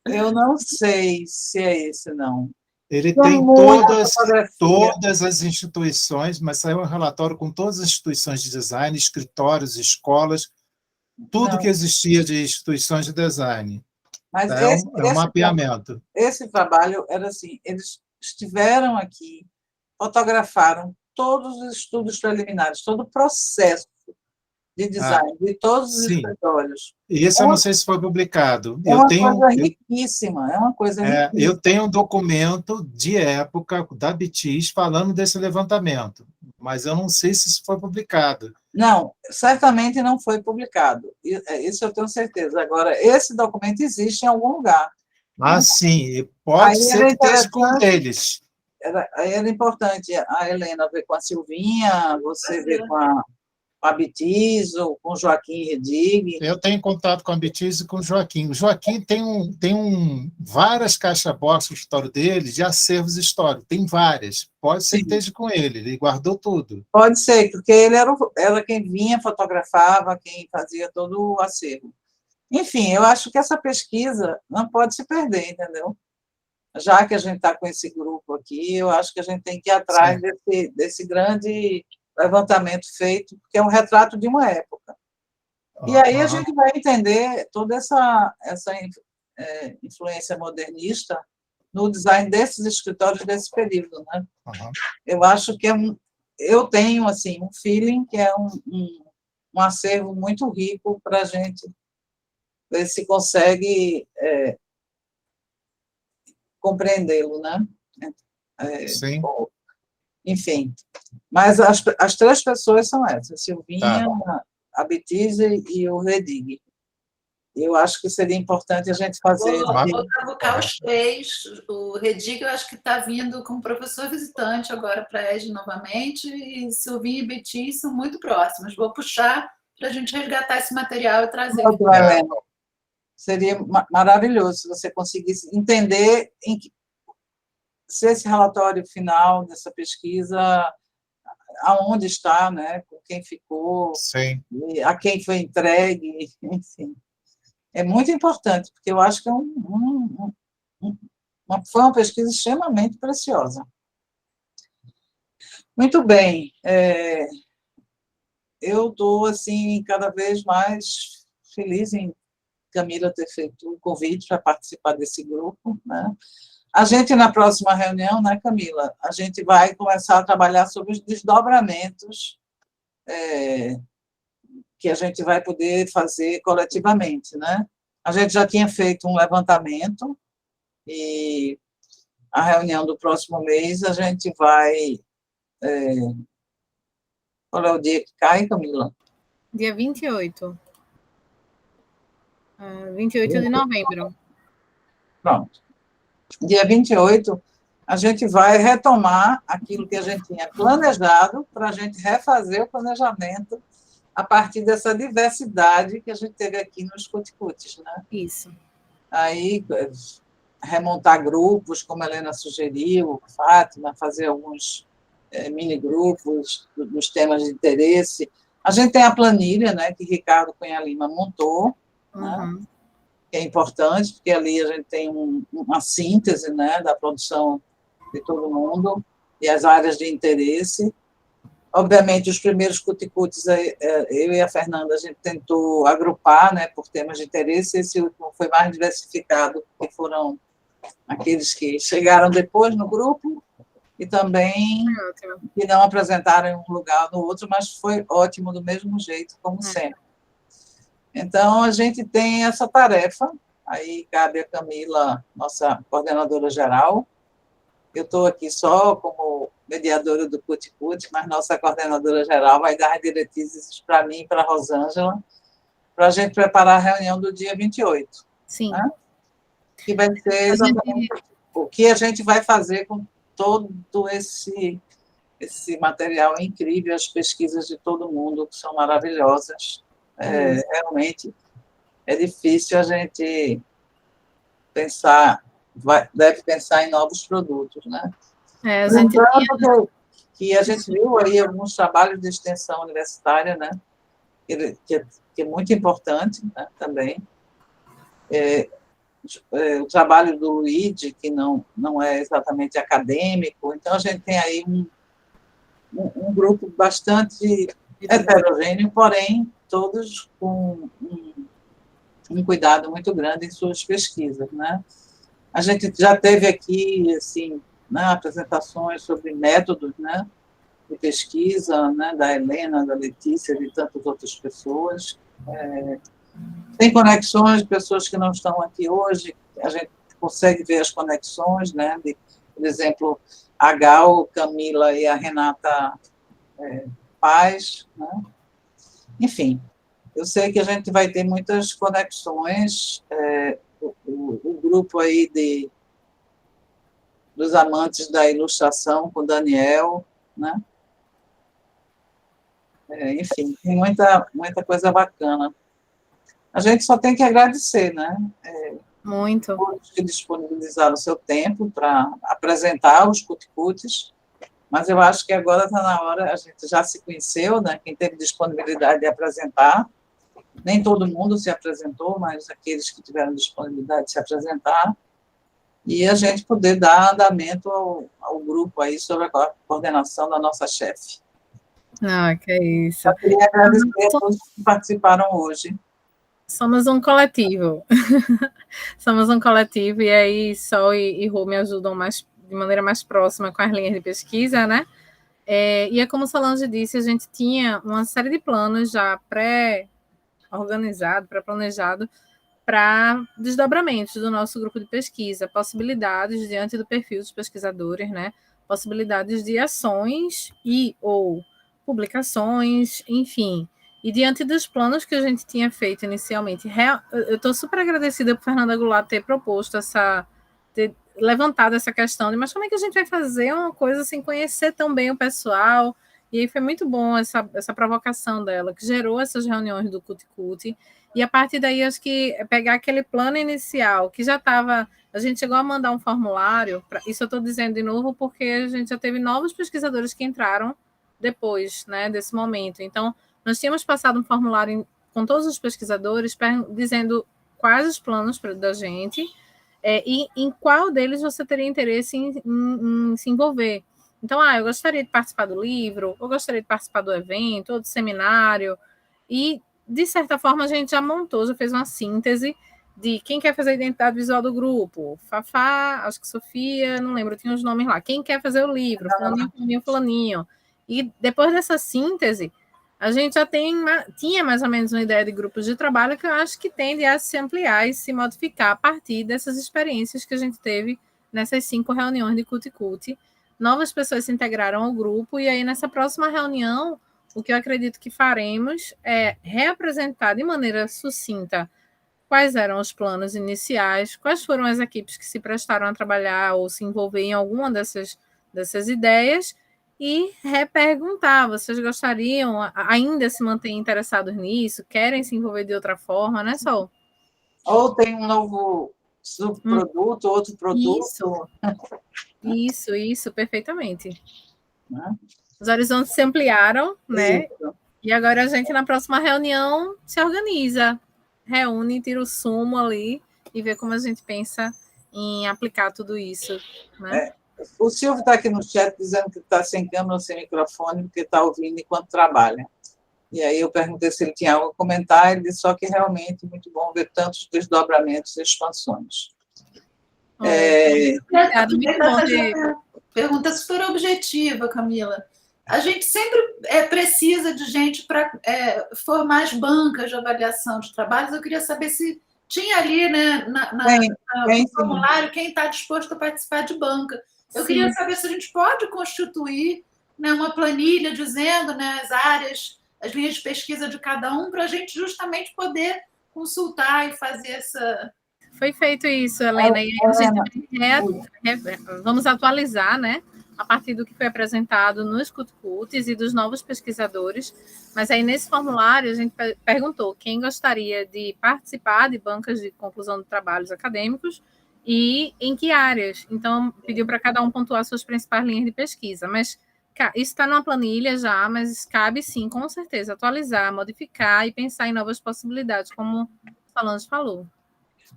Speaker 1: Eu não sei se é esse, não.
Speaker 5: Ele tem todas as instituições, mas saiu um relatório com todas as instituições de design, escritórios, escolas, tudo
Speaker 1: Não.
Speaker 5: que existia de instituições de design.
Speaker 1: Mas
Speaker 5: É um mapeamento.
Speaker 1: esse trabalho era assim, eles estiveram aqui, fotografaram todos os estudos preliminares, todo o processo de design de todos os
Speaker 5: sim.
Speaker 1: escritórios.
Speaker 5: Esse eu não sei se foi publicado.
Speaker 1: É uma coisa riquíssima, é uma coisa riquíssima.
Speaker 5: Eu tenho um documento de época da BITIS falando desse levantamento, mas eu não sei se isso foi publicado.
Speaker 1: Não, certamente não foi publicado. Isso eu tenho certeza. Agora, esse documento existe em algum lugar.
Speaker 5: Ah, sim, pode ser que esteja com eles.
Speaker 1: Era importante a Helena ver com a Silvinha, você ver com a BITIS ou com o Joaquim Redig.
Speaker 5: Eu tenho contato com a BITIS e com o Joaquim. O Joaquim tem várias caixas-boxes no escritório dele de acervos históricos. Tem várias. Pode ser que esteja com ele guardou tudo.
Speaker 1: Pode ser, porque ele era quem vinha, fotografava, quem fazia todo o acervo. Enfim, eu acho que essa pesquisa não pode se perder, entendeu? Já que a gente está com esse grupo aqui, eu acho que a gente tem que ir atrás desse grande levantamento feito, que é um retrato de uma época. E aí a gente vai entender toda essa influência modernista no design desses escritórios desse período, né? Eu acho que eu tenho assim um feeling que é um acervo muito rico para a gente ver se consegue compreendê-lo, né?
Speaker 5: Sim.
Speaker 1: Enfim, mas as três pessoas são essas, Silvinha, a BITIS e o Redig. Eu acho que seria importante a gente fazer...
Speaker 10: Vou colocar os três. O Redig, eu acho que está vindo como professor visitante agora para a ESG novamente, e Silvinha e BITIS são muito próximos. Vou puxar para a gente resgatar esse material e trazer.
Speaker 1: Seria maravilhoso se você conseguisse entender se esse relatório final dessa pesquisa, aonde está, né, com quem ficou, a quem foi entregue, enfim. É muito importante, porque eu acho que foi uma pesquisa extremamente preciosa. Muito bem. Eu estou, assim, cada vez mais feliz em Camila ter feito o convite para participar desse grupo, né? A gente, na próxima reunião, né, Camila, a gente vai começar a trabalhar sobre os desdobramentos que a gente vai poder fazer coletivamente, né? A gente já tinha feito um levantamento e a reunião do próximo mês a gente vai... Qual é o dia que cai, Camila?
Speaker 7: Dia 28. 28 de novembro.
Speaker 1: Pronto. Dia 28, a gente vai retomar aquilo que a gente tinha planejado para a gente refazer o planejamento a partir dessa diversidade que a gente teve aqui nos Cuticutis, né?
Speaker 7: Isso.
Speaker 1: Aí, remontar grupos, como a Helena sugeriu, Fátima, fazer alguns mini-grupos dos temas de interesse. A gente tem a planilha, né, que Ricardo Cunha Lima montou, né, que é importante, porque ali a gente tem uma síntese, né, da produção de todo mundo e as áreas de interesse. Obviamente, os primeiros Cuticutis, eu e a Fernanda, a gente tentou agrupar, né, por temas de interesse. Esse último foi mais diversificado, porque foram aqueles que chegaram depois no grupo e também que não apresentaram em um lugar ou no outro, mas foi ótimo do mesmo jeito, como sempre. Então, a gente tem essa tarefa, aí cabe a Camila, nossa coordenadora geral. Eu estou aqui só como mediadora do Cuticut, mas nossa coordenadora geral vai dar as diretrizes para mim e para a Rosângela, para a gente preparar a reunião do dia 28.
Speaker 7: Sim.
Speaker 1: Né? Que vai ser exatamente o que a gente vai fazer com todo esse material incrível, as pesquisas de todo mundo, que são maravilhosas. Realmente é difícil a gente deve pensar em novos produtos, né? Lembrando que a gente viu aí alguns trabalhos de extensão universitária, né? Que é muito importante, né? Também. O trabalho do Luigi, que não é exatamente acadêmico, então a gente tem aí um grupo bastante heterogêneo, porém todos com um cuidado muito grande em suas pesquisas, né? A gente já teve aqui, assim, né, apresentações sobre métodos, né, de pesquisa, né, da Helena, da Letícia, de tantas outras pessoas. Tem conexões, pessoas que não estão aqui hoje, a gente consegue ver as conexões, né, de, por exemplo, a Gal, Camila e a Renata Paz, né? Enfim, eu sei que a gente vai ter muitas conexões, o grupo aí dos amantes da ilustração com o Daniel, né? Enfim, tem muita coisa bacana. A gente só tem que agradecer, né?
Speaker 4: Muito.
Speaker 1: Todos que disponibilizaram o seu tempo para apresentar os cuticutes, mas eu acho que agora está na hora, a gente já se conheceu, né? Quem teve disponibilidade de apresentar, nem todo mundo se apresentou, mas aqueles que tiveram disponibilidade de se apresentar, e a gente poder dar andamento ao grupo aí sob a coordenação da nossa chefe.
Speaker 4: Ah, que é isso.
Speaker 1: Eu queria agradecer a todos que participaram hoje.
Speaker 4: Somos um coletivo. Somos um coletivo, e aí Sol e Rô me ajudam de maneira mais próxima com as linhas de pesquisa, né? E é como Solange disse, a gente tinha uma série de planos já pré-organizado, pré-planejado, para desdobramentos do nosso grupo de pesquisa, possibilidades diante do perfil dos pesquisadores, né? Possibilidades de ações ou publicações, enfim. E diante dos planos que a gente tinha feito inicialmente, eu estou super agradecida por Fernanda Goulart ter proposto ter levantado essa questão de, mas como é que a gente vai fazer uma coisa sem conhecer tão bem o pessoal? E aí foi muito bom essa provocação dela, que gerou essas reuniões do Cuticute. E a partir daí, acho que pegar aquele plano inicial, que já estava... A gente chegou a mandar um formulário, isso eu estou dizendo de novo, porque a gente já teve novos pesquisadores que entraram depois, né, desse momento. Então, nós tínhamos passado um formulário com todos os pesquisadores, dizendo quais os planos da gente e em qual deles você teria interesse em se envolver. Então, eu gostaria de participar do livro, eu gostaria de participar do evento, ou do seminário, e, de certa forma, a gente já fez uma síntese de quem quer fazer a identidade visual do grupo, Fafá, acho que Sofia, não lembro, tinha os nomes lá, quem quer fazer o livro, fulaninho. E depois dessa síntese, a gente já tinha mais ou menos uma ideia de grupos de trabalho que eu acho que tende a se ampliar e se modificar a partir dessas experiências que a gente teve nessas 5 reuniões de Cuticute. Novas pessoas se integraram ao grupo, e aí nessa próxima reunião, o que eu acredito que faremos é reapresentar de maneira sucinta quais eram os planos iniciais, quais foram as equipes que se prestaram a trabalhar ou se envolver em alguma dessas ideias, e reperguntar, vocês gostariam, ainda se manter interessados nisso, querem se envolver de outra forma, né, Sol?
Speaker 1: Ou tem um novo subproduto, outro produto.
Speaker 4: Isso, perfeitamente. Os horizontes se ampliaram, né? Isso. E agora a gente, na próxima reunião, se organiza, reúne, tira o sumo ali e vê como a gente pensa em aplicar tudo isso, né?
Speaker 1: O Silvio está aqui no chat dizendo que está sem câmera, sem microfone, porque está ouvindo enquanto trabalha. E aí eu perguntei se ele tinha algo a comentar, ele disse só que realmente é muito bom ver tantos desdobramentos e expansões.
Speaker 10: Pergunta super objetiva, Camila. A gente sempre precisa de gente para formar as bancas de avaliação de trabalhos. Eu queria saber se tinha ali, né, no formulário, quem está disposto a participar de banca. Eu queria saber se a gente pode constituir, né, uma planilha dizendo, né, as áreas, as linhas de pesquisa de cada um, para a gente justamente poder consultar e fazer essa...
Speaker 4: Foi feito isso, Helena, e a gente vamos atualizar, né, a partir do que foi apresentado nos Cuticutes e dos novos pesquisadores, mas aí nesse formulário a gente perguntou quem gostaria de participar de bancas de conclusão de trabalhos acadêmicos e em que áreas. Então, pediu para cada um pontuar suas principais linhas de pesquisa, mas isso está numa planilha já, mas cabe sim, com certeza, atualizar, modificar e pensar em novas possibilidades, como o Solange falou.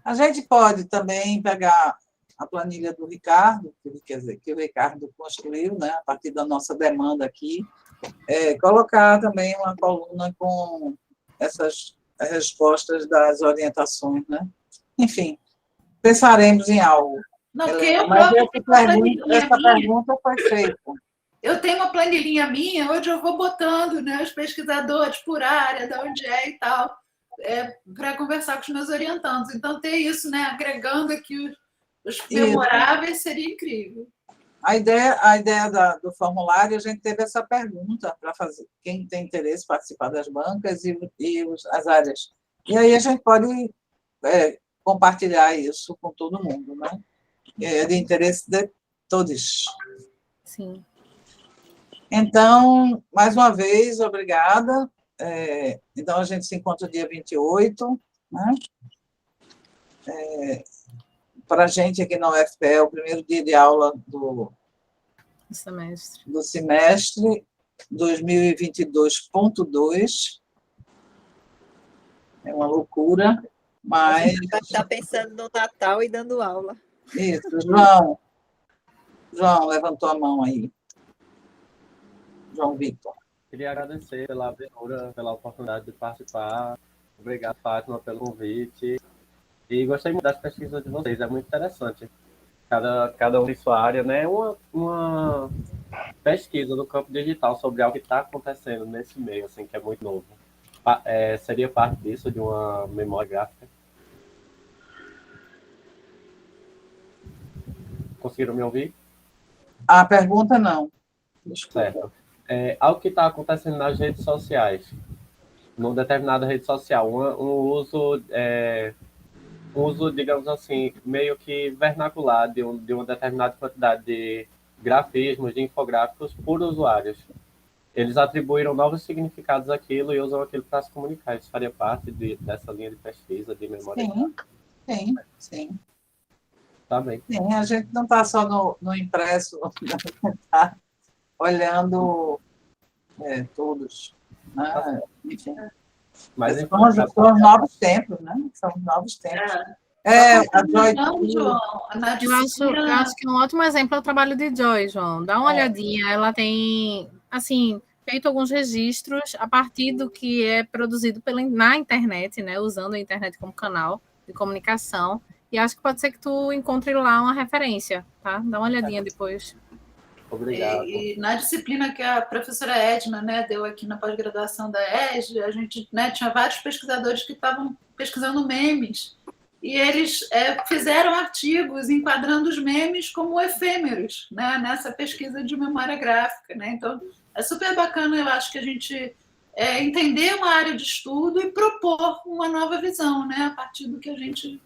Speaker 1: A gente pode também pegar a planilha do Ricardo, quer dizer, que o Ricardo construiu, né, a partir da nossa demanda aqui, colocar também uma coluna com essas respostas das orientações, né? Enfim, pensaremos em algo.
Speaker 10: Não, porque
Speaker 1: Helena,
Speaker 10: eu
Speaker 1: mas
Speaker 10: própria tenho uma planilhinha
Speaker 1: essa
Speaker 10: minha.
Speaker 1: pergunta foi feita.
Speaker 10: Eu tenho uma planilhinha minha, onde eu vou botando, né, os pesquisadores por área, de onde é e tal, para conversar com os meus orientandos. Então, ter isso, né, agregando aqui os memoráveis, seria incrível.
Speaker 1: A ideia do formulário, a gente teve essa pergunta para fazer, quem tem interesse em participar das bancas e as áreas. E aí a gente pode compartilhar isso com todo mundo, né? É de interesse de todos.
Speaker 7: Sim.
Speaker 1: Então, mais uma vez, obrigada. Então, a gente se encontra dia 28, né? Para a gente aqui na UFPE, é o primeiro dia de aula do semestre 2022.2. É uma loucura, mas...
Speaker 9: Vai estar pensando no Natal e dando aula.
Speaker 1: Isso, João levantou a mão aí. João Vitor.
Speaker 6: Queria agradecer pela abertura, pela oportunidade de participar. Obrigado, Fátima, pelo convite. E gostei muito das pesquisas de vocês, é muito interessante. Cada um em sua área, né? Uma pesquisa no campo digital sobre algo que está acontecendo nesse meio, assim, que é muito novo. Seria parte disso, de uma memória gráfica? Conseguiram me ouvir?
Speaker 1: A pergunta não. Desculpa.
Speaker 6: Certo. Algo que está acontecendo nas redes sociais, numa determinada rede social, um uso, digamos assim, meio que vernacular de uma determinada quantidade de grafismos, de infográficos por usuários. Eles atribuíram novos significados àquilo e usam aquilo para se comunicar. Isso faria parte dessa linha de pesquisa, de memória?
Speaker 1: Sim.
Speaker 6: Tá bem.
Speaker 1: Sim, a gente não está só no impresso, está olhando todos. Né? Enfim.
Speaker 6: Mas,
Speaker 1: são os novos tempos, né? São os novos tempos. A Joy...
Speaker 7: Eu acho que um ótimo exemplo é o trabalho de Joy, João. Dá uma olhadinha. Ela tem, assim, feito alguns registros a partir do que é produzido na internet, né? Usando a internet como canal de comunicação. E acho que pode ser que tu encontre lá uma referência, tá? Dá uma olhadinha depois.
Speaker 6: Obrigado.
Speaker 10: E na disciplina que a professora Edna, né, deu aqui na pós-graduação da ESG, a gente, né, tinha vários pesquisadores que estavam pesquisando memes, e eles fizeram artigos enquadrando os memes como efêmeros, né, nessa pesquisa de memória gráfica. Né? Então, é super bacana, eu acho, que a gente entender uma área de estudo e propor uma nova visão, né, a partir do que a gente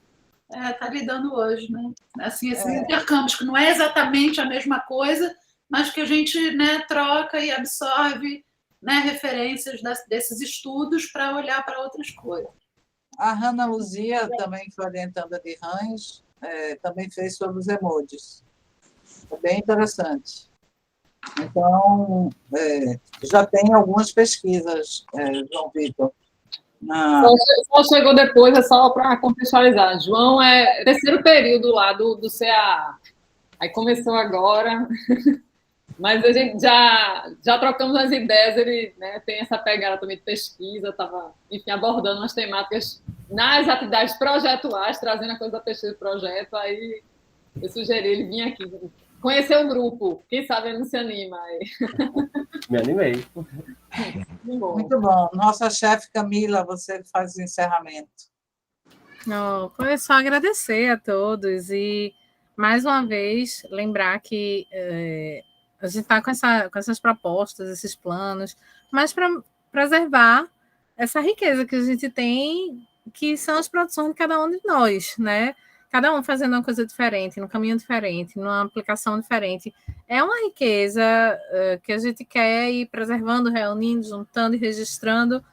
Speaker 10: está lidando hoje. Né? Assim, esses intercâmbios, que não é exatamente a mesma coisa, mas que a gente, né, troca e absorve, né, referências desses estudos para olhar para outras coisas.
Speaker 1: A Hanna Luzia, também foi orientanda de Rães, também fez sobre os emojis. É bem interessante. Então, já tem algumas pesquisas, João Vitor.
Speaker 2: Só chegou depois, é só para contextualizar. João é terceiro período lá do CA. Aí começou agora... Mas a gente já trocamos as ideias, ele, né, tem essa pegada também de pesquisa, estava, enfim, abordando umas temáticas nas atividades projetuais, trazendo a coisa da pesquisa de projeto, aí eu sugeri ele vir aqui, conhecer o grupo, quem sabe ele não se anima. Aí.
Speaker 6: Me animei.
Speaker 1: Muito bom. Nossa chefe Camila, você faz o encerramento.
Speaker 7: Foi só agradecer a todos e, mais uma vez, lembrar que... a gente está com essas propostas, esses planos, mas para preservar essa riqueza que a gente tem, que são as produções de cada um de nós, né? Cada um fazendo uma coisa diferente, num caminho diferente, numa aplicação diferente. É uma riqueza que a gente quer ir preservando, reunindo, juntando e registrando,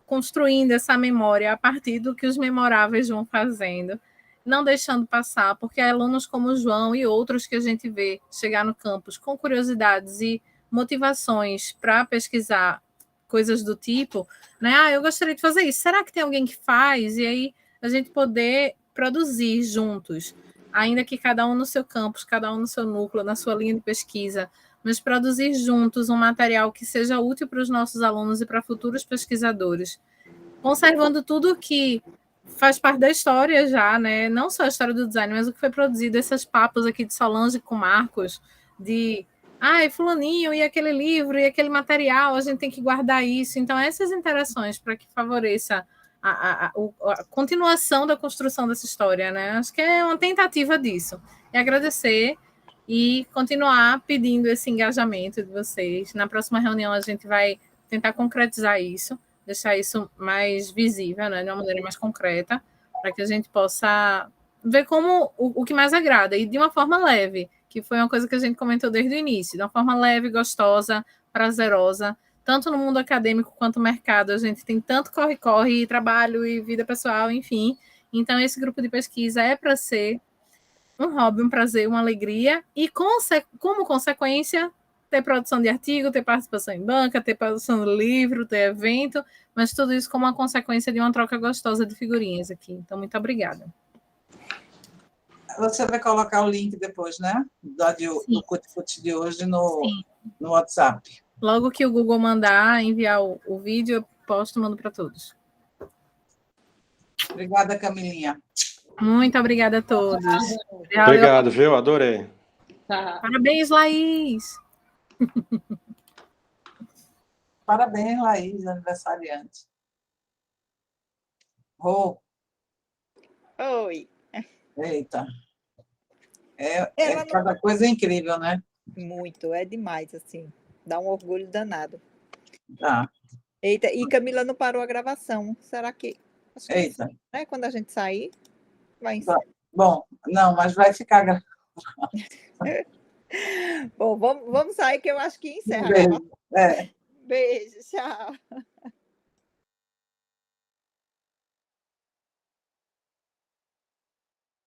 Speaker 7: construindo essa memória a partir do que os memoráveis vão fazendo, não deixando passar, porque alunos como o João e outros que a gente vê chegar no campus com curiosidades e motivações para pesquisar coisas do tipo, né? Eu gostaria de fazer isso. Será que tem alguém que faz? E aí a gente poder produzir juntos, ainda que cada um no seu campus, cada um no seu núcleo, na sua linha de pesquisa, mas produzir juntos um material que seja útil para os nossos alunos e para futuros pesquisadores, conservando tudo que faz parte da história já, né? Não só a história do design, mas o que foi produzido, esses papos aqui de Solange com Marcos, de fulaninho, e aquele livro, e aquele material, a gente tem que guardar isso. Então, essas interações para que favoreça a continuação da construção dessa história, né? Acho que é uma tentativa disso. E agradecer e continuar pedindo esse engajamento de vocês. Na próxima reunião, a gente vai tentar concretizar isso, deixar isso mais visível, né? De uma maneira mais concreta, para que a gente possa ver como o que mais agrada, e de uma forma leve, que foi uma coisa que a gente comentou desde o início, de uma forma leve, gostosa, prazerosa, tanto no mundo acadêmico quanto no mercado. A gente tem tanto corre-corre, trabalho e vida pessoal, enfim. Então, esse grupo de pesquisa é para ser um hobby, um prazer, uma alegria, e como consequência, ter produção de artigo, ter participação em banca, ter produção de livro, ter evento, mas tudo isso como uma consequência de uma troca gostosa de figurinhas aqui. Então, muito obrigada.
Speaker 1: Você vai colocar o link depois, né? Do Cuticute de hoje no WhatsApp.
Speaker 7: Logo que o Google mandar enviar o vídeo, eu posto e mando para todos.
Speaker 1: Obrigada, Camilinha.
Speaker 7: Muito obrigada a todos.
Speaker 3: Obrigado, viu? Adorei.
Speaker 2: Tá.
Speaker 7: Parabéns, Laís.
Speaker 1: Parabéns, Laís, aniversariante.
Speaker 9: Oi.
Speaker 1: Eita. Cada coisa incrível, né?
Speaker 9: Muito, é demais, assim. Dá um orgulho danado.
Speaker 1: Tá.
Speaker 9: Eita, e Camila não parou a gravação. Será que...
Speaker 1: Eita.
Speaker 9: Né, quando a gente sair, vai
Speaker 1: encerrar. Bom, não, mas vai ficar gravado.
Speaker 9: Bom, vamos sair que eu acho que encerra.
Speaker 1: Beijo.
Speaker 9: Beijo, tchau.